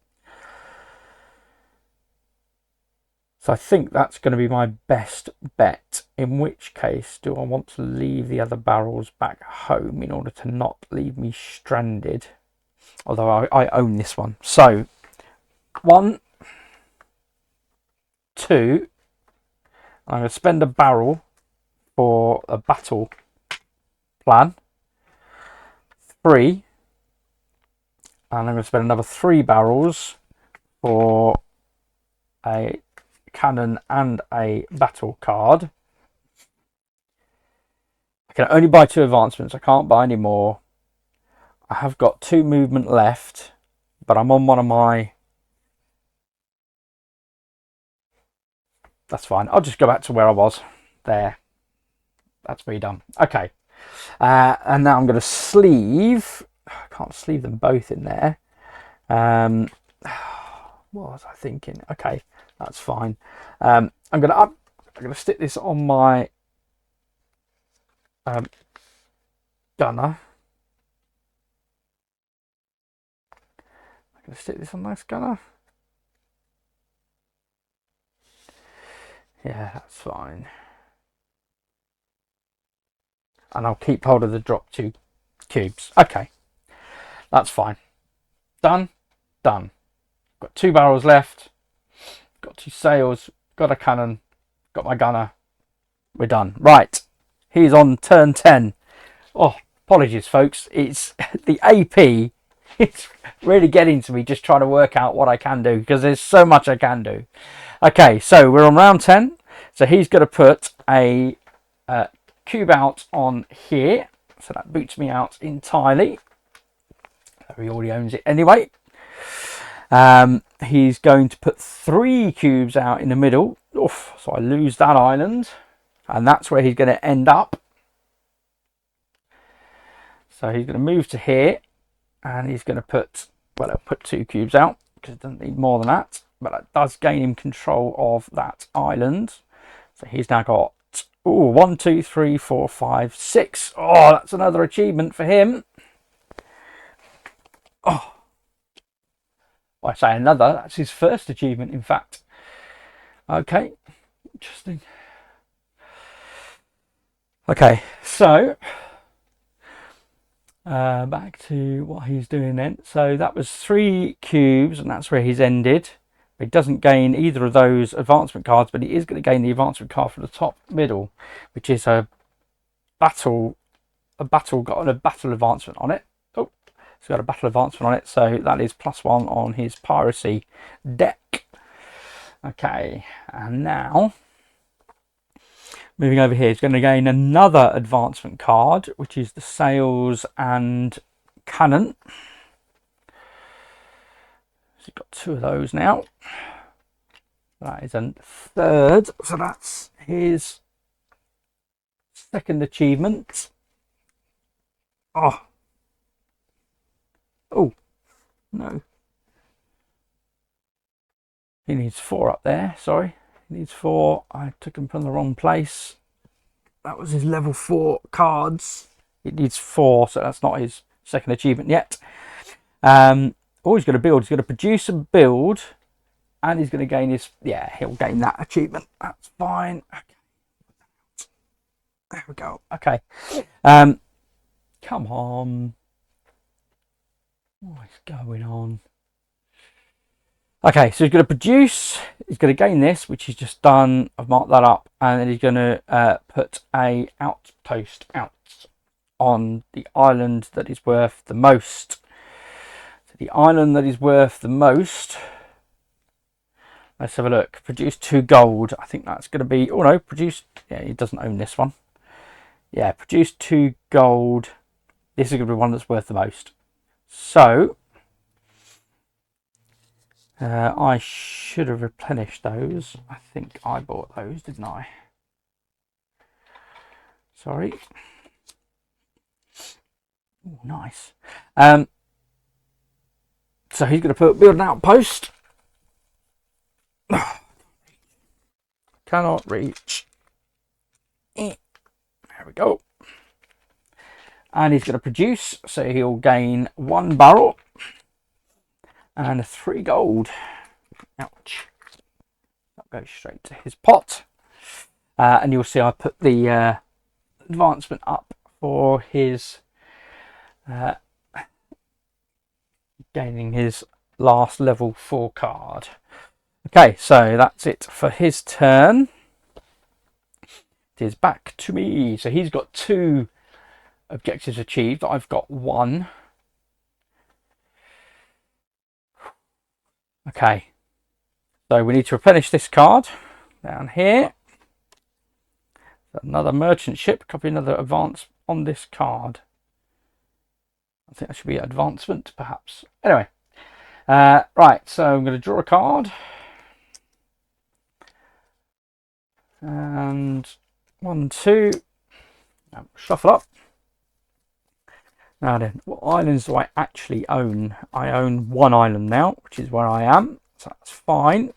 So I think that's going to be my best bet, in which case do I want to leave the other barrels back home in order to not leave me stranded? Although I own this one. So 1, 2, I'm going to spend a barrel for a battle plan. 3, and I'm going to spend another 3 barrels for a cannon and a battle card. I can only buy 2 advancements. I can't buy any more. I have got 2 movement left, but I'm on one of my. That's fine. I'll just go back to where I was. There. That's me done. Okay. And now I'm going to sleeve. I can't sleeve them both in there. What was I thinking? Okay, that's fine. I'm going to stick this on my gunner. I'm going to stick this on this gunner. Yeah, that's fine. And I'll keep hold of the drop 2 cubes. Okay, that's fine. Done. Got 2 barrels left. Got 2 sails. Got a cannon. Got my gunner. We're done. Right. He's on turn 10. Oh, apologies, folks. It's the AP. It's really getting to me just trying to work out what I can do, because there's so much I can do. Okay, so we're on round 10. So he's going to put a cube out on here. So that boots me out entirely. He already owns it anyway. He's going to put 3 cubes out in the middle. Oof, so I lose that island. And that's where he's going to end up. So he's going to move to here. And he's going to put, well, I'll put 2 cubes out, because it doesn't need more than that. But that does gain him control of that island. So he's now got, 1, 2, 3, 4, 5, 6. Oh, that's another achievement for him. Oh, well, I say another. That's his first achievement, in fact. Okay, interesting. Okay, so back to what he's doing then. So that was 3 cubes, and that's where he's ended. He doesn't gain either of those advancement cards, but he is going to gain the advancement card for the top middle, which is a battle got a battle advancement on it. Oh, it's got a battle advancement on it, so that is +1 on his piracy deck. Okay, and now moving over here, he's going to gain another advancement card, which is the sails and cannon. So he's got 2 of those now. That is a 3rd, so that's his 2nd achievement. Oh, no. He needs 4 up there, sorry. He needs 4. I took him from the wrong place. That was his level 4 cards. It needs 4, so that's not his second achievement yet. Oh, he's going to build. He's going to produce and build. And he's going to gain his... Yeah, he'll gain that achievement. That's fine. Okay. There we go. Okay. Come on. What is going on? Okay, so he's going to produce. He's going to gain this, which he's just done. I've marked that up. And then he's going to put a outpost out on the island that is worth the most. So the island that is worth the most... Let's have a look. Produce 2 gold. I think that's going to be... Oh, no. Produce... Yeah, he doesn't own this one. Yeah, produce 2 gold. This is going to be one that's worth the most. So... I should have replenished those. I think I bought those, didn't I? Sorry. Oh, nice. So he's going to build an outpost. Cannot reach. There we go. And he's going to produce, so he'll gain 1 barrel and 3 gold. Ouch. That goes straight to his pot. And you'll see I put the advancement up for his gaining his last level 4 card. Okay, so that's it for his turn. It is back to me. So he's got 2 objectives achieved. I've got 1. Okay, so we need to replenish this card down here. Another merchant ship. Copy another advance on this card. I think that should be advancement, perhaps. Anyway, right, so I'm going to draw a card. And 1, 2. Shuffle up. Now then, what islands do I actually own? I own 1 island now, which is where I am. So that's fine.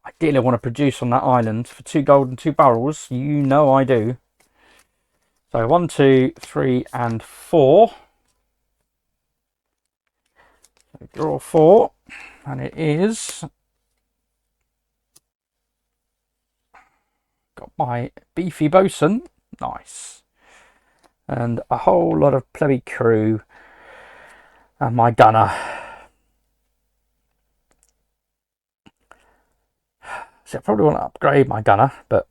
Ideally, I want to produce on that island for 2 gold and 2 barrels. You know I do. So 1, 2, 3, and 4. So draw 4, and it is... Got my beefy bosun. Nice. And a whole lot of plebby crew. And my gunner. So I probably want to upgrade my gunner, but...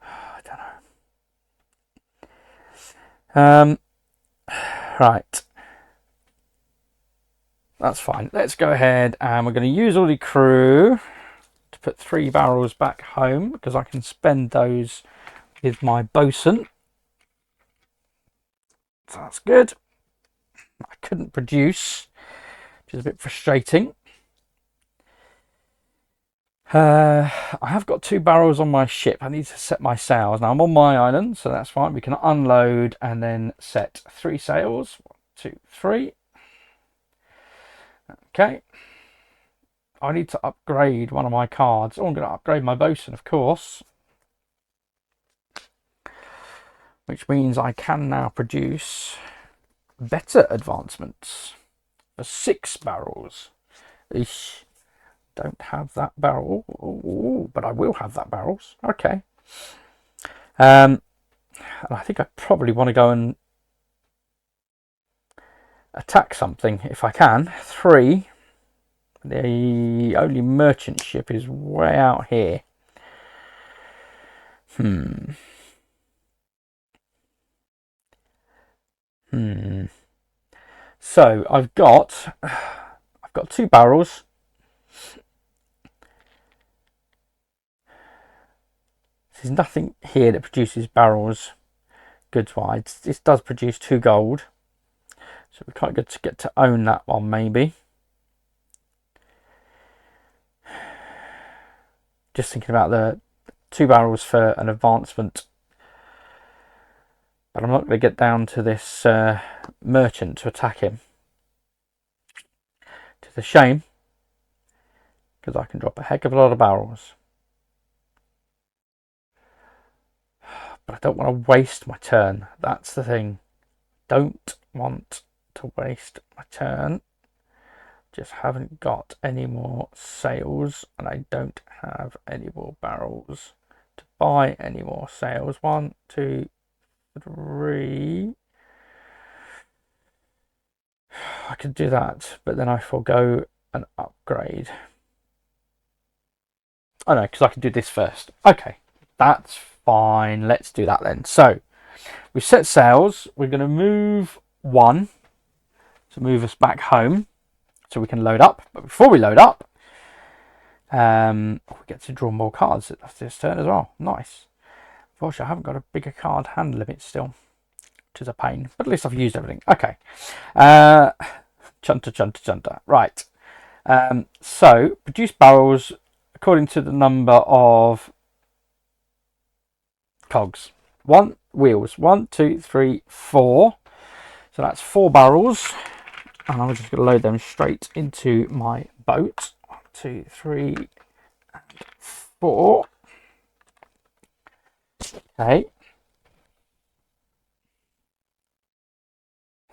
I don't know. Right. That's fine. Let's go ahead and we're going to use all the crew to put 3 barrels back home because I can spend those with my bosun. So that's good. I couldn't produce, which is a bit frustrating. I have got 2 barrels on my ship. I need to set my sails. Now I'm on my island, so that's fine. We can unload and then set 3 sails. 1, 2, 3. Okay. I need to upgrade one of my cards. Oh, I'm going to upgrade my bosun, of course. Which means I can now produce better advancements for 6 barrels. Eesh. Don't have that barrel. Ooh, but I will have that barrels. Okay. And I think I probably want to go and attack something if I can. 3. The only merchant ship is way out here. So I've got 2 barrels. There's nothing here that produces barrels goods wise. This does produce 2 gold. So we're quite good to get to own that one maybe. Just thinking about the 2 barrels for an advancement. But I'm not going to get down to this merchant to attack him. It's a shame. Because I can drop a heck of a lot of barrels. But I don't want to waste my turn. That's the thing. Don't want to waste my turn. Just haven't got any more sails, and I don't have any more barrels to buy any more sails. 1, 2, 3. I could do that, but then I forego an upgrade. Oh no, because I can do this first. Okay, that's fine. Let's do that then. So we've set sails. We're going to move 1 to move us back home so we can load up. But before we load up, we get to draw more cards at this turn as well. Nice. Unfortunately, I haven't got a bigger card hand limit still, which is a pain. But at least I've used everything. Okay. Chunter. Right. So produce barrels according to the number of cogs. Wheels. 1, 2, 3, 4. So that's 4 barrels. And I'm just going to load them straight into my boat. 1, 2, 3, and 4. Okay.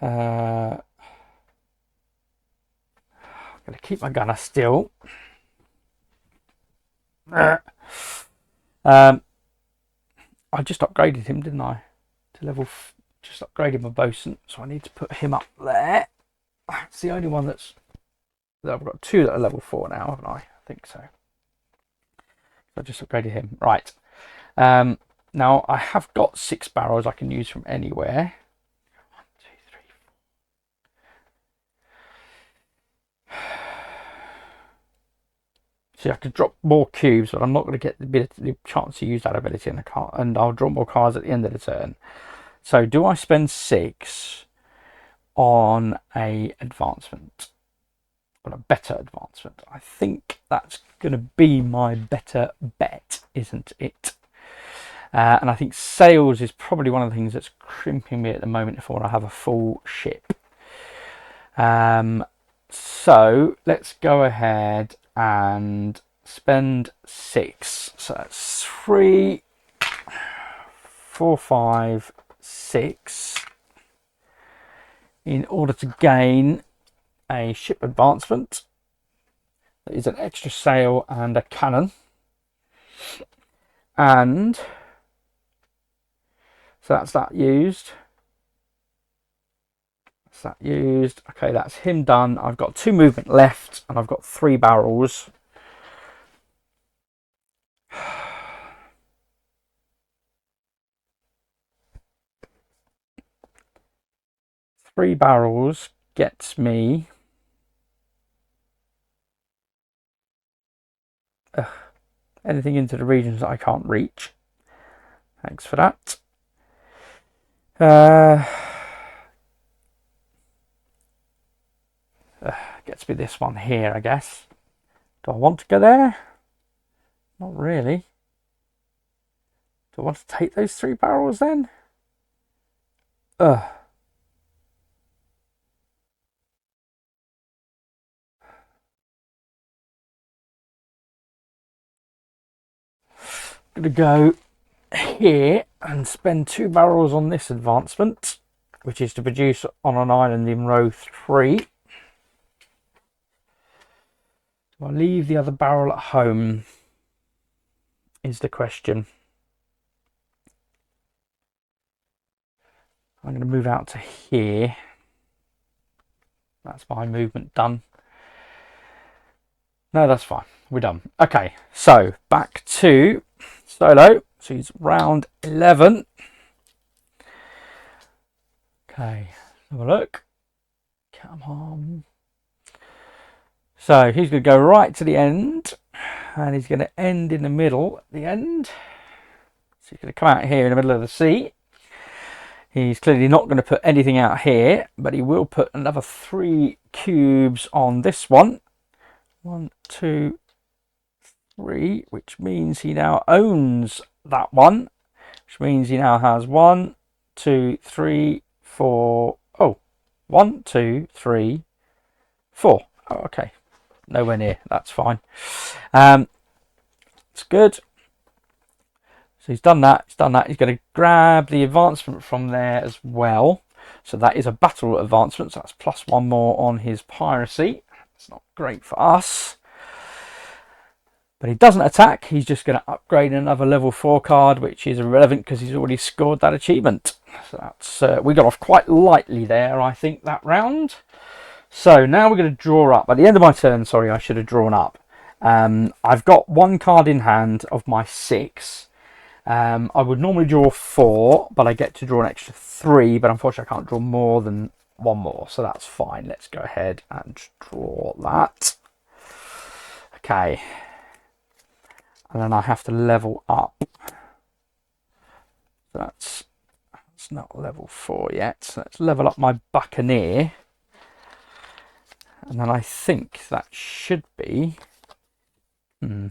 I'm going to keep my gunner still. I just upgraded him, didn't I? To level. Just upgraded my bosun, so I need to put him up there. It's the only one that I've got 2 that are level 4 now, haven't I? I think so. I just upgraded him. Right. Now I have got 6 barrels I can use from anywhere. 1, 2, 3, 4. See, I could drop more cubes, but I'm not going to get the chance to use that ability, and I'll draw more cards at the end of the turn. So, do I spend 6 on a advancement, on a better advancement? I think that's going to be my better bet, isn't it? And I think sails is probably one of the things that's crimping me at the moment if I want to have a full ship. So let's go ahead and spend 6. So that's 3, 4, 5, 6 in order to gain a ship advancement. That is an extra sail and a cannon. And so that's that used. Okay, that's him done. I've got 2 movement left, and I've got 3 barrels. Three barrels gets me anything into the regions that I can't reach. Thanks for that. Gets me this one here, I guess. Do I want to go there? Not really. Do I want to take those 3 barrels then? I'm going to go here and spend 2 barrels on this advancement, which is to produce on an island in row 3. Do I leave the other barrel at home is the question. I'm going to move out to here. That's my movement done. No, that's fine. We're done. Okay, so back to solo. So he's round 11. Okay, have a look. Come on. So he's going to go right to the end, and he's going to end in the middle at the end. So he's going to come out here in the middle of the sea. He's clearly not going to put anything out here, but he will put another 3 cubes on this one. 1, 2, 3, which means he now owns that one, which means he now has 1, 2, 3, 4. Oh, 1, 2, 3, 4. Oh, okay. Nowhere near. That's fine. It's good. So he's done that. He's done that. He's going to grab the advancement from there as well. So that is a battle advancement. So that's +1 more on his piracy. It's not great for us. But he doesn't attack. He's just going to upgrade another level 4 card, which is irrelevant because he's already scored that achievement. So that's we got off quite lightly there, I think, that round. So now we're going to draw up. At the end of my turn, sorry, I should have drawn up. I've got 1 card in hand of my 6. I would normally draw 4, but I get to draw an extra 3. But unfortunately, I can't draw more than 1 more. So that's fine. Let's go ahead and draw that. Okay. And then I have to level up. So that's not level 4 yet. So let's level up my Buccaneer. And then I think that should be... I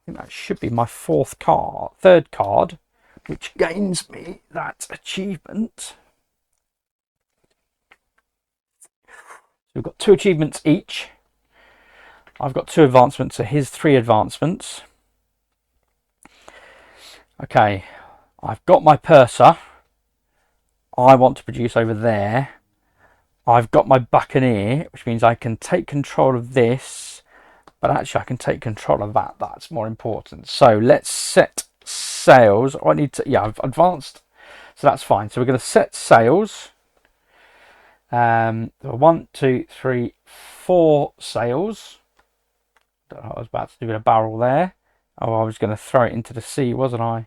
think that should be my third card, which gains me that achievement. So we've got 2 achievements each. I've got 2 advancements, so here's 3 advancements. Okay, I've got my purser. I want to produce over there. I've got my Buccaneer, which means I can take control of this, but actually I can take control of that. That's more important. So let's set sails. I need to, yeah, I've advanced, so that's fine. So we're going to set sails. 1, 2, 3, 4 sails. Don't know what I was about to do with a barrel there. Oh, I was going to throw it into the sea, wasn't I?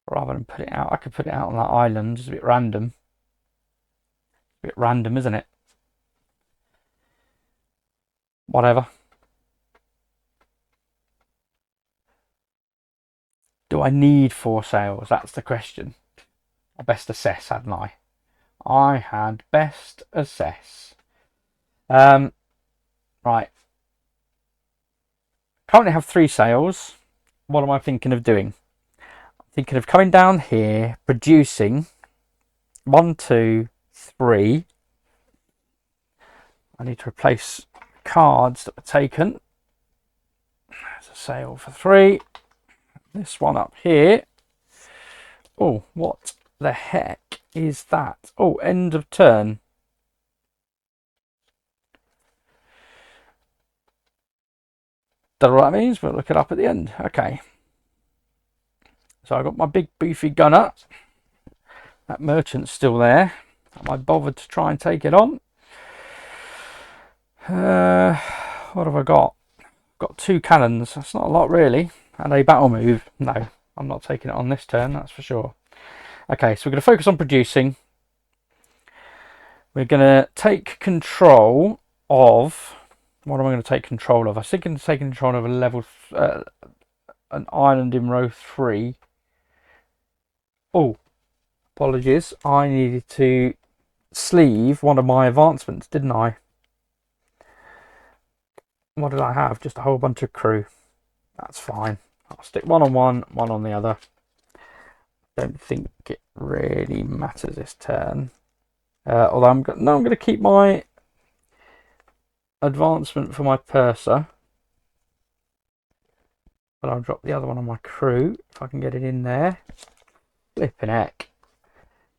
Rather than put it out, I could put it out on that island. It's a bit random. A bit random, isn't it? Whatever. Do I need 4 sails? That's the question. I best assess, hadn't I? I had best assess. Right. Currently have 3 sails. What am I thinking of doing? I'm thinking of coming down here, producing 1, 2, 3. I need to replace cards that were taken. There's a sail for 3. This one up here. Oh, what the heck is that? Oh, end of turn. Don't know what that means, but look it up at the end. Okay. So I got my big beefy gunner. That merchant's still there. Am I bothered to try and take it on? What have I got? Got 2 cannons. That's not a lot, really. And a battle move. No, I'm not taking it on this turn, that's for sure. Okay, so we're going to focus on producing. We're going to take control of... What am I going to take control of? I was thinking of taking control of a level... an island in row 3. Oh, apologies. I needed to sleeve one of my advancements, didn't I? What did I have? Just a whole bunch of crew. That's fine. I'll stick 1 on 1, 1 on the other. Don't think it really matters this turn. Although I'm going to keep my advancement for my purser. But I'll drop the other one on my crew if I can get it in there. Flipping heck.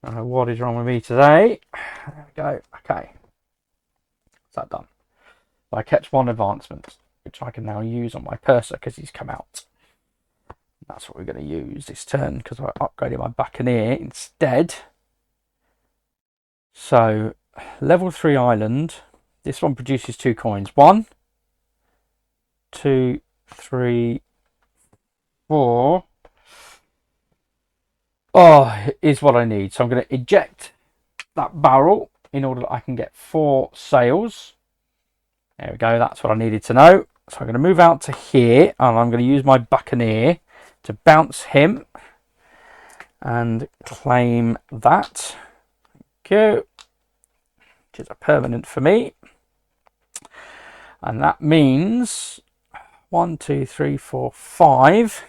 I don't know what is wrong with me today. There we go. Okay. Is that done? So I catch 1 advancement, which I can now use on my purser because he's come out. That's what we're going to use this turn because I upgraded my Buccaneer instead. So, level 3 island. This one produces 2 coins. 1, 2, 3, 4. Oh, is what I need. So I'm going to eject that barrel in order that I can get 4 sails. There we go. That's what I needed to know. So I'm going to move out to here and I'm going to use my Buccaneer to bounce him and claim that. Thank you. Which is a permanent for me. And that means 1, 2, 3, 4, 5.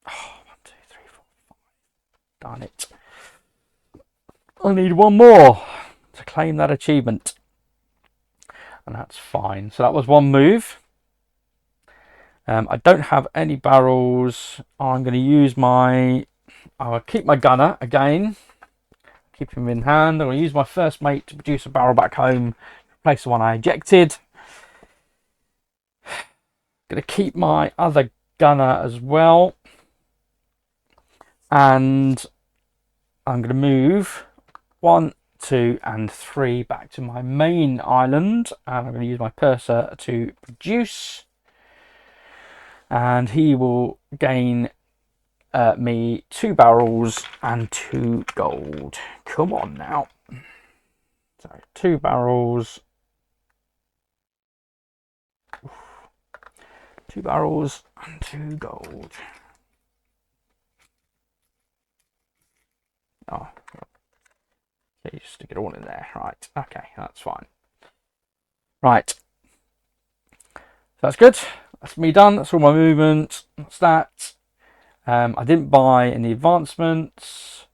Oh, 1, 2, 3, 4, 5. Darn it. I need 1 more to claim that achievement. And that's fine. So that was 1 move. I don't have any barrels. I'm going to use I'll keep my gunner again. Keep him in hand. I'm going to use my first mate to produce a barrel back home. Replace the one I ejected. Going to keep my other gunner as well. And I'm going to move 1, 2 and 3 back to my main island, and I'm going to use my purser to produce, and he will gain me 2 barrels and 2 gold. Come on now. So 2 barrels, 2 barrels and 2 gold. Oh, okay, just stick it all in there. Right, okay, that's fine. Right, so that's good. That's me done. That's all my movement. That's that. I didn't buy any advancements.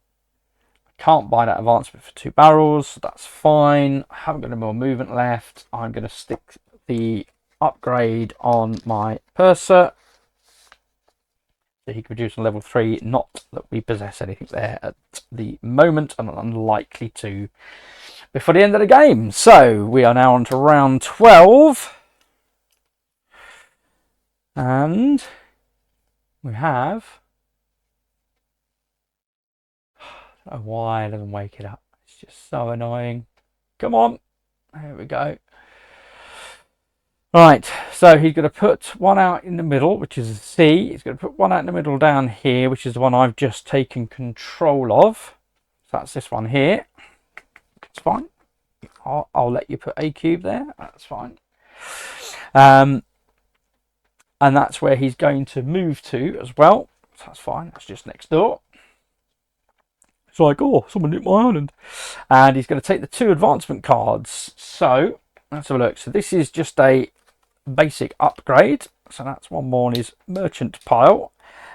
I can't buy that advancement for 2 barrels. So that's fine. I haven't got any more movement left. I'm going to stick the upgrade on my purser, so he can produce on level 3. Not that we possess anything there at the moment, and unlikely to before the end of the game. So we are now on to round 12. And we have... I don't know why it doesn't wake it up. It's just so annoying. Come on. There we go. Right, so he's going to put one out in the middle, which is a C. He's going to put one out in the middle down here, which is the one I've just taken control of. So that's this one here. It's fine. I'll let you put a cube there. That's fine. And that's where he's going to move to as well. So that's fine. That's just next door. It's like, oh, someone hit my island. And he's going to take the 2 advancement cards. So let's have a look. So this is just a basic upgrade, so that's one more on his merchant pile,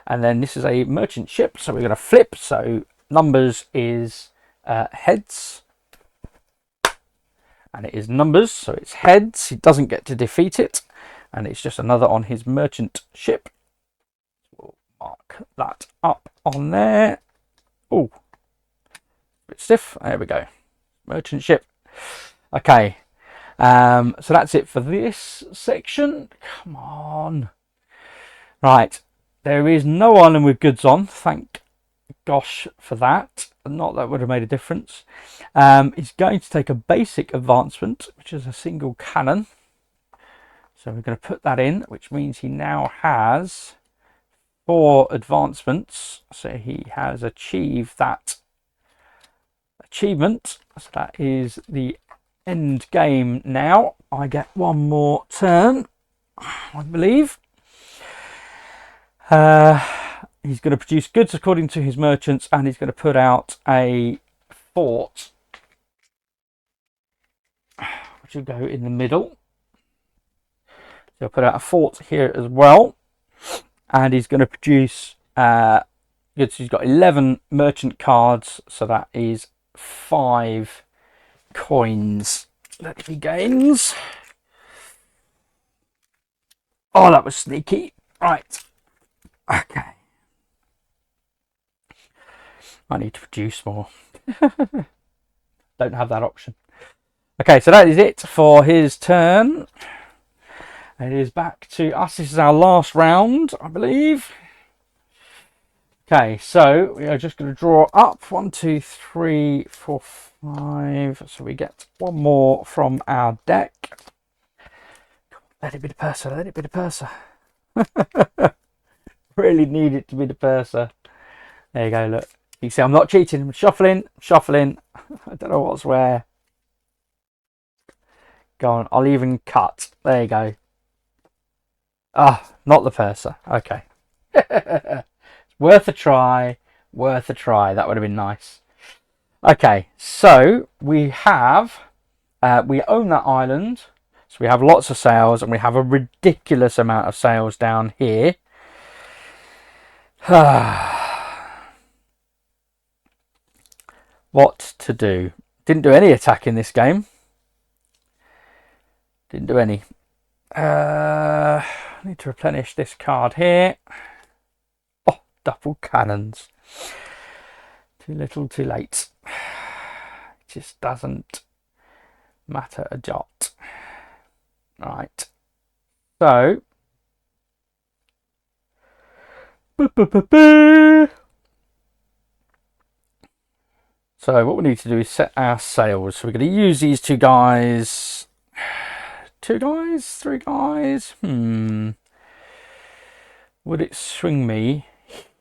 and then this is a merchant ship, so we're going to flip. So numbers is heads, and it is numbers, so it's heads. He doesn't get to defeat it, and it's just another on his merchant ship. We'll mark that up on there. Oh, a bit stiff. There we go. Merchant ship. Okay. So that's it for this section. Come on. Right. There is no island with goods on. Thank gosh for that. Not that would have made a difference. He's going to take a basic advancement, which is a single cannon. So we're going to put that in, which means he now has 4 advancements. So he has achieved that achievement. So that is the end game now. I get one more turn, I believe. He's going to produce goods according to his merchants, and he's going to put out a fort, which will go in the middle. So he'll put out a fort here as well, and he's going to produce goods. He's got 11 merchant cards, so that is 5 coins that he gains. Oh, that was sneaky. Right. Okay. I need to produce more. Don't have that option. Okay, so that is it for his turn. It is back to us. This is our last round, I believe. Okay, so we are just going to draw up 1, 2, 3, 4, 5. So we get one more from our deck. Let it be the purser. Let it be the purser. Really need it to be the purser. There you go. Look, you can see I'm not cheating. I'm shuffling, shuffling. I don't know what's where. Go on. I'll even cut. There you go. Ah, not the purser. Okay. Worth a try. Worth a try. That would have been nice. Okay, so we have, we own that island. So we have lots of sails, and we have a ridiculous amount of sails down here. What to do? Didn't do any attack in this game. Didn't do any. I need to replenish this card here. Oh, double cannons. Too little, too late. It just doesn't matter a jot. Right. So. So what we need to do is set our sails. So we're going to use these two guys. Two guys? Three guys? Would it swing me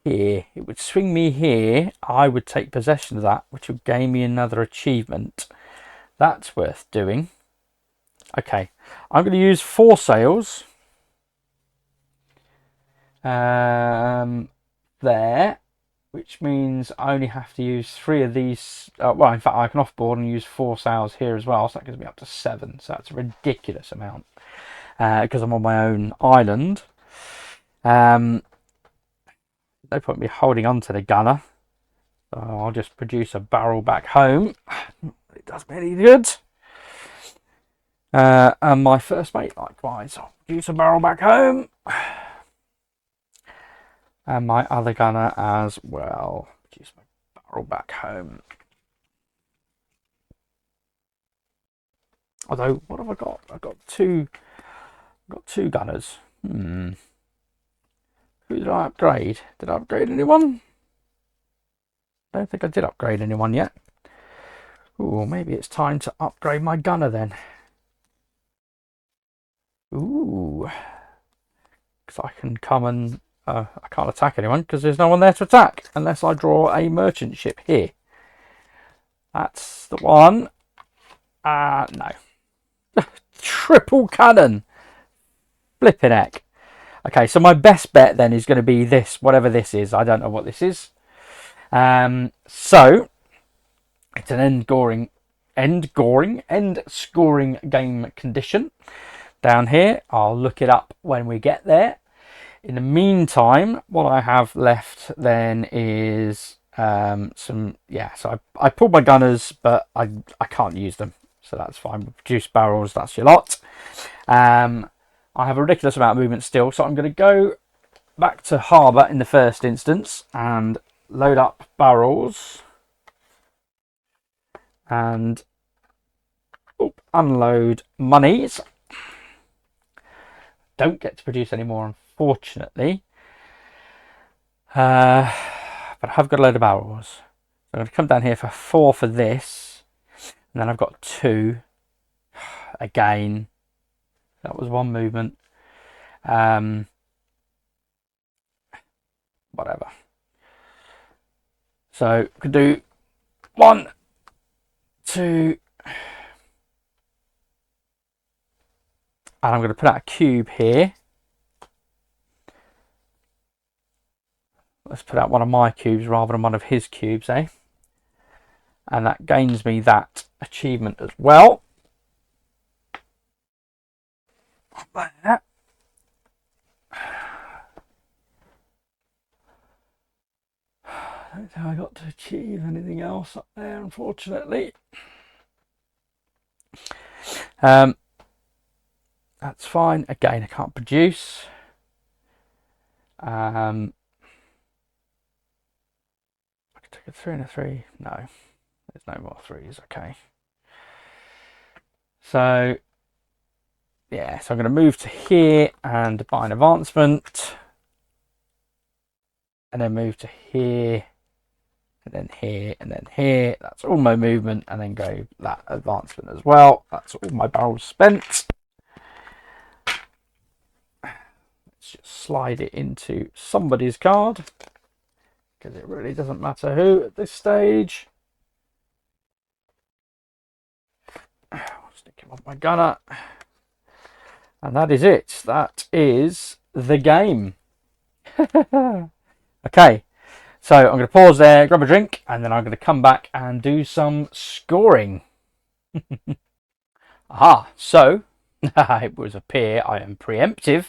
here? It would swing me here. I would take possession of that, which would gain me another achievement. That's worth doing. Okay, I'm going to use 4 sails. There, which means I only have to use 3 of these. Well, in fact, I can offboard and use 4 sails here as well, so that gives me up to 7. So that's a ridiculous amount because I'm on my own island. No point me holding on to the gunner. So I'll just produce a barrel back home. It does me any good. And my first mate, likewise, I'll produce a barrel back home. And my other gunner as well. Produce my barrel back home. Although, what have I got? I've got two gunners. Who did I upgrade? Did I upgrade anyone? I don't think I did upgrade anyone yet. Ooh, maybe it's time to upgrade my gunner then. Ooh. Because I can come and... I can't attack anyone because there's no one there to attack unless I draw a merchant ship here. That's the one. No. Triple cannon. Flipping heck. Okay, so my best bet then is going to be this, whatever this is. I don't know what this is. So it's an end scoring game condition down here. I'll look it up when we get there. In the meantime, what I have left then is so I pulled my gunners, but I can't use them, so that's fine. We'll produce barrels, that's your lot. I have a ridiculous amount of movement still, so I'm going to go back to harbour in the first instance and load up barrels and unload monies. Don't get to produce any more, unfortunately, but I have got a load of barrels. So I'm going to come down here for 4 for this, and then I've got 2 again. That was 1 movement. Whatever. So I could do 1, 2, and I'm going to put out a cube here. Let's put out one of my cubes rather than one of his cubes, eh? And that gains me that achievement as well. There. I don't think I got to achieve anything else up there, unfortunately. That's fine. Again, I can't produce. I could take a 3 and a 3. No, there's no more 3s. Okay. So, yeah, so I'm going to move to here and buy an advancement. And then move to here. And then here, and then here. That's all my movement. And then go that advancement as well. That's all my barrels spent. Let's just slide it into somebody's card, because it really doesn't matter who at this stage. I'll stick him on my gunner. And that is it. That is the game. Okay. So I'm going to pause there, grab a drink, and then I'm going to come back and do some scoring. Aha, so it would appear I am preemptive,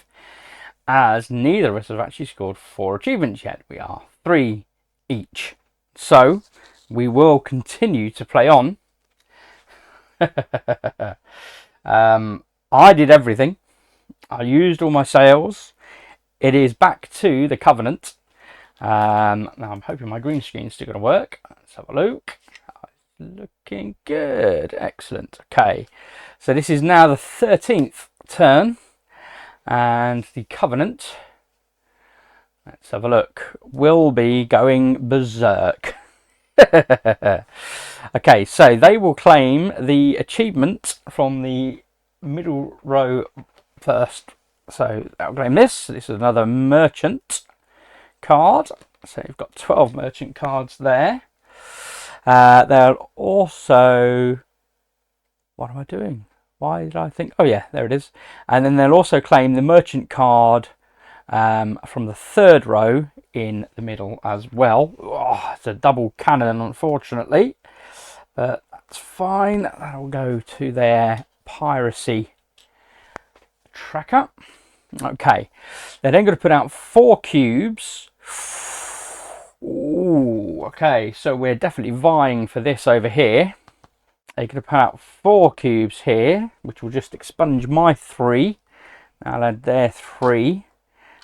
as neither of us have actually scored 4 achievements yet. We are 3 each. So we will continue to play on. I did everything. I used all my sails. It is back to the Covenant. Now I'm hoping my green screen's still going to work. Let's have a look. Looking good. Excellent. Okay, so this is now the 13th turn, and the Covenant, let's have a look, will be going berserk. Okay, so they will claim the achievement from the middle row first. So they'll claim this. This is another merchant card. So you've got 12 merchant cards there. They'll also... What am I doing? Why did I think... Oh yeah, there it is. And then they'll also claim the merchant card from the third row in the middle as well. Oh, it's a double cannon, unfortunately. But that's fine. That'll go to their piracy tracker. Okay. They're then going to put out 4 cubes. Ooh, okay. So we're definitely vying for this over here. They're going to put out 4 cubes here, which will just expunge my 3. I'll add their 3.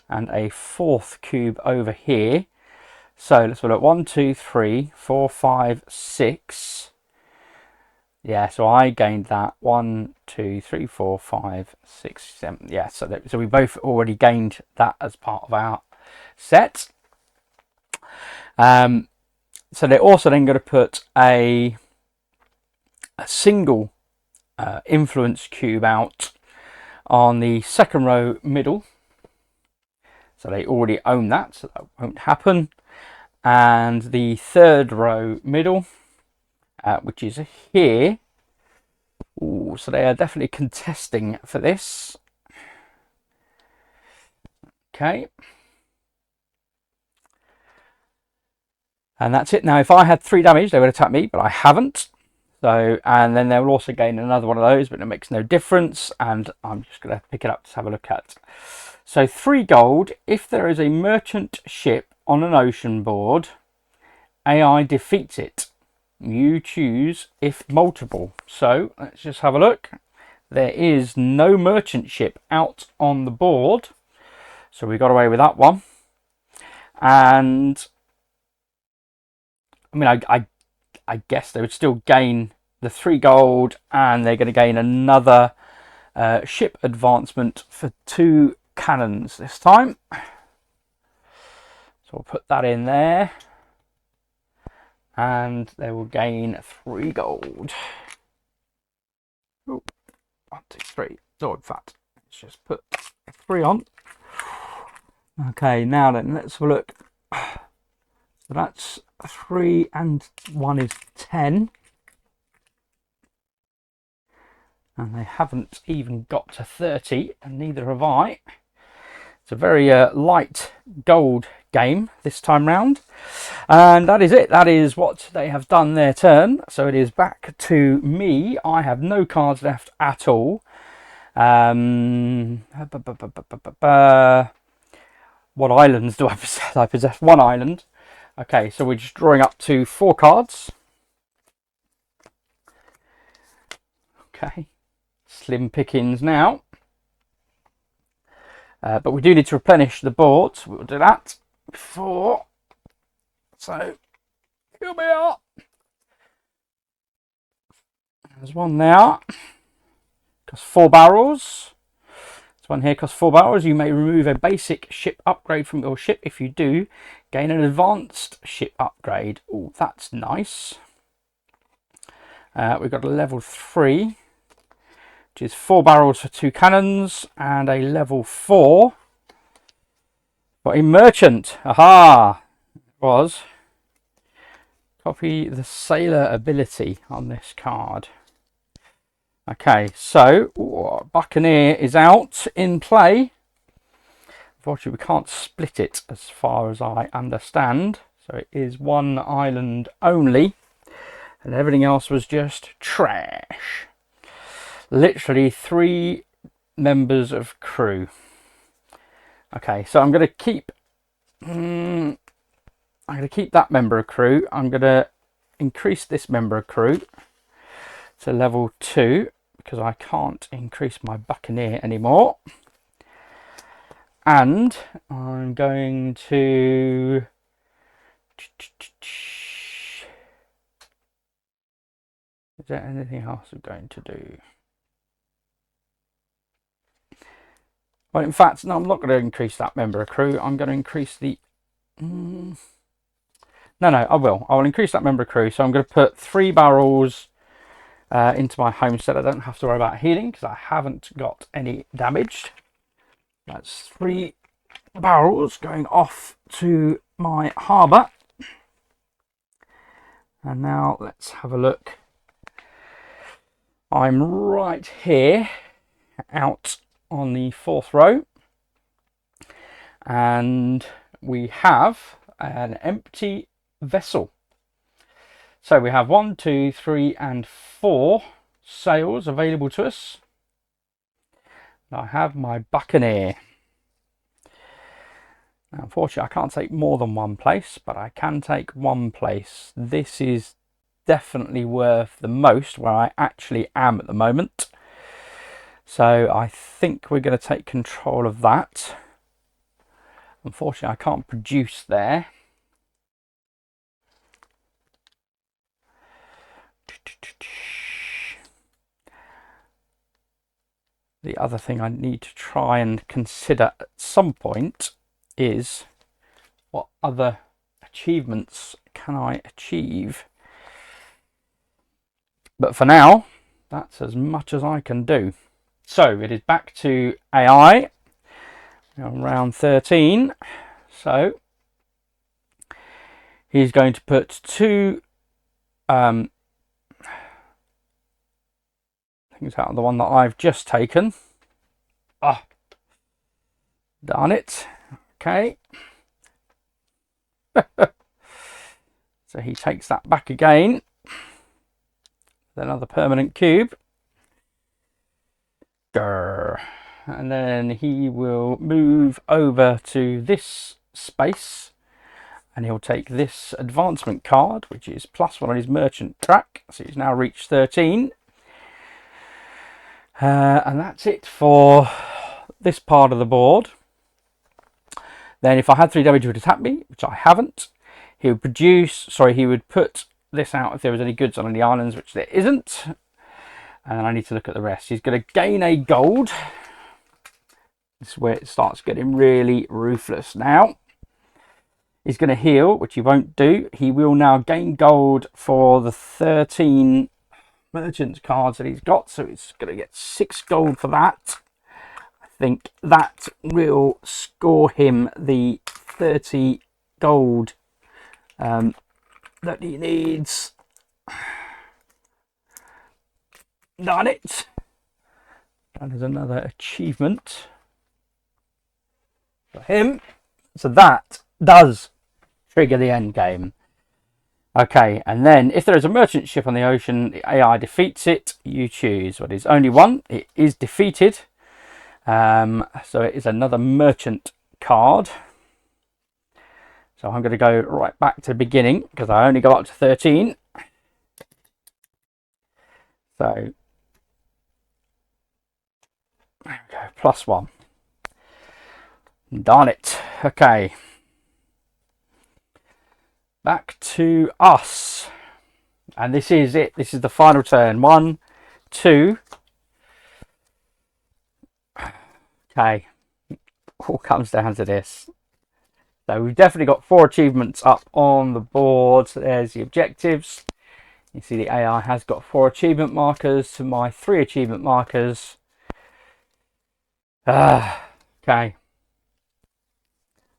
And a 4th cube over here. So let's look at 1, 2, 3, 4, 5, 6. Yeah, so I gained that 1, 2, 3, 4, 5, 6, 7. Yeah, so we both already gained that as part of our set. So they're also then going to put a single influence cube out on the second row middle. So they already own that, so that won't happen. And the third row middle, which is here. Ooh, so they are definitely contesting for this. Okay. And that's it. Now, if I had 3 damage, they would attack me, but I haven't. So, and then they will also gain another one of those, but it makes no difference. And I'm just going to pick it up to have a look at. So 3 gold, if there is a merchant ship on an ocean board, AI defeats it. You choose if multiple. So let's just have a look. There is no merchant ship out on the board. So we got away with that one. And I mean, I guess they would still gain the 3 gold, and they're going to gain another ship advancement for 2 cannons this time. So we'll put that in there, and they will gain 3 gold. Ooh, 1, 2, 3. So in fact, let's just put 3 on. Okay, now then, let's have a look. So that's 3 and 1 is 10. And they haven't even got to 30, and neither have I. It's a very light gold game this time round. And that is it. That is what they have done their turn. So it is back to me. I have no cards left at all. What islands do I possess? I possess 1 island. Okay, so we're just drawing up to 4 cards. Okay, slim pickings now. But we do need to replenish the board, so we'll do that before. So, here we are. There's 1 there. Costs 4 barrels. This one here costs 4 barrels. You may remove a basic ship upgrade from your ship. If you do, gain an advanced ship upgrade. Oh, that's nice. We've got a level 3. Which is 4 barrels for 2 cannons, and a level 4 for a merchant. Aha! It was. Copy the sailor ability on this card. Okay, so Buccaneer is out in play. Unfortunately, we can't split it as far as I understand. So it is 1 island only, and everything else was just trash. Literally 3 members of crew. Okay, so I'm going to keep that member of crew. I'm going to increase this member of crew to level 2 because I can't increase my Buccaneer anymore. And I'm going to... Is there anything else I'm going to do? Well, in fact, no, I'm not going to increase that member of crew. I'm going to increase the... No, I will. I will increase that member of crew. So I'm going to put 3 barrels into my homestead. I don't have to worry about healing because I haven't got any damaged. That's 3 barrels going off to my harbour. And now let's have a look. I'm right here out on the 4th row, and we have an empty vessel. So we have 1, 2, 3 and 4 sails available to us. I have my buccaneer. Now, unfortunately I can't take more than one place, but I can take one place. This is definitely worth the most where I actually am at the moment. So I think we're going to take control of that. Unfortunately, I can't produce there. The other thing I need to try and consider at some point is what other achievements can I achieve. But for now, that's as much as I can do. So it is back to AI, round 13. So he's going to put 2 things out of the one that I've just taken. Darn it. Okay. So he takes that back again. Another permanent cube. And then he will move over to this space and he'll take this advancement card, which is +1 on his merchant track. So he's now reached 13. And that's it for this part of the board. Then if I had 3 damage, he would attack me, which I haven't. He would he would put this out if there was any goods on any islands, which there isn't. And I need to look at the rest. He's going to gain a gold. This is where it starts getting really ruthless now. He's going to heal, which he won't do. He will now gain gold for the 13 merchants cards that he's got. So he's going to get 6 gold for that. I think that will score him the 30 gold that he needs. Done it. That is another achievement for him. So that does trigger the end game. Okay, and then if there is a merchant ship on the ocean, the AI defeats it. You choose. But it's only one. It is defeated. So it is another merchant card. So I'm going to go right back to the beginning because I only go up to 13. So there we go, +1. Darn it. Okay. Back to us. And this is it. This is the final turn. 1, 2. Okay. All comes down to this. So we've definitely got 4 achievements up on the board. So there's the objectives. You see the AI has got 4 achievement markers to my 3 achievement markers. Okay.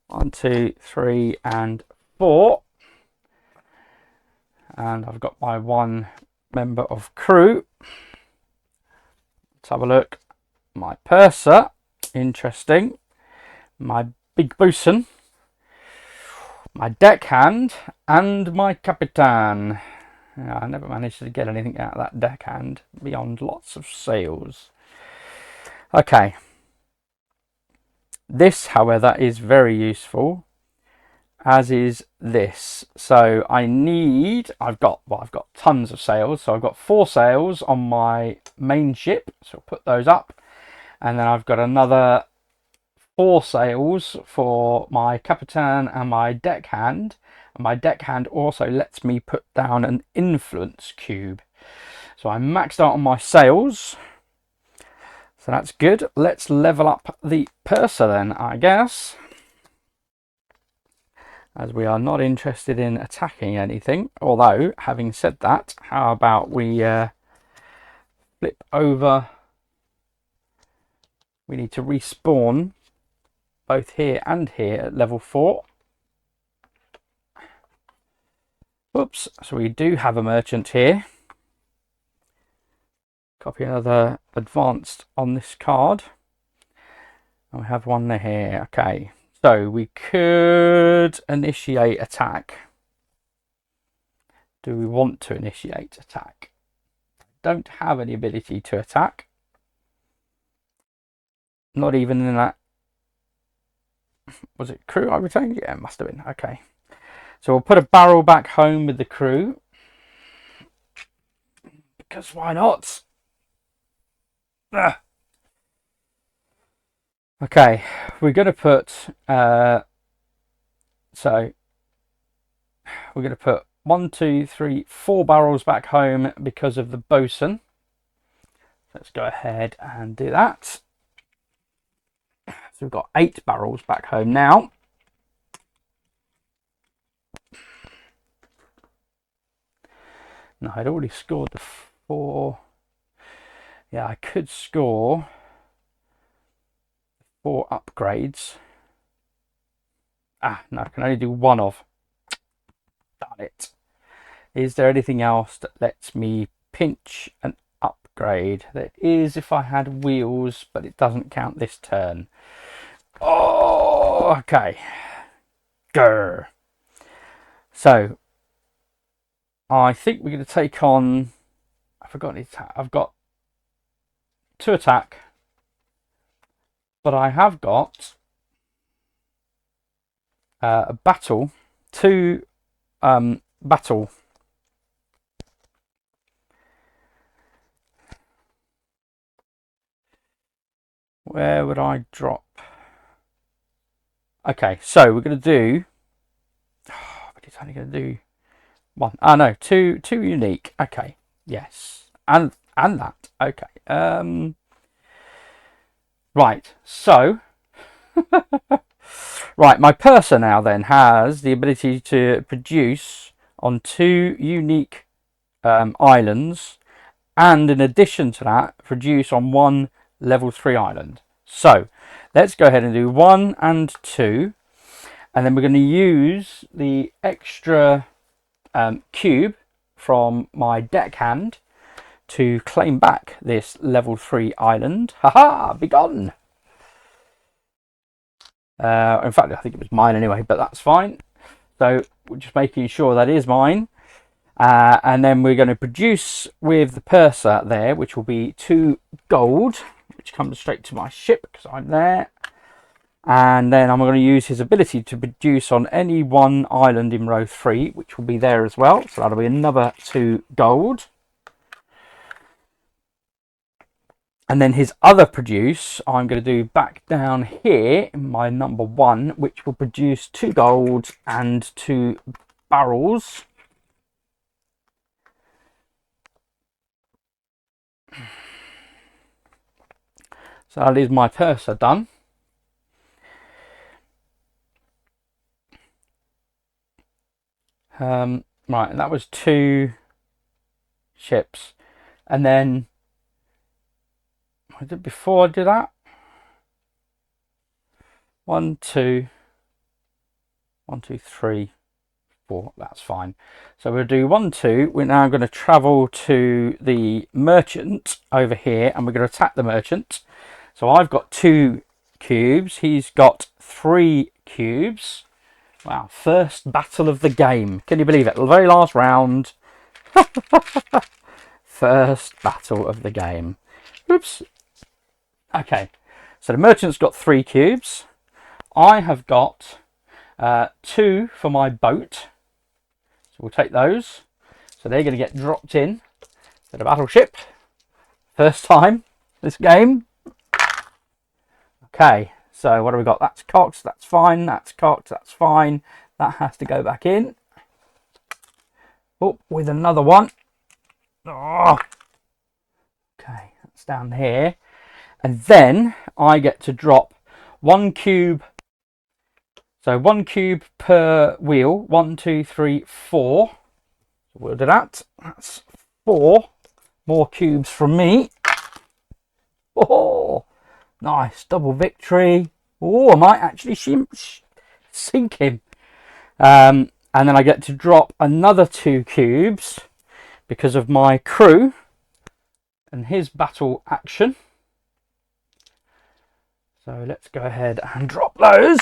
1, 2, 3 and 4. And I've got my 1 member of crew. Let's have a look. My purser. Interesting. My big bosun. My deckhand. And my capitan. Yeah, I never managed to get anything out of that deckhand beyond lots of sails. Okay. This, however, is very useful, as is this. So I've got tons of sails. So I've got 4 sails on my main ship. So I'll put those up. And then I've got another 4 sails for my Capitan and my deckhand. And my deckhand also lets me put down an influence cube. So I'm maxed out on my sails. So that's good. Let's level up the purser then, I guess. As we are not interested in attacking anything. Although, having said that, how about we flip over. We need to respawn both here and here at level 4. Oops, so we do have a merchant here. Copy another advanced on this card. And we have one here. Okay, so we could initiate attack. Do we want to initiate attack? Don't have any ability to attack. Not even in that. Was it crew I retained? Yeah, it must have been. Okay. So we'll put a barrel back home with the crew. Because why not? Ugh. Okay, we're going to put. So we're going to put 1, 2, 3, 4 barrels back home because of the bosun. Let's go ahead and do that. So we've got 8 barrels back home now. No, I'd already scored the 4. Yeah, I could score 4 upgrades. Ah, no, I can only do 1 of. Darn it. Is there anything else that lets me pinch an upgrade? There is if I had wheels, but it doesn't count this turn. Oh, okay. Grr. So, I think we're going to take on. I forgot the attack. I've got 2 attack, but I have got a battle, 2 battle. Where would I drop? Okay, so we're going to do. But it's only going to do 1. Ah, no, 2 unique. Okay, yes, and that. Okay. Right. So. Right, my purser now then has the ability to produce on 2 unique islands, and in addition to that, produce on 1 level 3 island. So let's go ahead and do 1 and 2, and then we're going to use the extra cube from my deckhand to claim back this level 3 island. Haha, be gone! In fact, I think it was mine anyway, but that's fine. So we're just making sure that is mine. And then we're going to produce with the purser there, which will be 2 gold, which comes straight to my ship because I'm there. And then I'm going to use his ability to produce on any 1 island in row 3, which will be there as well. So that'll be another 2 gold. And then his other produce, I'm going to do back down here in my number 1, which will produce 2 gold and 2 barrels. So that is my purser done. Right, and that was 2 ships. And then before I do that, 1, 2, 1, 2, 3, 4. That's fine. So we'll do 1, 2. We're now going to travel to the merchant over here, and we're going to attack the merchant. So I've got 2 cubes. He's got 3 cubes. Wow! First battle of the game. Can you believe it? The very last round. First battle of the game. Oops. Okay, so the merchant's got 3 cubes. I have got 2 for my boat. So we'll take those. So they're going to get dropped in to the battleship. First time this game. Okay, So what do we got? That's cocked, that's fine, that's cocked, that's fine. That has to go back in. Oh, with another one. Oh. Okay, that's down here. And then I get to drop 1 cube. So 1 cube per wheel. 1, 2, 3, 4. We'll do that. That's 4 more cubes from me. Oh, nice. Double victory. Oh, I might actually sink him. And then I get to drop another 2 cubes because of my crew and his battle action. So let's go ahead and drop those.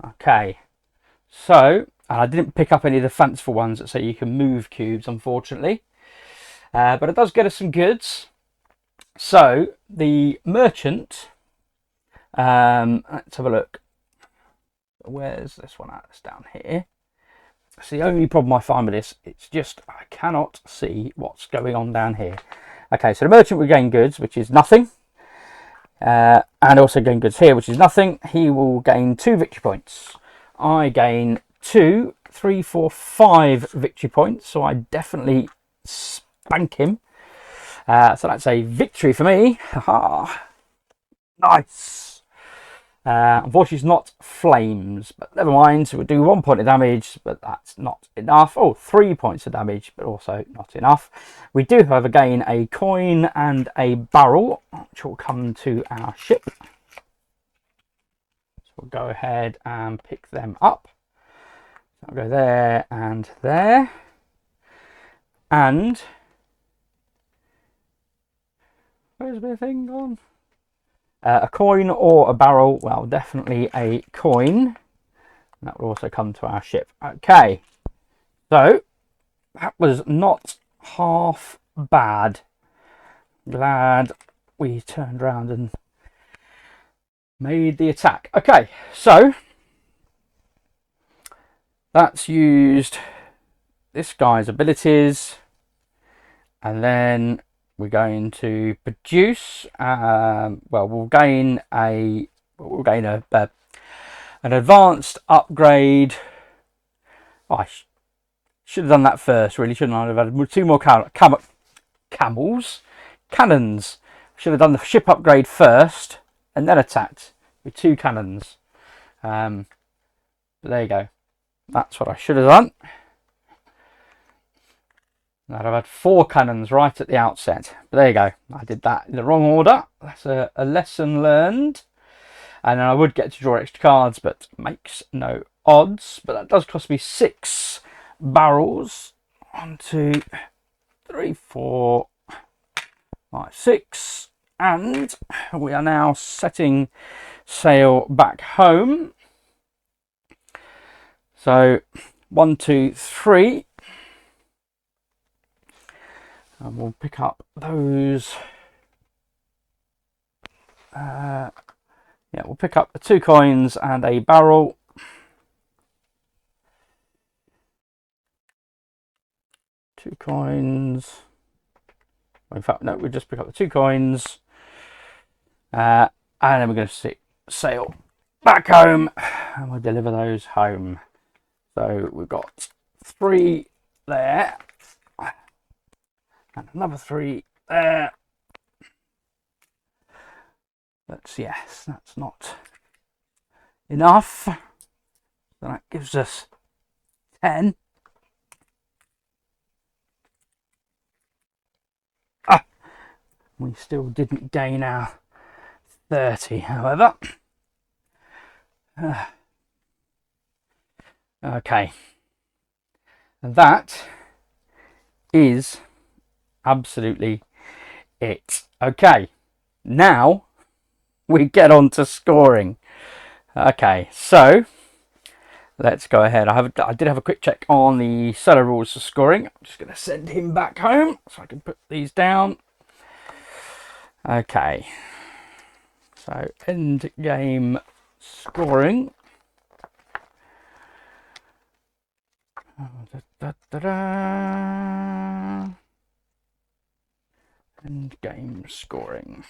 Okay, so I didn't pick up any of the fanciful ones that say you can move cubes, unfortunately, but it does get us some goods. So the merchant, let's have a look. Where's this one at? It's down here. It's the only problem I find with this. It's just I cannot see what's going on down here. Okay, so the merchant will gain goods, which is nothing. And also gain goods here, which is nothing. He will gain 2 victory points. I gain 2, 3, 4, 5 victory points. So I definitely spank him. So that's a victory for me. Nice. Unfortunately, it's not flames, but never mind. So we'll do 1 point of damage, but that's not enough. Oh, 3 points of damage, but also not enough. We do, however, gain a coin and a barrel, which will come to our ship. So we'll go ahead and pick them up. So I'll go there and there. And where's my thing gone? A coin or a barrel. Well, definitely a coin. That will also come to our ship. Okay, so that was not half bad. Glad we turned around and made the attack. Okay, so that's used this guy's abilities, and then we're going to produce. Well, we'll gain an advanced upgrade. Oh, I should have done that first, really, shouldn't I? I've had 2 more cannons. Should have done the ship upgrade first and then attacked with 2 cannons. But there you go. That's what I should have done. I'd have had 4 cannons right at the outset. But there you go. I did that in the wrong order. That's a lesson learned. And then I would get to draw extra cards, but makes no odds. But that does cost me 6 barrels. 1, 2, 3, 4, 5, 6. And we are now setting sail back home. So 1, 2, 3. And we'll pick up those. Yeah, we'll pick up the 2 coins and a barrel. Two coins. In fact, no, we'll just pick up the 2 coins. And then we're going to sail back home and we'll deliver those home. So we've got 3 there. And another 3 there. But yes, that's not enough. So that gives us 10. We still didn't gain our 30, however. Okay. And that is absolutely it. Okay. Now we get on to scoring. Okay, so let's go ahead. I did have a quick check on the solo rules for scoring. I'm just going to send him back home so I can put these down. Okay, so end game scoring. End game scoring.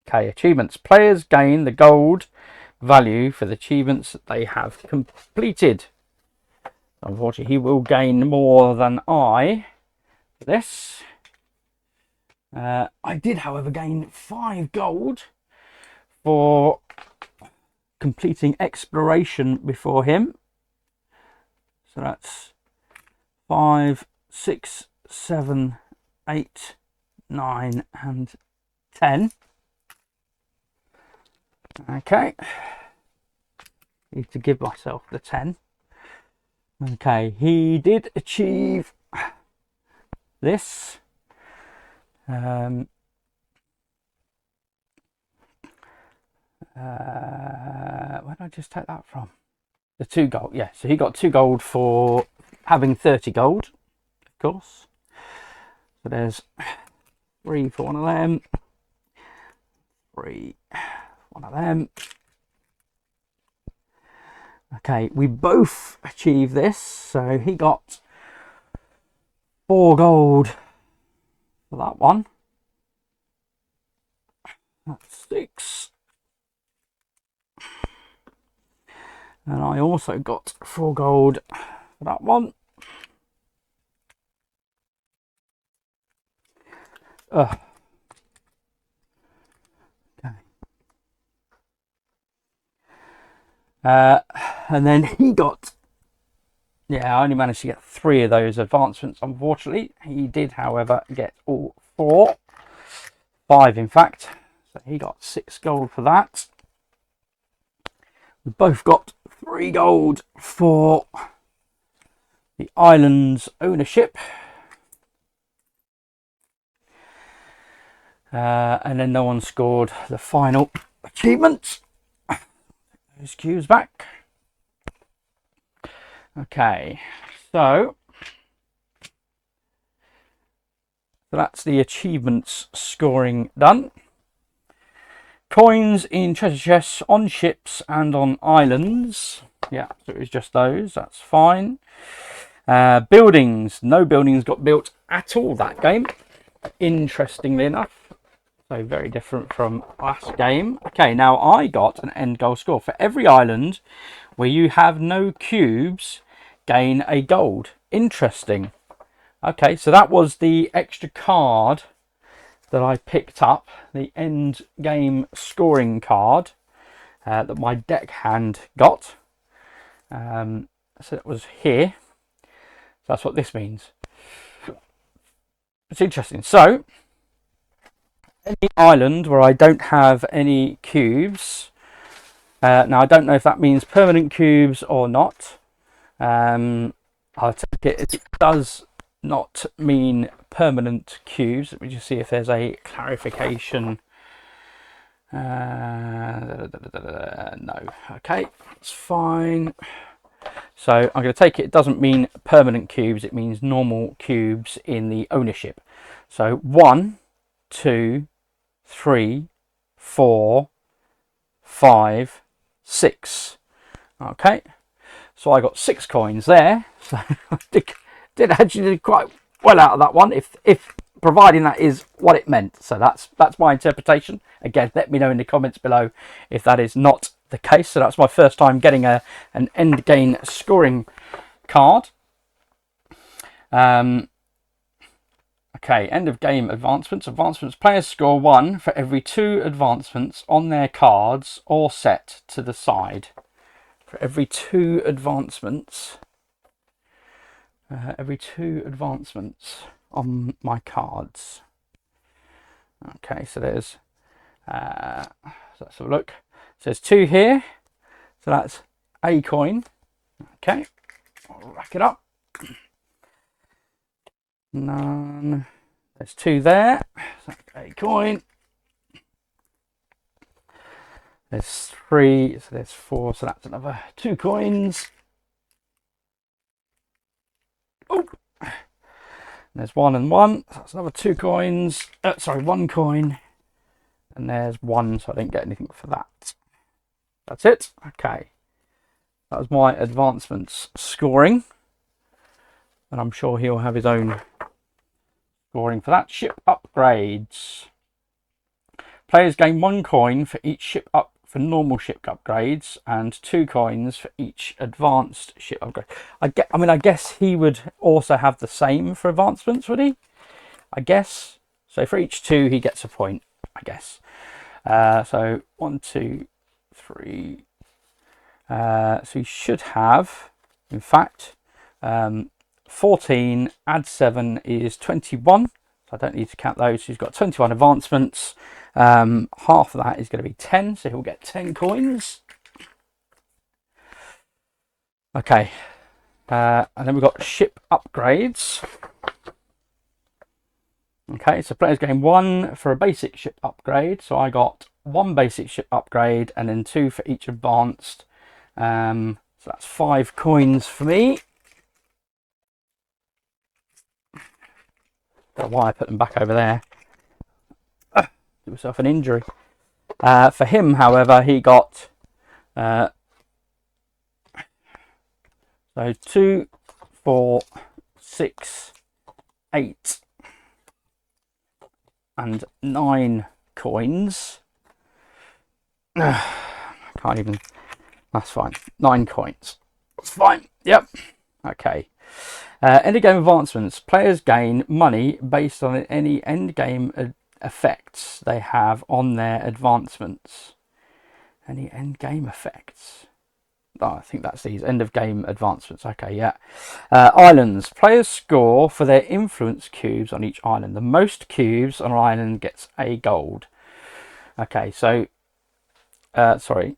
Okay, achievements. Players gain the gold value for the achievements that they have completed. Unfortunately, he will gain more than I for this. I did, however, gain 5 gold for completing exploration before him. So that's 5, 6, 7, 8, 9, and 10. Okay. Need to give myself the 10. Okay, he did achieve this. Where did I just take that from? The 2 gold, yeah. So he got 2 gold for having 30 gold, of course. So there's 3 for one of them. 3, one of them. Okay, we both achieved this. So he got 4 gold for that one. That's 6. And I also got 4 gold for that one. Okay. And then he got, yeah, I only managed to get 3 of those advancements, unfortunately. He did, however, get all 4. 5, in fact. So he got 6 gold for that. We both got 3 gold for the island's ownership. And then no one scored the final achievement. Those cubes back. Okay, so that's the achievements scoring done. Coins in treasure chests, on ships and on islands. Yeah, so it was just those, that's fine. Buildings, no buildings got built at all that game, interestingly enough. So very different from last game. Okay, now I got an end goal score. For every island where you have no cubes, gain a gold. Interesting. Okay, so that was the extra card that I picked up, the end game scoring card that my deckhand got. So it was here. So that's what this means. It's interesting. So any island where I don't have any cubes, now I don't know if that means permanent cubes or not. I'll take it. It does not mean permanent cubes. Let me just see if there's a clarification. No. Okay, that's fine. So I'm going to take it. It doesn't mean permanent cubes. It means normal cubes in the ownership. So 1, 2, 3, 4, 5, 6. Okay, so I got 6 coins there. So I did actually do quite well out of that one, if providing that is what it meant. So that's my interpretation. Again, let me know in the comments below if that is not the case. So that's my first time getting an end game scoring card. Okay, end of game advancements. Advancements, players score 1 for every 2 advancements on their cards or set to the side. For every 2 advancements, on my cards. Okay, so there's, so let's have a look. So there's 2 here, so that's a coin. Okay, I'll rack it up. None. There's 2 there, so that's a coin. There's 3, so there's 4, so that's another 2 coins. Oh, there's 1 and 1, so that's another 2 coins. Sorry, 1 coin. And there's 1, so I didn't get anything for that. That's it. Okay, that was my advancements scoring, and I'm sure he'll have his own scoring for that. Ship upgrades. Players gain 1 coin for each ship up for normal ship upgrades and 2 coins for each advanced ship upgrade. I guess he would also have the same for advancements, would he? I guess. So for each 2 he gets a point, I guess. So 1, 2, 3. So he should have, in fact, 14 add 7 is 21. So I don't need to count those. He's got 21 advancements. Half of that is going to be 10, so he'll get 10 coins. Okay, and then we've got ship upgrades. Okay, so players gain 1 for a basic ship upgrade. So I got 1 basic ship upgrade and then 2 for each advanced. So that's 5 coins for me. Don't know why I put them back over there. Give myself an injury. For him, however, he got so 2, 4, 6, 8 and 9 coins. Can't even. That's fine. 9 coins. That's fine. Yep. Okay. End game advancements. Players gain money based on any end game effects they have on their advancements. Any end game effects? Oh, I think that's these end of game advancements. Okay, yeah. Islands. Players score for their influence cubes on each island. The most cubes on an island gets a gold. Okay, so sorry,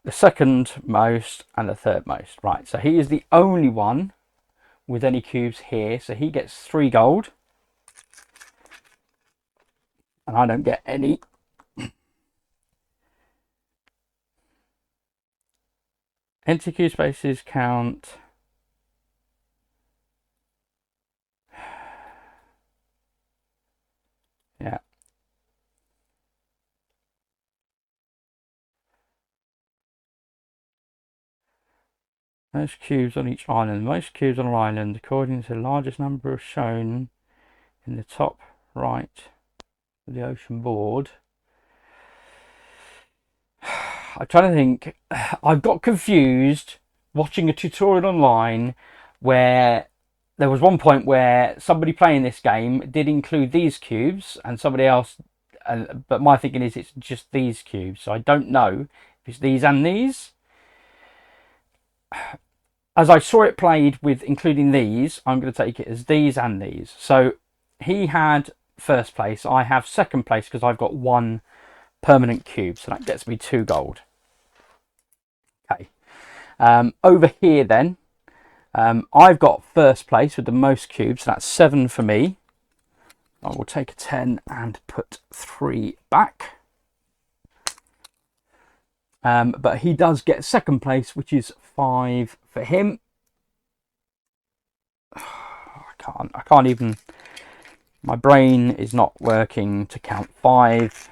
the second most and the third most. Right, so he is the only one with any cubes here, so he gets 3 gold. And I don't get any. Enter cube spaces count. Yeah. Most cubes on each island. Most cubes on an island, according to the largest number shown in the top right of the ocean board. I'm trying to think. I got confused watching a tutorial online where there was one point where somebody playing this game did include these cubes and somebody else, but my thinking is it's just these cubes. So I don't know if it's these and these. As I saw it played with including these, I'm going to take it as these and these. So he had first place. I have second place because I've got 1 permanent cube. So that gets me 2 gold. Okay. Over here then, I've got first place with the most cubes. So that's 7 for me. I will take a 10 and put 3 back. But he does get second place, which is 5 for him. I can't even. My brain is not working to count 5.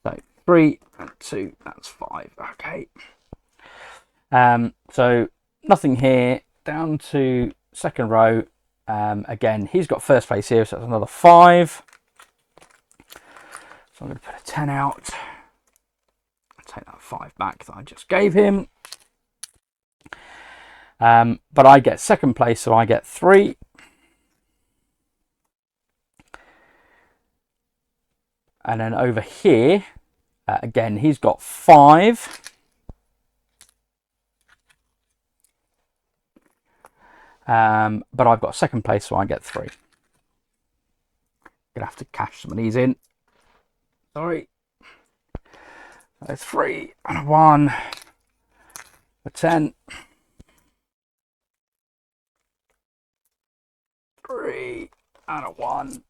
So 3 and 2. That's 5. Okay. So nothing here. Down to second row. Again, he's got first place here, so that's another 5. So I'm going to put a 10 out. Take that 5 back that I just gave him. But I get second place, so I get 3. And then over here, again, he's got 5. But I've got second place, so I get 3. Gonna have to cash some of these in. Sorry. There's 3 and a 1. A 10. 3 and a 1.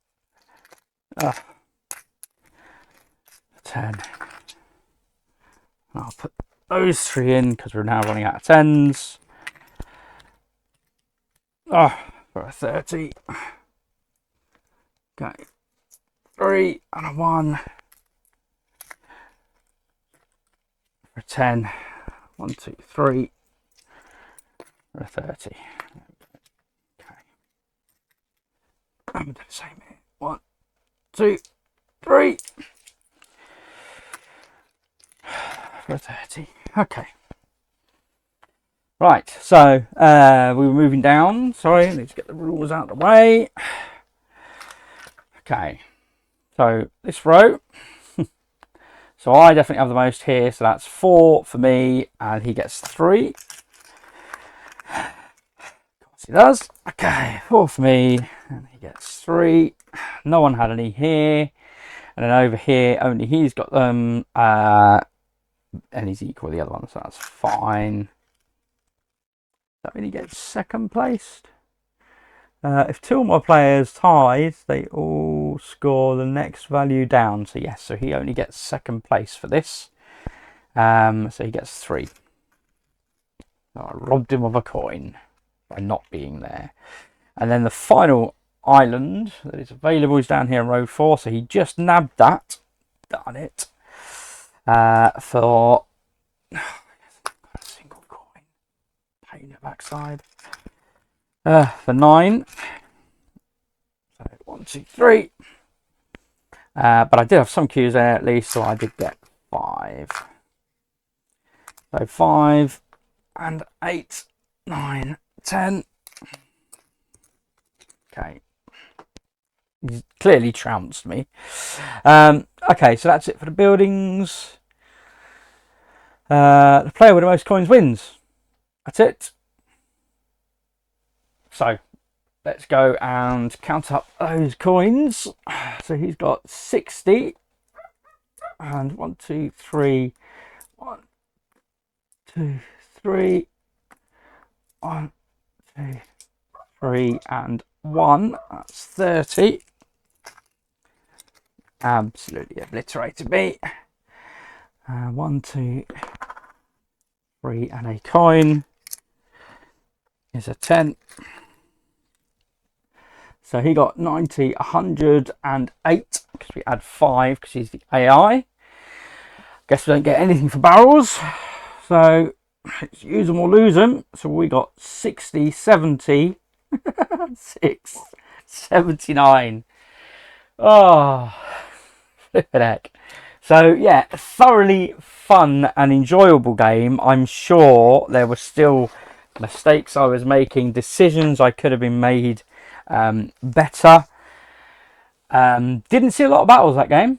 10. I'll put those 3 in because we're now running out of 10s. For a 30. Okay. 3 and a 1. For a 10. 1, 2, 3. For a 30. Okay. I'm going to do the same here. 1, 2, 3. for a 30. Okay. Right, so we were moving down. Sorry, let's get the rules out of the way. Okay, so this row. So I definitely have the most here, so that's 4 for me, and he gets 3. Of course he does. Okay, 4 for me, and he gets 3. No one had any here. And then over here, only he's got them, and he's equal to the other one, so that's fine. That mean he gets second placed? If 2 or more players tied, they all score the next value down. So yes, so he only gets second place for this. So he gets 3. So I robbed him of a coin by not being there. And then the final island that is available is down here in row 4. So he just nabbed that. Darn it. For a single coin. Pain in the backside. For 9. So 1, 2, 3. But I did have some cues there at least, so I did get 5. So 5 and 8, 9, 10. Okay. He's clearly trounced me. Okay, so that's it for the buildings. The player with the most coins wins. That's it. So let's go and count up those coins. So he's got 60. And 1, 2, 3. 1, 2, 3. 1, 2, 3, and 1. That's 30. Absolutely obliterated me. 1, 2, 3, and a coin is a 10. So he got 90, 108, because we add 5 because he's the AI. Guess we don't get anything for barrels. So it's use them or lose them. So we got 60, 70, 6, 79. Oh, flippin' heck. So yeah, thoroughly fun and enjoyable game. I'm sure there were still mistakes I was making, decisions I could have been made better. Didn't see a lot of battles that game,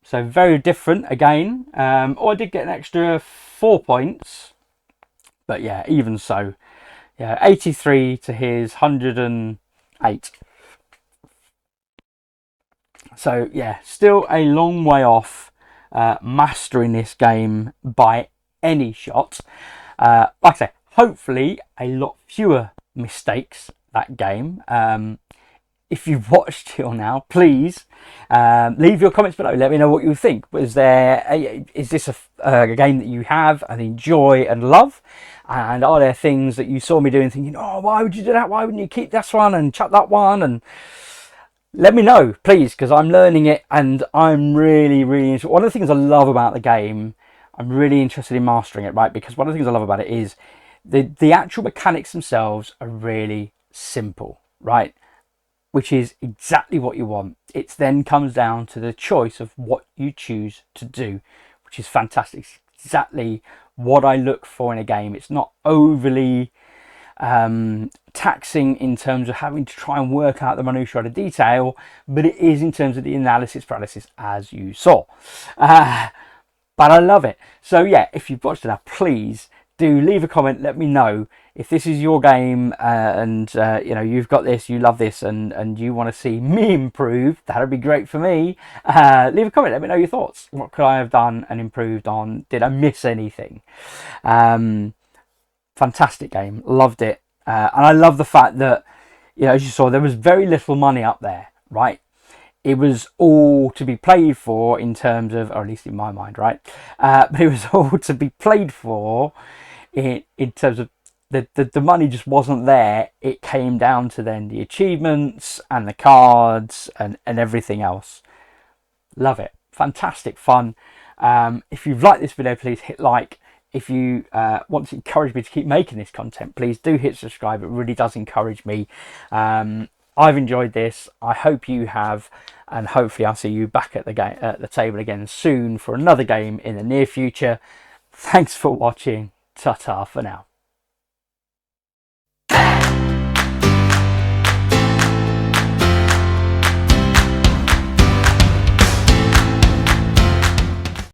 so very different again. I did get an extra 4 points, but yeah, even so, yeah, 83 to his 108. So yeah, still a long way off mastering this game by any shot. Like I say, hopefully a lot fewer mistakes that game. If you've watched till now, please leave your comments below. Let me know what you think. Is this a game that you have and enjoy and love? And are there things that you saw me doing thinking, oh, why would you do that? Why wouldn't you keep this one and chuck that one? And let me know, please, because I'm learning it and I'm really, really interested. One of the things I love about the game, I'm really interested in mastering it, right? Because one of the things I love about it is the actual mechanics themselves are really simple, right? Which is exactly what you want. It then comes down to the choice of what you choose to do, which is fantastic. It's exactly what I look for in a game. It's not overly taxing in terms of having to try and work out the minutiae of detail, but it is in terms of the analysis paralysis, as you saw. But I love it. So yeah, if you've watched it now, please do leave a comment. Let me know if this is your game and you know, you've got this, you love this, and you want to see me improve. That would be great for me. Leave a comment. Let me know your thoughts. What could I have done and improved on? Did I miss anything? Fantastic game. Loved it. And I love the fact that, you know, as you saw, there was very little money up there, right? It was all to be played for in terms of, or at least in my mind, right? But it was all to be played for in terms of the money just wasn't there. It came down to then the achievements and the cards and everything else. Love it. Fantastic fun. If you've liked this video, please hit like. If you want to encourage me to keep making this content, please do hit subscribe. It really does encourage me. I've enjoyed this. I hope you have, and hopefully I'll see you back at the table again soon for another game in the near future. Thanks for watching. Ta-ta for now.